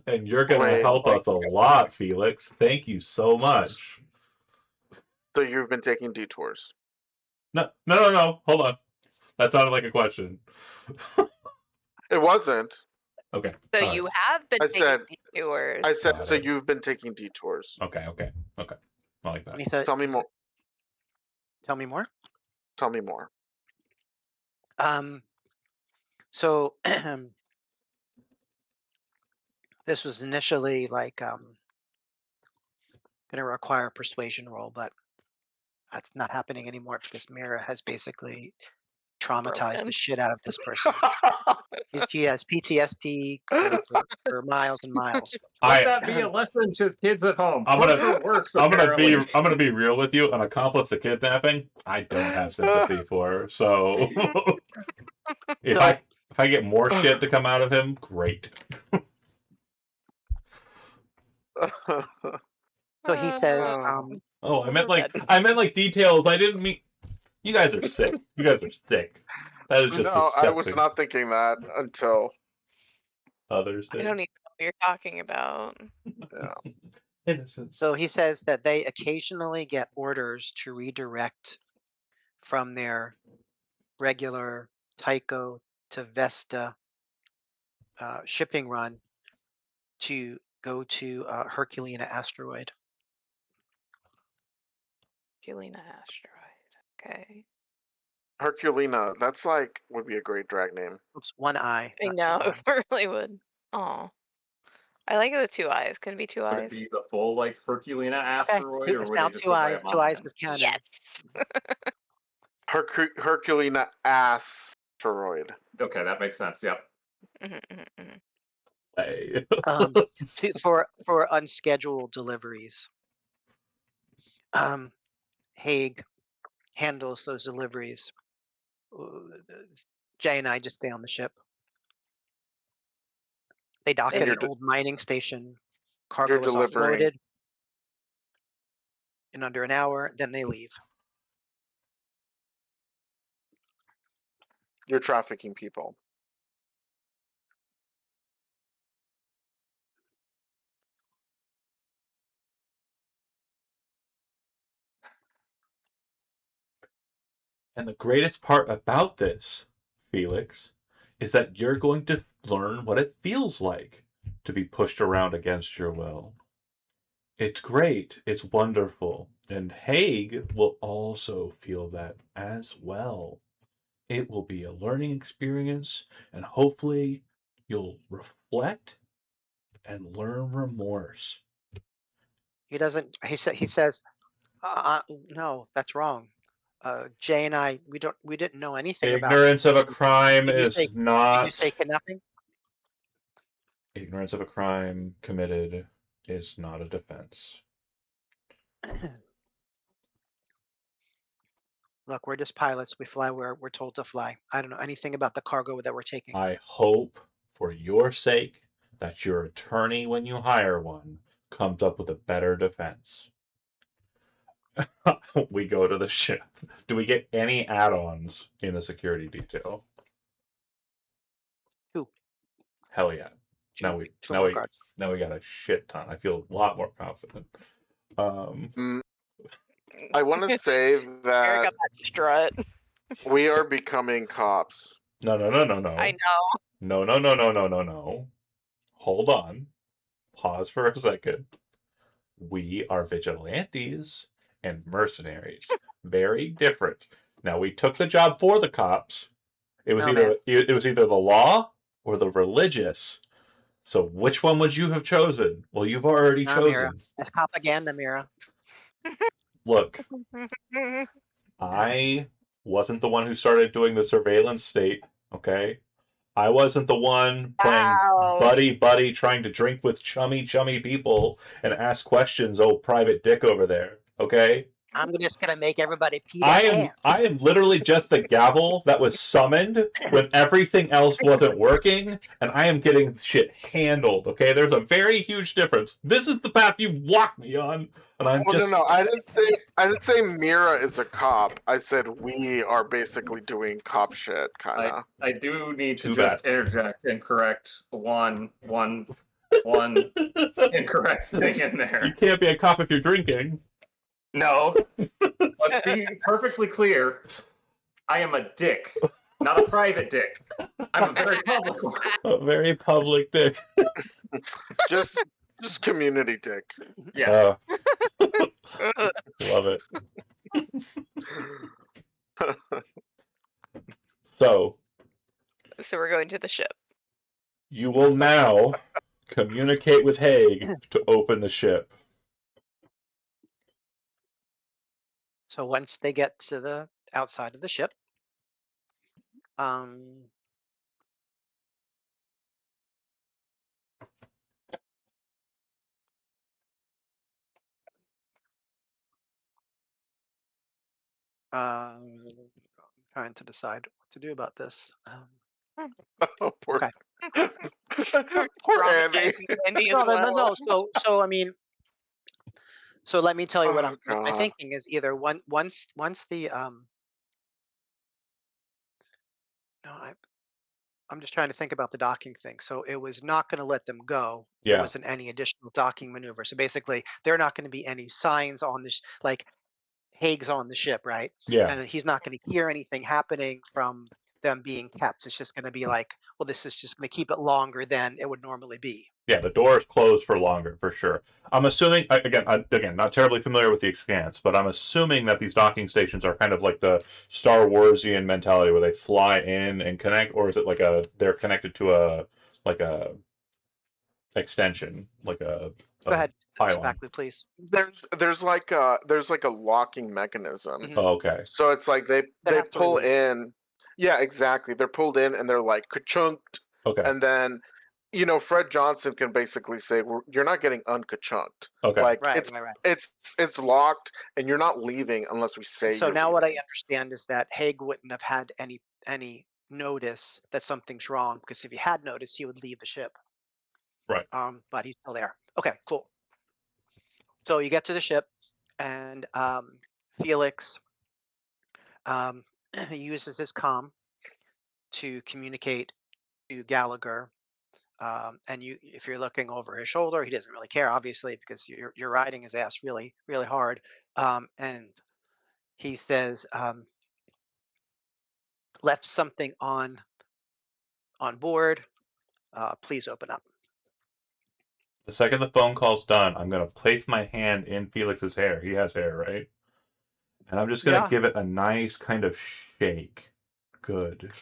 And you're going to Wait, help us a lot, Felix. Thank you so much. so you've been taking detours? No, no, no, no. Hold on. That sounded like a question. It wasn't. Okay. So All you right. have been I taking said. detours. I said. Got So it. you've been taking detours. Okay. Okay. Okay. I like that. And he said, Tell me more. "Tell me more." Tell me more. So this was initially like going to require a persuasion roll, but that's not happening anymore because Mira has basically traumatized Broken. the shit out of this person. He has PTSD for miles and miles. Let that be a lesson to kids at home. I'm gonna- Torture works, I'm apparently. gonna be real with you. An accomplice to kidnapping, I don't have sympathy for. So if I get more shit to come out of him, great. So he says, Oh, I meant like details. I didn't mean. You guys are sick. You guys are sick. That is just no, disgusting. I was not thinking that until. Others I did. don't even know what you're talking about. Yeah. Innocence. so he says that they occasionally get orders to redirect from their regular Tycho to Vesta shipping run to go to Herculina asteroid. Helena asteroid. Okay. Herculina. That's like would be a great drag name. Oops, one eye. I not know, two eye. it really would. Oh. I like it with 2 eyes. Can it be 2 Would eyes? it be the full, like, Herculina Okay, asteroid, or it's would now they just two go by eyes. a Two eyes mononym? is canon. Yes. Herculina asteroid. Okay, that makes sense, yep. Hey. For unscheduled deliveries. Haig handles those deliveries. Jay and I just stay on the ship. They dock And at an you're old mining station. You're Cargo is delivering. offloaded in under an hour. Then they leave. You're trafficking people. And the greatest part about this, Felix, is that you're going to learn what it feels like to be pushed around against your will. It's great, it's wonderful, and Haig will also feel that as well. It will be a learning experience, and hopefully you'll reflect and learn remorse. He doesn't. He says, "No, that's wrong. Jay and I, we didn't know anything about." Ignorance of a Did you, crime did you is say? Did you not. say nothing? Ignorance of a crime committed is not a defense. Look, we're just pilots. We fly where we're told to fly. I don't know anything about the cargo that we're taking. I hope, for your sake, that your attorney, when you hire one, comes up with a better defense. We go to the ship. Do we get any add-ons in the security detail? Two, Hell yeah. two, Now we two now more we guards. now we got a shit ton. I feel a lot more confident. Mm, I want to say Eric that got that strut. we are becoming cops. No. I know. No. Hold on. Pause for a second. We are vigilantes and mercenaries. Very different. Now we took the job for the cops. It was Oh, man. either the law or the religious. So which one would you have chosen? Well, you've already Nah, Mira. chosen. That's propaganda, Mira. Look, I wasn't the one who started doing the surveillance state, okay? I wasn't the one playing Wow. buddy trying to drink with chummy people and ask questions, oh private dick over there, okay? I'm just gonna make everybody pee their pants. I am literally just the gavel that was summoned when everything else wasn't working, and I am getting shit handled. Okay, there's a very huge difference. This is the path you walked me on, and I'm Well, just no. I didn't say Mira is a cop. I said we are basically doing cop shit, kind of. I do need to Too just bad. interject and correct one incorrect thing in You there. can't be a cop if you're drinking. No, let's be perfectly clear. I am a dick, not a private dick. I'm a very public one. A very public dick. Just community dick. Yeah. Love it. So So we're going to the ship. you will now communicate with Haig to open the ship. So once they get to the outside of the ship, um, trying to decide what to do about this. Poor, Okay. poor Andy. Andy as No, well. so I mean, so let me tell you what Oh what my God. thinking is. Either once the no, I'm just trying to think about the docking thing. So it was not going to let them go. There Yeah. wasn't any additional docking maneuver. So basically, there are not going to be any signs on this, like Haig's on the ship, right? Yeah. And he's not going to hear anything happening from them being kept. It's just going to be like, well, this is just going to keep it longer than it would normally be. Yeah, the door is closed for longer, for sure. I'm assuming, again, not terribly familiar with the Expanse, but I'm assuming that these docking stations are kind of like the Star Warsian mentality where they fly in and connect, or is it like they're connected to like a extension, like Go ahead, pylon? Spackley, please. There's like a locking mechanism. Mhm. Oh, okay. So it's like they have to pull release. in. Yeah, exactly. They're pulled in and they're like ka-chunked, Okay. and then Fred Johnson can basically say, "You're not getting unka-chunked." Okay. Like Right. it's locked, and you're not leaving unless we say. So you're now what I leaving. understand is that Haig wouldn't have had any notice that something's wrong, because if he had noticed, he would leave the ship. Right. But he's still there. Okay, cool. So you get to the ship, and Felix uses his comm to communicate to Gallagher. And if you're looking over his shoulder, he doesn't really care, obviously, because you're riding his ass really, really hard. And he says, left something on board. Please open up. The second the phone call's done, I'm going to place my hand in Felix's hair. He has hair, right? And I'm just going to Yeah. give it a nice kind of shake. Good.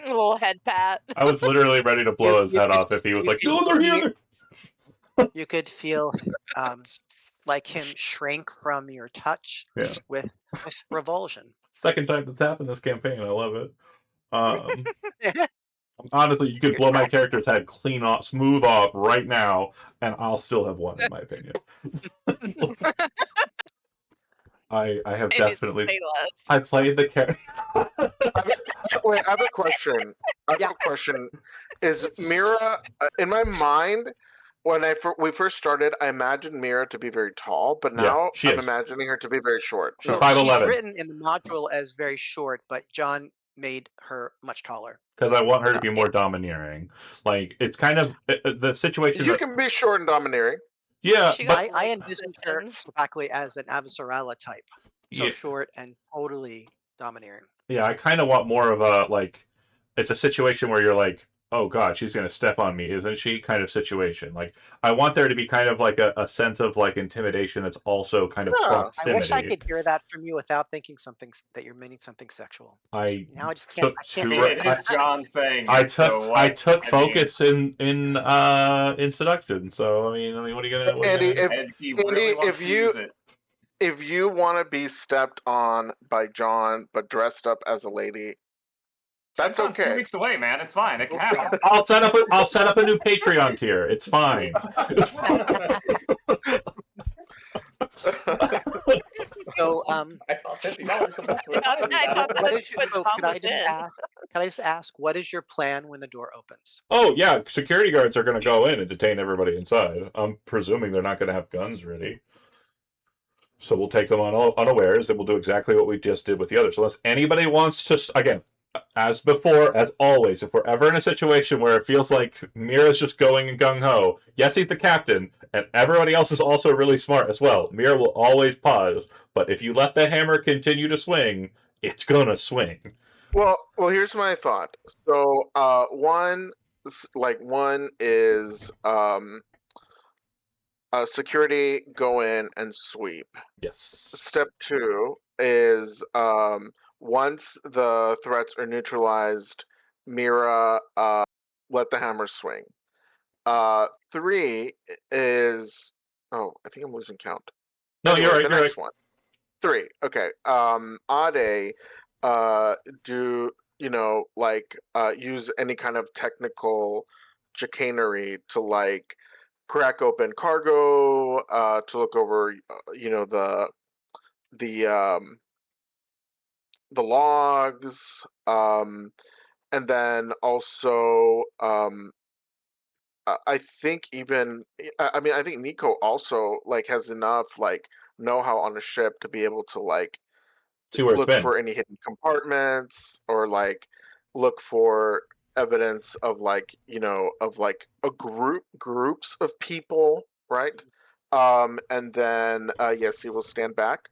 A little head pat. I was literally ready to blow his head off if he was like, no, they're here. You could feel like him shrink from your touch Yeah. with revulsion. Second time that's happened this campaign. I love it. Honestly, you could blow my character's head clean off, smooth off right now, and I'll still have won, in my opinion. I have definitely. I played the character. Wait, I have a question. Is Mira in my mind? When we first started, I imagined Mira to be very tall, but now I'm imagining her to be very short. She's 5'11". She's written in the module as very short, but John made her much taller. Because I want her to be more domineering. Like, it's kind of the situation. You can be short and domineering. Yeah, but I envisioned her exactly as an Avasarala type. So short and totally domineering. Yeah, I kind of want more of a, like, it's a situation where you're like, oh god, she's going to step on me, isn't she? Kind of situation. Like, I want there to be kind of like a sense of like intimidation that's also kind of proximity. I wish I could hear that from you without thinking that you're meaning something sexual. Now I just can't. It is John saying. I took focus in seduction. So I mean, what are you gonna? Andy, if you want to be stepped on by John but dressed up as a lady, that's okay. 2 weeks away, man. It's fine. It can happen. I'll set up a new Patreon tier. It's fine. So I thought $50 a month. Can I just ask, what is your plan when the door opens? Oh yeah, security guards are going to go in and detain everybody inside. I'm presuming they're not going to have guns ready. So we'll take them unawares, and we'll do exactly what we just did with the others. Unless anybody wants to, again, as before, as always, if we're ever in a situation where it feels like Mira's just going gung-ho, yes, he's the captain, and everybody else is also really smart as well. Mira will always pause, but if you let the hammer continue to swing, it's gonna swing. Well, here's my thought. So, one is security go in and sweep. Yes. Step 2 is once the threats are neutralized, Mira let the hammer swing. 3 is I think I'm losing count. No, anyway, you're right. The you're next right. one. 3. Okay. Ade, do use any kind of technical chicanery to like crack open cargo, to look over, the logs, and then also, I think I think Nico also like has enough like know-how on a ship to be able to like look for any hidden compartments or like look for evidence of like groups of people, right? And then he will stand back,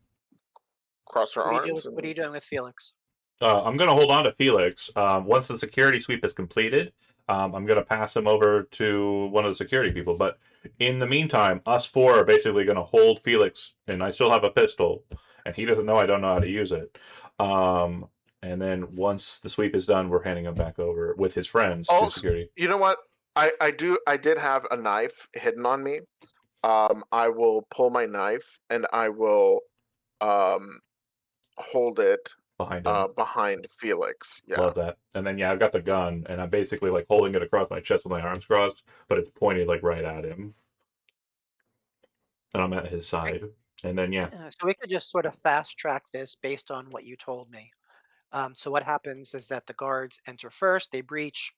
cross her arms. What are you doing with Felix? I'm going to hold on to Felix. Once the security sweep is completed, I'm going to pass him over to one of the security people. But in the meantime, us 4 are basically going to hold Felix, and I still have a pistol, and he doesn't know I don't know how to use it. And then once the sweep is done, we're handing him back over with his friends to security. You know what? I did have a knife hidden on me. I will pull my knife and I will hold it behind Felix. Yeah. Love that. And then I've got the gun, and I'm basically like holding it across my chest with my arms crossed, but it's pointed like right at him. And I'm at his side. And then so we could just sort of fast track this based on what you told me. So what happens is that the guards enter first, they breach.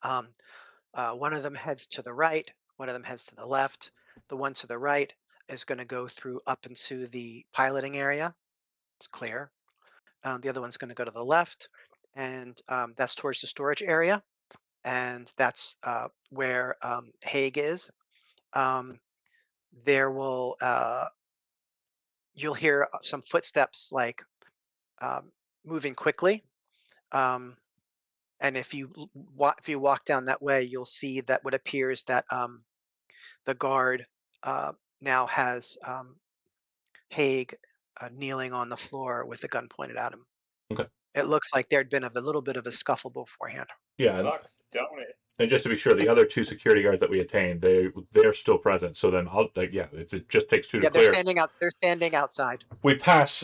One of them heads to the right, one of them heads to the left. The one to the right is going to go through up into the piloting area. It's clear. The other one's going to go to the left, and that's towards the storage area, and that's where Haig is. Um, there will you'll hear some footsteps like um, moving quickly. Um, and if you walk down that way, you'll see that what appears that the guard uh, now has Haig kneeling on the floor with a gun pointed at him. Okay. It looks like there'd been a little bit of a scuffle beforehand. Yeah, Sucks, don't it? and just to be sure, the other two security guards that we attained, they're still present. So then it just takes two to Yeah, they're clear. standing out. They're standing outside. We pass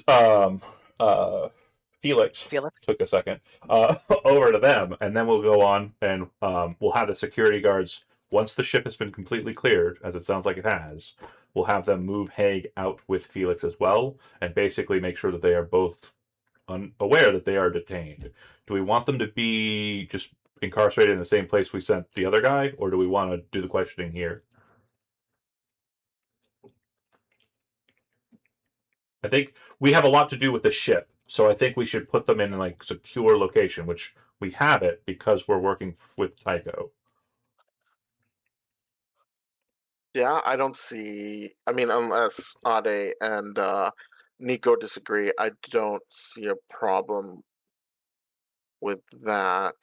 Felix. Felix. Took a second. Over to them, and then we'll go on and we'll have the security guards. Once the ship has been completely cleared, as it sounds like it has, we'll have them move Haig out with Felix as well, and basically make sure that they are both aware that they are detained. Do we want them to be just incarcerated in the same place we sent the other guy, or do we want to do the questioning here? I think we have a lot to do with the ship, so I think we should put them in like secure location, which we have it because we're working with Tycho. Yeah, I don't see. I mean, unless Ade and Nico disagree, I don't see a problem with that.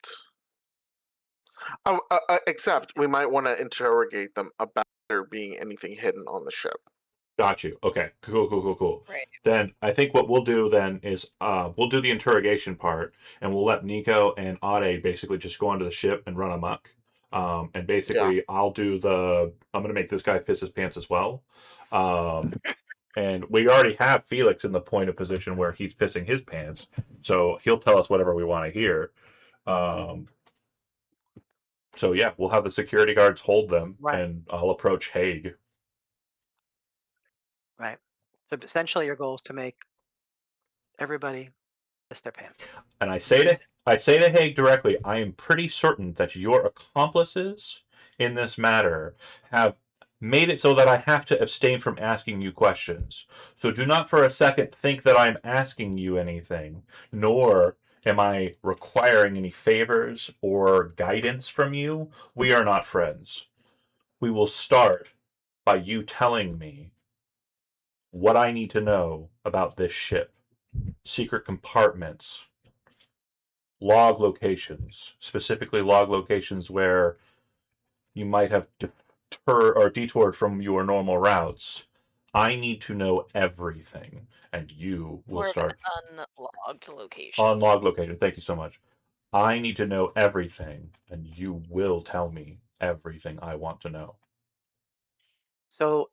Oh, except we might want to interrogate them about there being anything hidden on the ship. Got you. Okay. Cool. Right. Then I think what we'll do then is we'll do the interrogation part, and we'll let Nico and Ade basically just go onto the ship and run amok. And basically, I'm gonna make this guy piss his pants as well. And we already have Felix in the point of position where he's pissing his pants, so he'll tell us whatever we want to hear. So yeah, we'll have the security guards hold them, Right. and I'll approach Haig. Right. So essentially, your goal is to make everybody piss their pants. And I say to Haig directly, I am pretty certain that your accomplices in this matter have made it so that I have to abstain from asking you questions. So do not for a second think that I'm asking you anything, nor am I requiring any favors or guidance from you. We are not friends. We will start by you telling me what I need to know about this ship, secret compartments, log locations, specifically log locations where you might have detoured from your normal routes. I need to know everything, and you will More of an start unlogged location. on log location. Thank you so much. I need to know everything, and you will tell me everything I want to know. So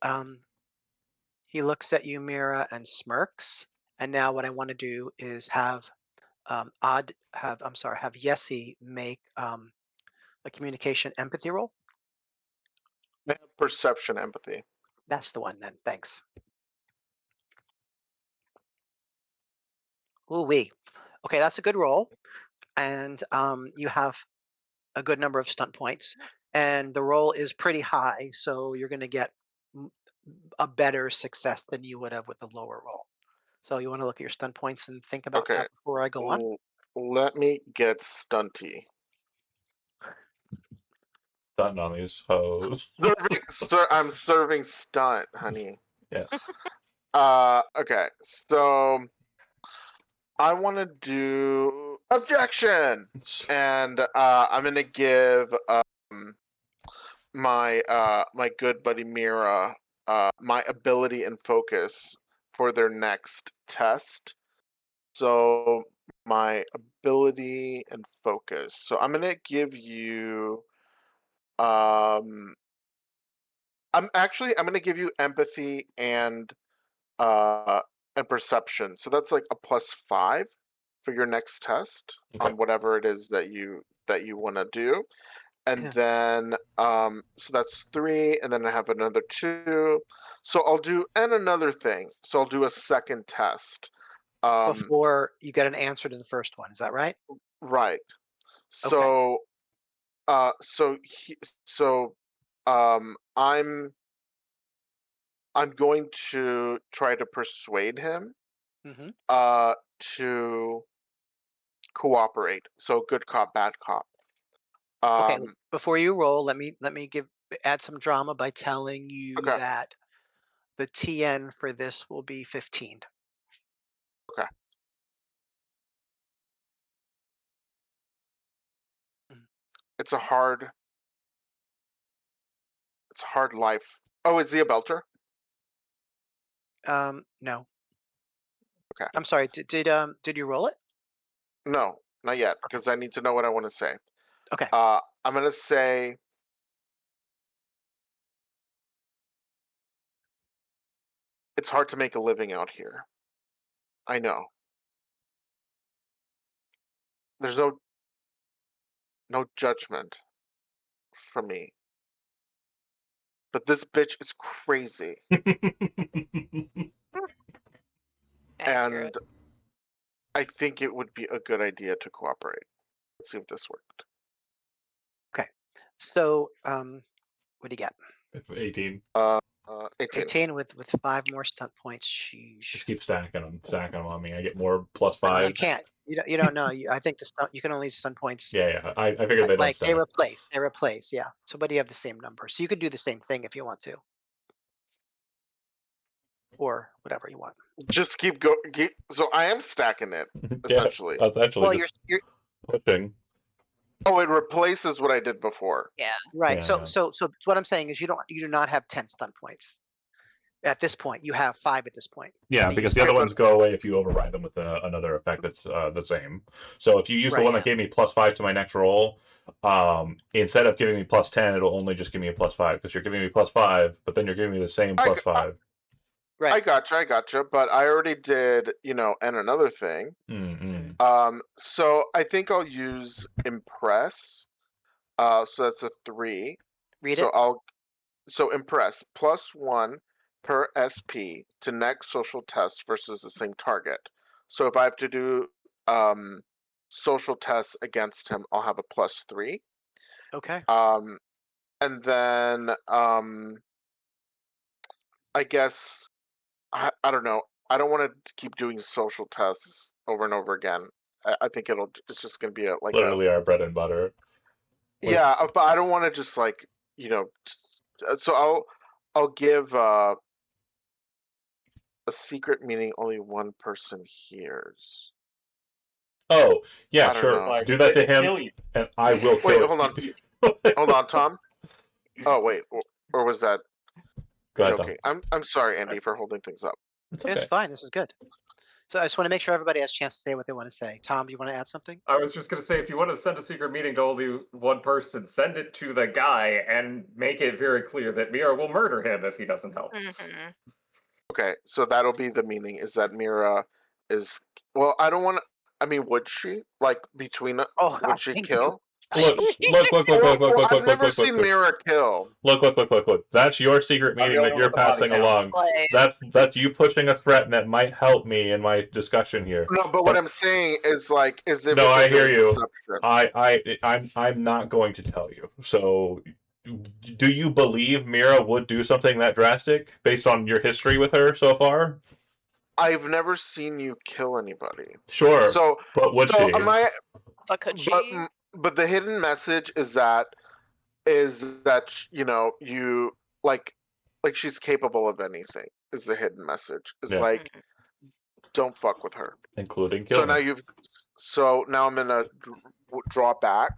he looks at you, Mira, and smirks. And now what I want to do is have have Yessie make a communication empathy roll. Perception, empathy. That's the one then. Thanks. Ooh wee. Okay, that's a good roll, and you have a good number of stunt points, and the roll is pretty high, so you're going to get a better success than you would have with a lower roll. So you want to look at your stunt points and think about Okay. that before I go on. Let me get stunty. Stunting on these hoes. I'm serving stunt, honey. Yes. Okay. So I want to do objection, and I'm gonna give my good buddy Mira my ability and focus for their next test. So my ability and focus. So I'm gonna give you I'm gonna give you empathy uh and perception. So that's like a +5 for your next test on whatever it is that you want to do. And then so that's 3, and then I have another 2. So I'll do another thing. So I'll do a second test. Before you get an answer to the first one, is that right? Right. Okay. So I'm going to try to persuade him Mm-hmm. to cooperate. So good cop, bad cop. Okay, before you roll, let me add some drama by telling you Okay. that the TN for this will be 15. Okay. Mm. It's a hard life. Oh, is he a belter? No. Okay. I'm sorry. Did you roll it? No, not yet, Okay. because I need to know what I want to say. Okay. I'm gonna say it's hard to make a living out here. I know. There's no judgment from me. But this bitch is crazy. Accurate. And I think it would be a good idea to cooperate. Let's see if this worked. Okay. So, what do you get? 18. 18. 18 with 5 more stunt points. Just Sheesh. keep stacking them on me. I get more plus You 5. can't. You don't know. I think you can only stun points. Yeah. I figured they don't Like they stack. replace. They replace. Yeah. So, but you have the same number. So you could do the same thing if you want to, or whatever you want. Just keep go. So I am stacking it Yeah, essentially. that's actually Well, just you're pushing. Oh, it replaces what I did before. Yeah. right. Yeah. So what I'm saying is you do not have 10 stun points at this point. You have 5 at this point. Yeah, And you because used the other Right, 5. but ones go away if you override them with another effect that's the same. So if you use the Right. one that gave me plus 5 to my next roll, instead of giving me plus 10, it'll only just give me a plus 5 because you're giving me plus 5, but then you're giving me the same I, plus 5. Right. I gotcha. But I already did, and another thing. Mm-mm. So I think I'll use impress. So that's a 3. Read So it. impress +1 per SP to next social test versus the same target. So if I have to do social tests against him, I'll have a +3. Okay. And then I guess I don't know. I don't want to keep doing social tests over and over again. I think it's just gonna be Literally our bread and butter. Like, yeah, but I don't want to just so I'll give a secret meaning only one person hears. oh, yeah, I don't sure. know. Like, Do that to him, kill you. and I will Wait, kill hold on. you. Hold on, Tom. Oh, wait. Or was that Go ahead, Tom. joking? I'm sorry, Andy, for holding things up. It's It's okay. fine. This is good. So I just want to make sure everybody has a chance to say what they want to say. Tom, do you want to add something? I was just going to say, if you want to send a secret meeting to only one person, send it to the guy and make it very clear that Mira will murder him if he doesn't help. Mm-hmm. Okay, so that'll be the meaning, is that Mira is... Well, I don't want to... I mean, would she? Like, Oh, I would she think you. kill? I've never seen Mira kill. Look. That's your secret I'm the meeting only that one you're with the body passing count. along. That's you pushing a threat that might help me in my discussion here. No, but what I'm saying is if No, it I was hear a you. deception. I'm not going to tell you. So, do you believe Mira would do something that drastic based on your history with her so far? I've never seen you kill anybody. Sure, So, but would she? am I... But could she? But the hidden message is that you like she's capable of anything. Is the hidden message? It's Yeah, like, don't fuck with her. including So killing. now I'm gonna draw back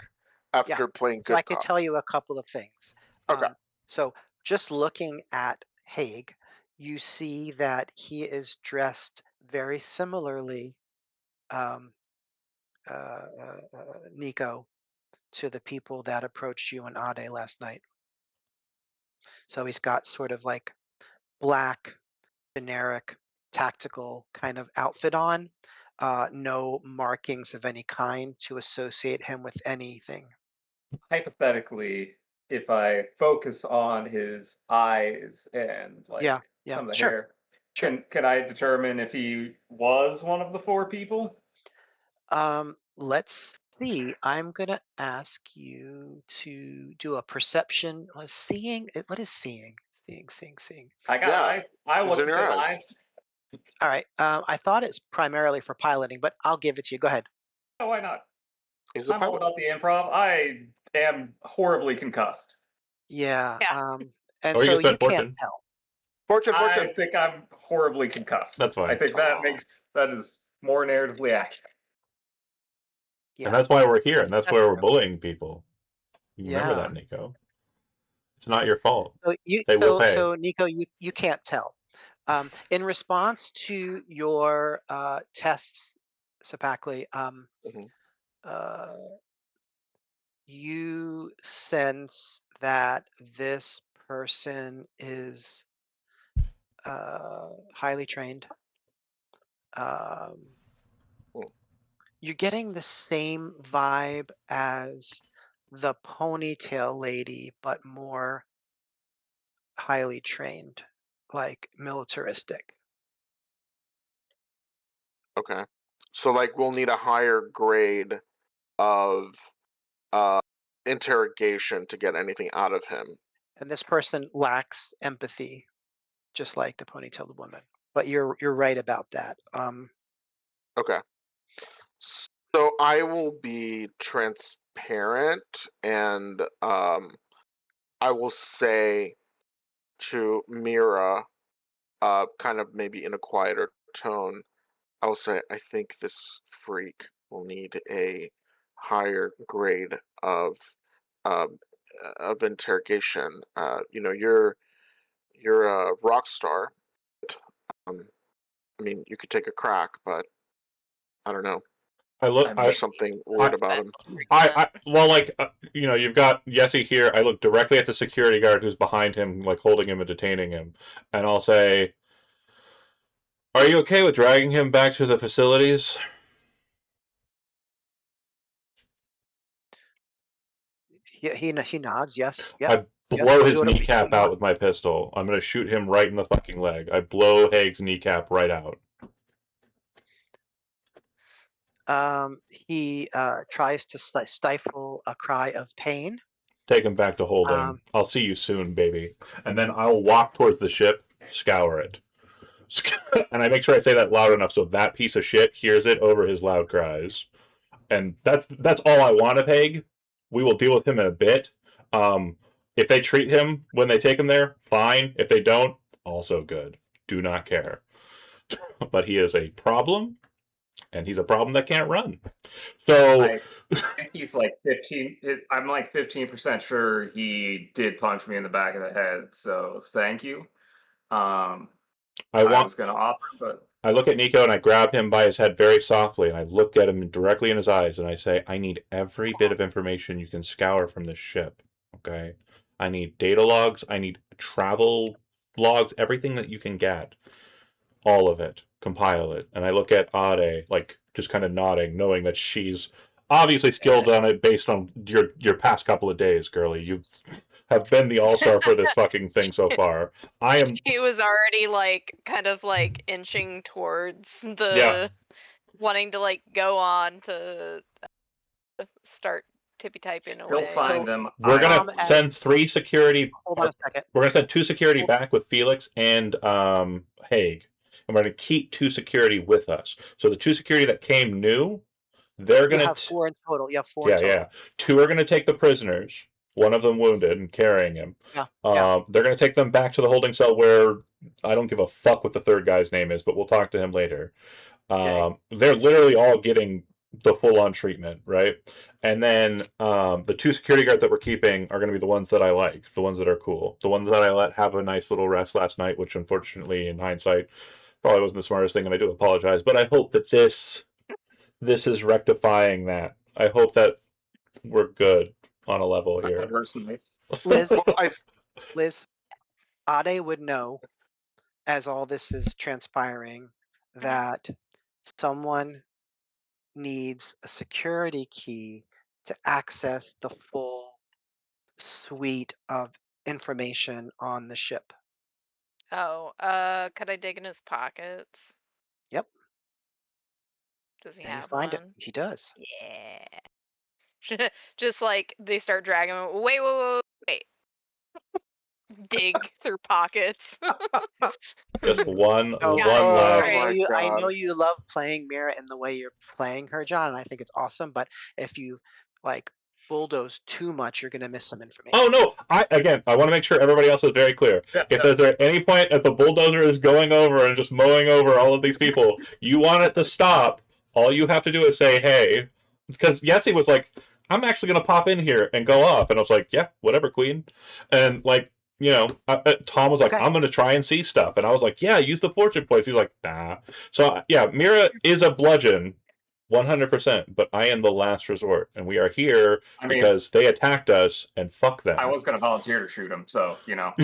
Yeah. after playing So good I could cop. tell you a couple of things. Okay. So just looking at Haig, you see that he is dressed very similarly, um, Nico, to the people that approached you and Ade last night. So he's got sort of like black, generic, tactical kind of outfit on. No markings of any kind to associate him with anything. Hypothetically, if I focus on his eyes and Yeah, some of the sure. hair, Sure. can I determine if he was one of the 4 people? Let's see. I'm gonna ask you to do a perception. Seeing. What is seeing? Seeing. I got Yeah, eyes. I it's look in at your his eyes. eyes. All right. I thought it's primarily for piloting, but I'll give it to you. Go ahead. Oh, why not? He's a I'm all pilot. about the improv. I am horribly concussed. Yeah. Yeah. And Or you so can you spend can't fortune. tell. Fortune. I think I'm horribly concussed. That's fine. I think that is more narratively accurate. Yeah. And that's why we're here, and that's That's why we're true. bullying people. You remember Yeah. that, Nico. It's not your fault. So They will pay. so Nico, you can't tell. In response to your tests, Sapackley, Mhm. uh, you sense that this person is highly trained. Um, Mm. you're getting the same vibe as the ponytail lady, but more highly trained, like militaristic. Okay. So like we'll need a higher grade of uh interrogation to get anything out of him. And this person lacks empathy, just like the ponytailed woman. But you're right about that. Okay. So I will be transparent and I will say to Mira, kind of maybe in a quieter tone, I will say I think this freak will need a higher grade um, of interrogation. You're a rock star. Um, I mean, you could take a crack, but I don't know. I look. I'm There's I. something I. weird about him. Well, like, you've got Yessie here. I look directly at the security guard who's behind him, like holding him and detaining him, and I'll say, "Are you okay with dragging him back to the facilities?" He nods. Yes. Yep. I Yes. blow We'll his do what kneecap you out want. with my pistol. I'm gonna shoot him right in the fucking leg. I blow Haig's kneecap right out. He tries to stifle a cry of pain. Take him back to holding. Um, I'll see you soon, baby. And then I'll walk towards the ship, scour it. And I make sure I say that loud enough so that piece of shit hears it over his loud cries. And that's all I want of Haig. We will deal with him in a bit. If they treat him when they take him there, fine. If they don't, also good. Do not care. But he is a problem, and he's a problem that can't run. So I think he's like 15. I'm like 15% sure he did punch me in the back of the head. So thank you. I I want was gonna offer, but I look at Nico and I grab him by his head very softly and I look at him directly in his eyes and I say, I need every bit of information you can scour from this ship. Okay? I need data logs, I need travel logs, everything that you can get. All of it. Compile it. And I look at Ade, like just kind of nodding, knowing that she's obviously skilled on it based on your past couple of days, girlie. You have been the all-star for this fucking thing so far. I am He was already like kind of like inching towards yeah. the wanting to like go on to start tippy typing he'll away. find so them. We're gonna as send three security. hold on a second. We're gonna send two security Hold- back with Felix and Haig, and we're gonna keep two security with us. So the two security that came new, they're You gonna have four in total. You have four in yeah, total. yeah. Two are gonna take the prisoners. One of them wounded and carrying him. Yeah. Yeah. They're gonna take them back to the holding cell where I don't give a fuck what the third guy's name is, but we'll talk to him later. Okay. They're literally all getting the full-on treatment, right? And then the two security guards that we're keeping are going to be the ones that I like, the ones that are cool, the ones that I let have a nice little rest last night, which unfortunately, in hindsight, probably wasn't the smartest thing, and I do apologize. But I hope that this is rectifying that. I hope that we're good on a level here. Mercenaries. Liz, Well, Liz, Ade would know as all this is transpiring that someone needs a security key to access the full suite of information on the ship. Oh, could I dig in his pockets? Yep. Does he And you have find it. one? He does. Yeah. Just like they start dragging him. Wait, wait, wait, wait. dig through pockets. Just one So, Yeah, last. right. I God. know you love playing Mira in the way you're playing her, John, and I think it's awesome. But if you like bulldoze too much, you're gonna miss some information. Oh no! I want to make sure everybody else is very clear. If there's at any point that the bulldozer is going over and just mowing over all of these people, you want it to stop. All you have to do is say, "Hey," because Yessie was like, "I'm actually gonna pop in here and go off," and I was like, "Yeah, whatever, Queen." And like, Tom was like, Okay. "I'm gonna try and see stuff," and I was like, "Yeah, use the fortune points." He's like, "Nah." So yeah, Mira is a bludgeon. 100%, but I am the last resort, and we are here because they attacked us, and fuck them. I was going to volunteer to shoot him, so Yeah,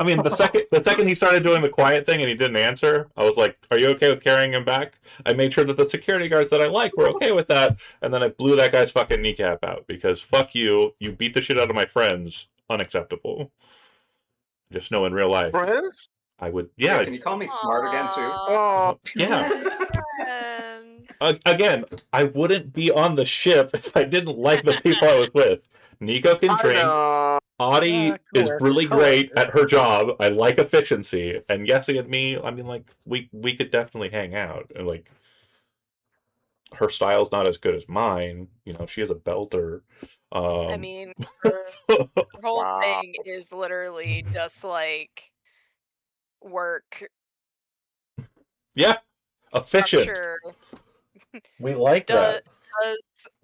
I mean, the second he started doing the quiet thing and he didn't answer, I was like, "Are you okay with carrying him back?" I made sure that the security guards that I like were okay with that, and then I blew that guy's fucking kneecap out because fuck you, you beat the shit out of my friends, unacceptable. Just know in real life, Friends? I would, Yeah, can you call me smart again too? Oh, yeah. Friends. Again, I wouldn't be on the ship if I didn't like the people I was with. Nico can I drink. know. Audie is really great coworker. at her job. I like efficiency. And Yessie and me, I mean, like, we could definitely hang out. And, like, her style's not as good as mine. She is a belter. I mean, her whole Wow. thing is literally just like work, yeah, efficient. structure, We like does, that.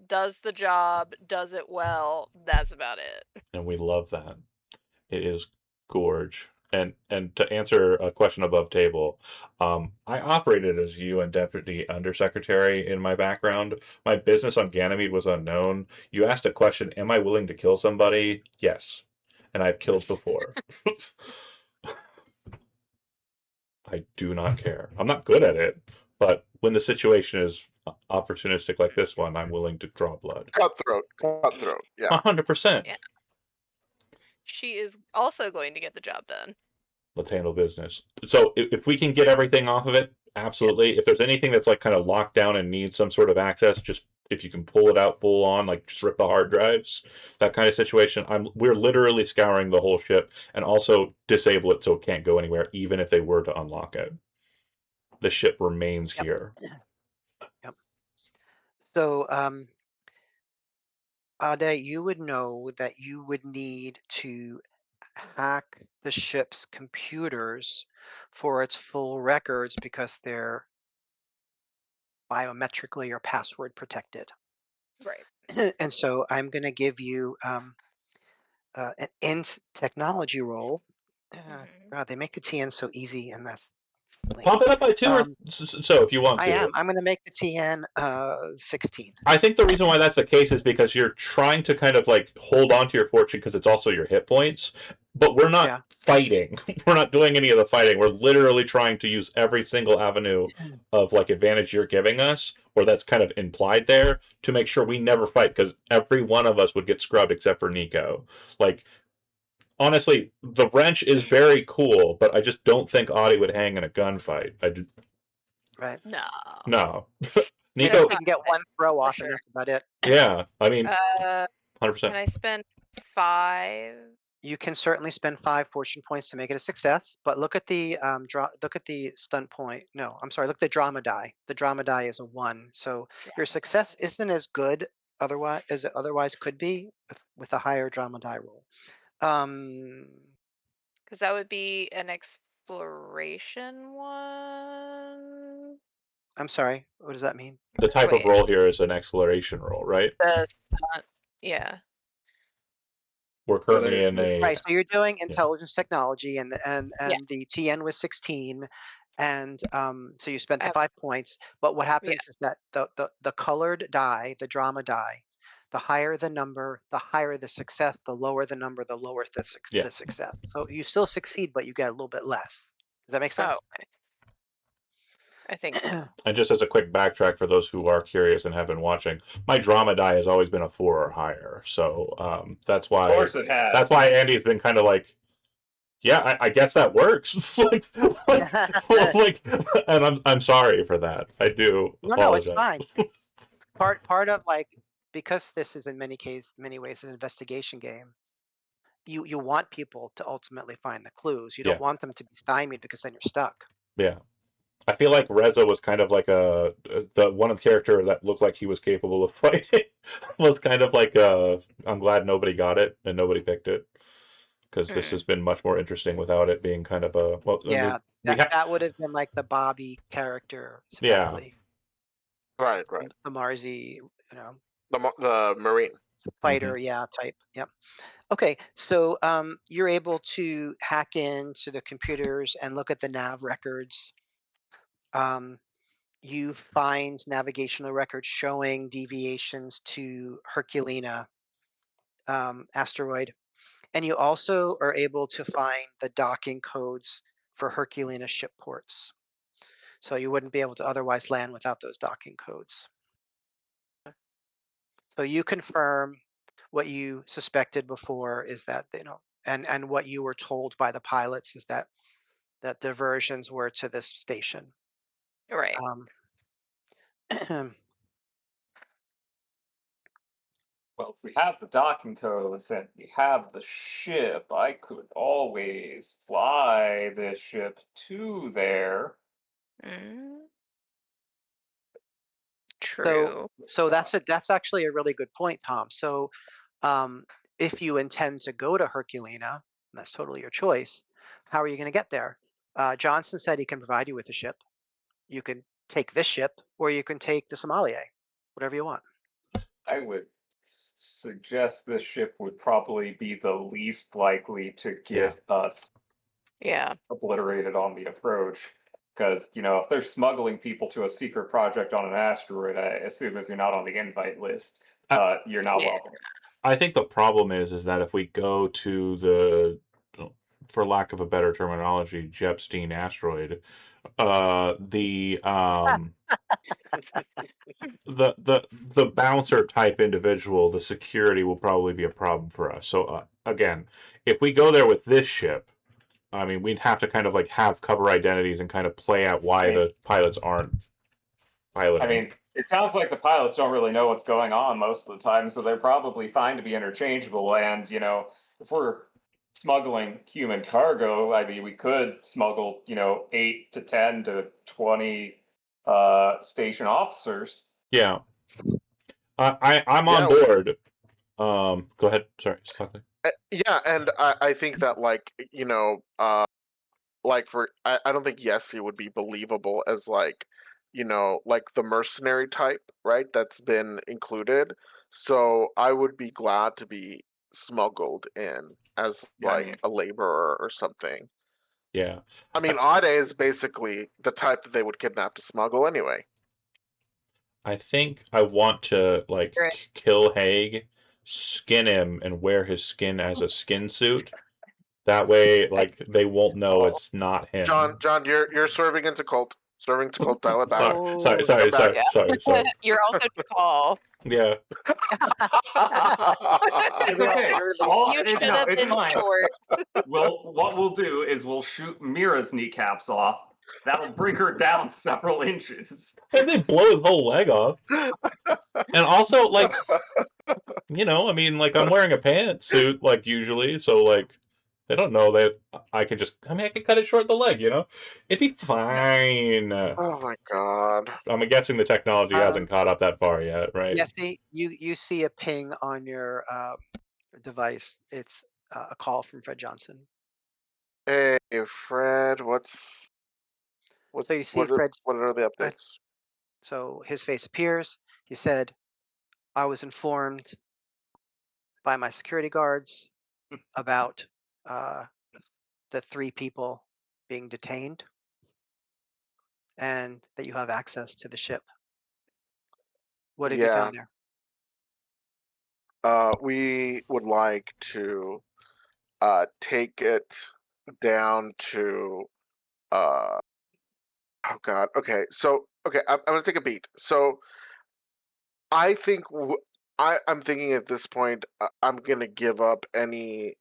does the job, does it well. That's about it. And we love that. It is gorge. And to answer a question above table, I operated as UN Deputy Undersecretary in my background. My business on Ganymede was unknown. You asked a question, am I willing to kill somebody? Yes. And I've killed before. I do not care. I'm not good at it, but when the situation is opportunistic like this one, I'm willing to draw blood. Cutthroat. Yeah. 100%. Yeah. She is also going to get the job done. Let's handle business. So if we can get everything off of it, absolutely. If there's anything that's like kind of locked down and needs some sort of access, just if you can pull it out full on, like just rip the hard drives, that kind of situation. We're literally scouring the whole ship and also disable it so it can't go anywhere, even if they were to unlock it. The ship remains here. Yep. So, Ade, you would know that you would need to hack the ship's computers for its full records because they're biometrically or password protected. Right. And so I'm going to give you an int technology roll. God, they make the TN so easy, and that's lame. Pump it up by 2 or so if you want to. I am. I'm going to make the TN 16. I think the reason why that's the case is because you're trying to kind of like hold on to your fortune because it's also your hit points. But we're not fighting. We're not doing any of the fighting. We're literally trying to use every single avenue of like advantage you're giving us, or that's kind of implied there, to make sure we never fight because every one of us would get scrubbed except for Nico. Like, honestly, the wrench is very cool, but I just don't think Audie would hang in a gunfight. Right. No. Nico can get one throw off, and that's about it. Yeah, I mean, 100%. Can I spend 5? You can certainly spend 5 fortune points to make it a success, but look at the look at the stunt point. No, I'm sorry. Look at the drama die. The drama die is a 1, so your success isn't as good otherwise as it otherwise could be with a higher drama die roll. Because that would be an exploration one. I'm sorry. What does that mean? The type of roll here is an exploration roll, right? Yeah. We're currently in a right. So you're doing intelligence technology, and the TN was 16, and so you spent the 5 points. But what happens is that the colored die, the drama die, the higher the number, the higher the success. The lower the number, the lower the success. So you still succeed, but you get a little bit less. Does that make sense? Oh, okay. I think so. And just as a quick backtrack for those who are curious and have been watching, my drama die has always been a 4 or higher. So that's why. Of course it has. That's why Andy's been kind of like, yeah, I guess that works. And I'm sorry for that. I do. No, it's fine. Part of like, because this is in many ways an investigation game. you want people to ultimately find the clues. You Yeah. don't want them to be stymied because then you're stuck. Yeah. I feel like Reza was kind of like the one of the character that looked like he was capable of fighting was kind of like I'm glad nobody got it and nobody picked it because this has been much more interesting without it being kind of a well. I Yeah, mean, we have that would have been like the Bobby character yeah. separately. Right. The Marzi, The Marine. fighter, yeah, type. Yep. Okay, so you're able to hack into the computers and look at the nav records. You find navigational records showing deviations to Herculina asteroid, and you also are able to find the docking codes for Herculina ship ports. So you wouldn't be able to otherwise land without those docking codes. So you confirm what you suspected before is that and what you were told by the pilots is that diversions were to this station. Right. Well, if we have the docking codes and we have the ship, I could always fly this ship to there. True. So that's actually a really good point, Tom. So if you intend to go to Herculina, that's totally your choice. How are you going to get there? Johnson said he can provide you with a ship. You can take this ship, or you can take the Somalia, whatever you want. I would suggest this ship would probably be the least likely to get us obliterated on the approach. Because, if they're smuggling people to a secret project on an asteroid, I assume if you're not on the invite list, you're not welcome. I think the problem is that if we go to the, for lack of a better terminology, Jepstein asteroid, the bouncer type individual, the security will probably be a problem for us. So again, if we go there with this ship, I mean, we'd have to kind of like have cover identities and kind of play out why the pilots aren't piloting. I mean, it sounds like the pilots don't really know what's going on most of the time, so they're probably fine to be interchangeable. And, if we're smuggling human cargo, I mean, we could smuggle, 8 to 10 to 20 station officers. Yeah. I'm on board. Go ahead. Sorry. Yeah, and I think that I don't think Yessie would be believable as like the mercenary type, right? That's been included. So I would be glad to be smuggled in as a laborer or something. Yeah. I mean, Ade is basically the type that they would kidnap to smuggle anyway. I think I want to kill Haig, skin him, and wear his skin as a skin suit. That way, they won't know it's not him. John, you're serving into cult. Serving to cult. Dial it back. Sorry. You're also to call. Yeah. It's okay. It's fine. Well, what we'll do is we'll shoot Mira's kneecaps off. That'll bring her down several inches. And they blow his whole leg off. And also, I mean, I'm wearing a pantsuit, usually, so, they don't know that I can cut it short the leg, It'd be fine. Oh my god. I'm guessing the technology hasn't caught up that far yet, right? Yes, you see a ping on your device. It's a call from Fred Johnson. Hey, Fred, so you see Fred's, what are the updates? So his face appears. He said, I was informed by my security guards about the 3 people being detained and that you have access to the ship. What have you found there? We would like to take it down to oh god. Okay, so I'm gonna take a beat. So I think I'm thinking at this point I'm gonna give up any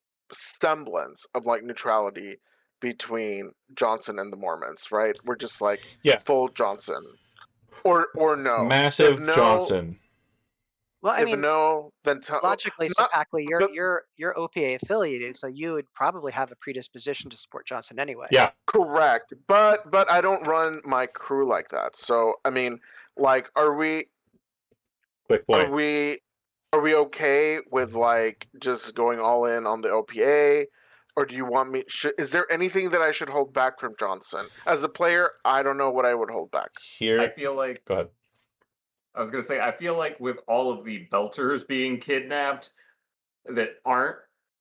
semblance of neutrality between Johnson and the Mormons, right? We're just full Johnson, or no, massive Johnson. Well, I If mean, no, then tell. logically, Not Sapackley, the you're OPA affiliated, so you would probably have a predisposition to support Johnson anyway. Yeah, correct, but I don't run my crew like that. So I mean, like, quick are point. we are we okay with like just going all in on the OPA, or do you want me? Is there anything that I should hold back from Johnson as a player? I don't know what I would hold back. Here, I feel like go ahead. I was gonna say I feel like with all of the Belters being kidnapped that aren't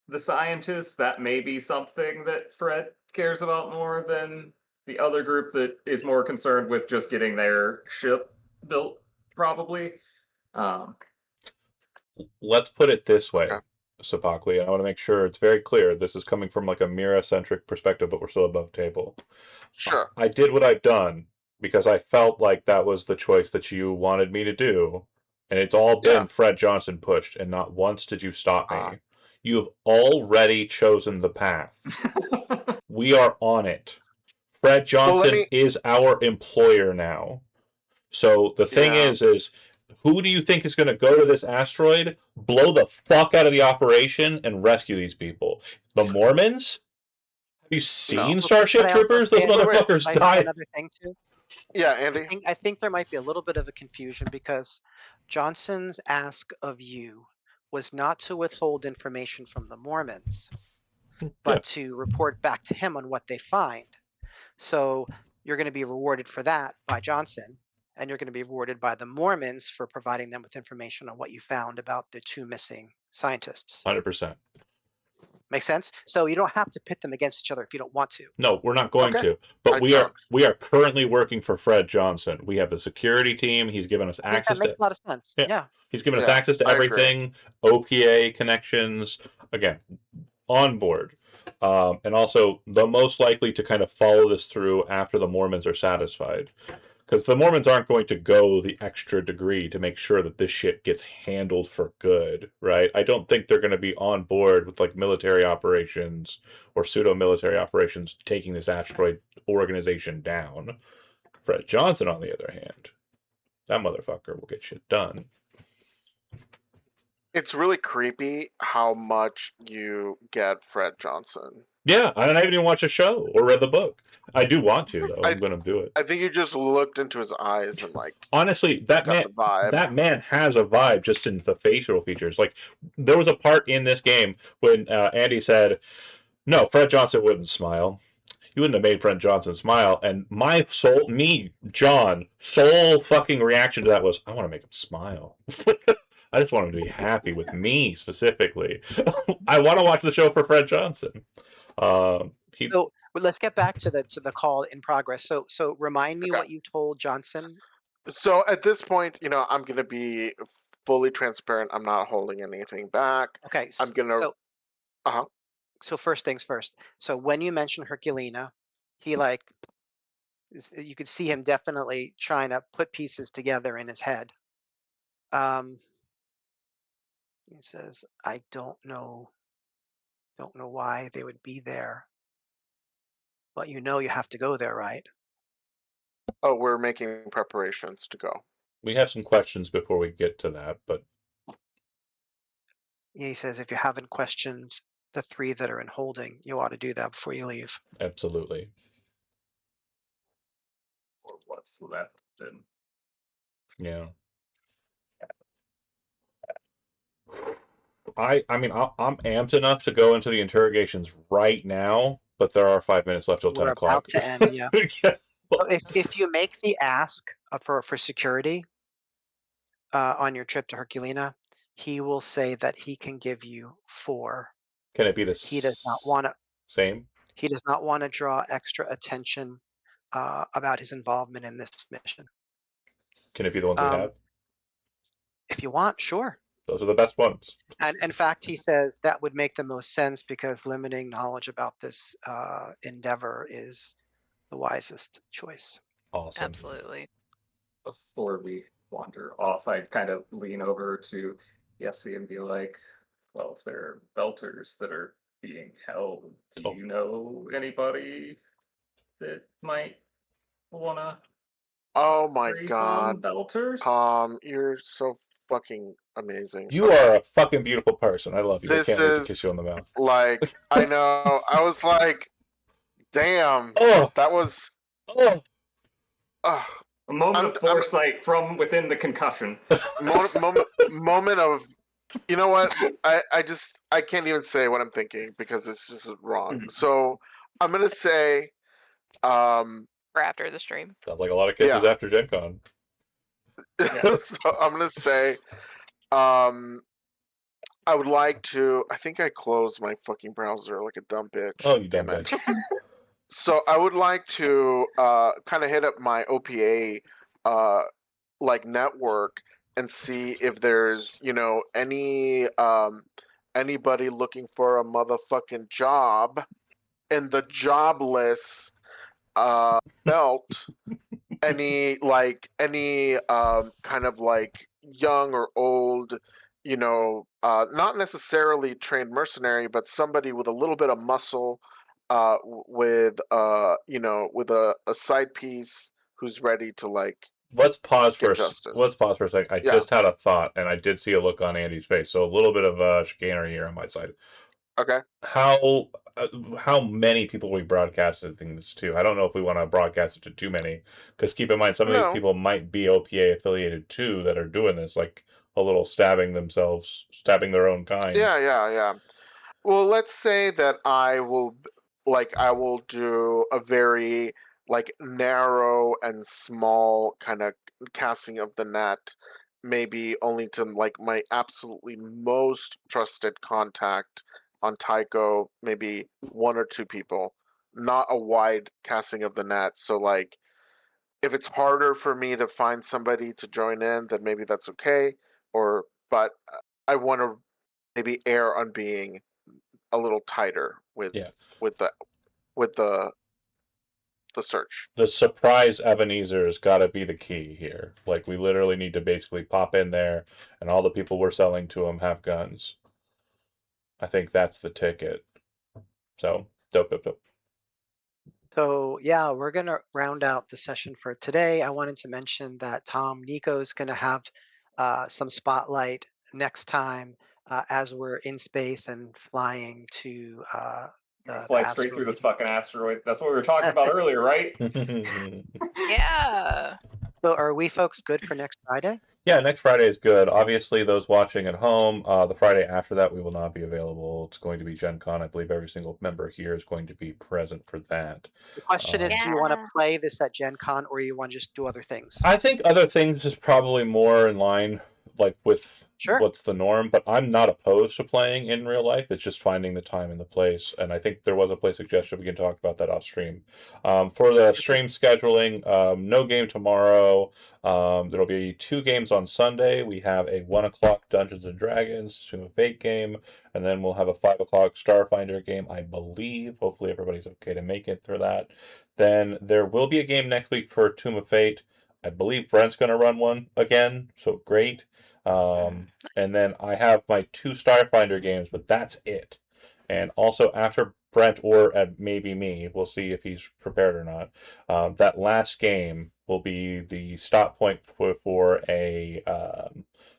the scientists, that may be something that Fred cares about more than the other group that is more concerned with just getting their ship built, probably. Um, Let's put it this way, Okay. Sapakli. I want to make sure it's very clear. This is coming from like a Mira-centric perspective, but we're still above table. Sure. I did what I've done because I felt like that was the choice that you wanted me to do, and it's all Yeah. been Fred Johnson pushed, and not once did you stop Ah. me. You've already chosen the path. We are on it. Fred Johnson is our employer now. So the thing Yeah. is who do you think is going to go to this asteroid, blow the fuck out of the operation, and rescue these people? The Mormons? Have you No. seen Starship But I also Troopers? Those say, motherfuckers I say die. another thing too. Yeah, I Andy. think there might be a little bit of a confusion because Johnson's ask of you was not to withhold information from the Mormons, Yeah. but to report back to him on what they find. So you're going to be rewarded for that by Johnson, and you're going to be rewarded by the Mormons for providing them with information on what you found about the two missing scientists. 100%. Make sense? So you don't have to pit them against each other if you don't want to. No, we're not going Okay. to. But I we don't. are currently working for Fred Johnson. We have the security team. He's given us I think access that makes to a lot of sense. Yeah. He's given us Yeah, access to I agree. everything, OPA connections, again, on board. And also, the most likely to kind of follow this through after the Mormons are satisfied. Because the Mormons aren't going to go the extra degree to make sure that this shit gets handled for good, right? I don't think they're going to be on board with like military operations or pseudo-military operations taking this asteroid organization down. Fred Johnson, on the other hand, that motherfucker will get shit done. It's really creepy how much you get Fred Johnson. Yeah, I haven't even watched a show or read the book. I do want to, though. I'm going to do it. I think you just looked into his eyes and like Honestly, that got the vibe. man has a vibe just in the facial features. Like there was a part in this game when Andy said, "No, Fred Johnson wouldn't smile. You wouldn't have made Fred Johnson smile." And my John, soul fucking reaction to that was, "I want to make him smile." I just want him to be happy with me specifically. I want to watch the show for Fred Johnson. So let's get back to the call in progress. So remind me Okay. what you told Johnson. So at this point, I'm gonna be fully transparent. I'm not holding anything back. Okay. I'm gonna. So so first things first. So when you mentioned Herculina, he you could see him definitely trying to put pieces together in his head. He says, "I don't know why they would be there, but you have to go there, right?" Oh, we're making preparations to go. We have some questions before we get to that, but He says, "If you haven't questioned the three that are in holding, you ought to do that before you leave." absolutely. or what's left. And Yeah. I mean, I'm amped enough to go into the interrogations right now, but there are 5 minutes left till 10 We're o'clock. about to end. Yeah. Yeah. So if you make the ask for security on your trip to Herculina, he will say that he can give you 4. Can it be the He does not want to. same? He does not want to draw extra attention about his involvement in this mission. Can it be the ones we have? If you want, sure. Those are the best ones. And in fact, he says that would make the most sense because limiting knowledge about this endeavor is the wisest choice. Awesome. Absolutely. before we wander off, I'd kind of lean over to Yessie and be like, well, if there are Belters that are being held, do you know anybody that might want to Oh my free God, some Belters? you're so fucking amazing. You are a fucking beautiful person. I love you. I This can't wait to is kiss you on the mouth. like, I know. I was like, damn, Oh, that was. oh. Uh, A moment of I'm foresight from within the concussion. moment of. You know what? I can't even say what I'm thinking because it's just wrong. So I'm gonna say, For after the stream. Sounds like a lot of kisses yeah. after Gen Con. So I'm gonna say, um, I would like to. I think I closed my fucking browser like a dumb bitch. Oh, you dumb Damn it. bitch. So I would like to kind of hit up my OPA like network and see if there's anybody looking for a motherfucking job in the jobless belt. Any kind of like young or old, not necessarily trained mercenary, but somebody with a little bit of muscle, with a side piece who's ready to like Let's pause get for justice. a second. I Yeah. just had a thought, and I did see a look on Andy's face. So a little bit of chicanery here on my side. Okay. How many people we broadcasted things to? I don't know if we want to broadcast it to too many, because keep in mind some of these No. people might be OPA affiliated too that are doing this, like a little stabbing their own kind. Yeah. Well, let's say that I will do a very like narrow and small kind of casting of the net, maybe only to like my absolutely most trusted contact on Tycho, maybe one or two people, not a wide casting of the net. So like if it's harder for me to find somebody to join in, then maybe that's okay. But I want to maybe err on being a little tighter with Yeah. with the with the search. The surprise Ebenezer has got to be the key here. Like, we literally need to basically pop in there, and all the people we're selling to them have guns. I think that's the ticket. So, dope. So yeah, we're gonna round out the session for today. I wanted to mention that Nico's gonna have some spotlight next time as we're in space and flying to the Fly straight through asteroid. this fucking asteroid. That's what we were talking about earlier, right? Yeah. So are we folks good for next Friday? Yeah, next Friday is good. Obviously, those watching at home, the Friday after that, we will not be available. It's going to be Gen Con. I believe every single member here is going to be present for that. The question is, do you want to Yeah. play this at Gen Con or you want to just do other things? I think other things is probably more in line, like with Sure. what's the norm, but I'm not opposed to playing in real life. It's just finding the time and the place. And I think there was a play suggestion. We can talk about that off stream. For the stream scheduling, no game tomorrow. There'll be 2 games on Sunday. We have a 1 o'clock Dungeons and Dragons Tomb of Fate game, and then we'll have a 5 o'clock Starfinder game, I believe. Hopefully everybody's okay to make it for that. Then there will be a game next week for Tomb of Fate. I believe Brent's going to run one again, so great. And then I have my 2 Starfinder games, but that's it. And also after Brent or maybe me, we'll see if he's prepared or not. That last game will be the stop point for a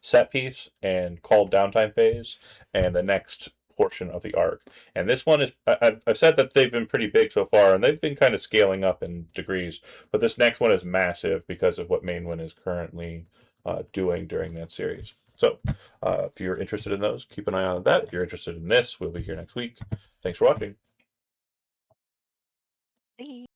set piece and called downtime phase, and the next portion of the arc. And this one is, I've said that they've been pretty big so far, and they've been kind of scaling up in degrees, but this next one is massive because of what Mainwind is currently doing during that series. So, if you're interested in those, keep an eye on that. If you're interested in this, we'll be here next week. Thanks for watching. See.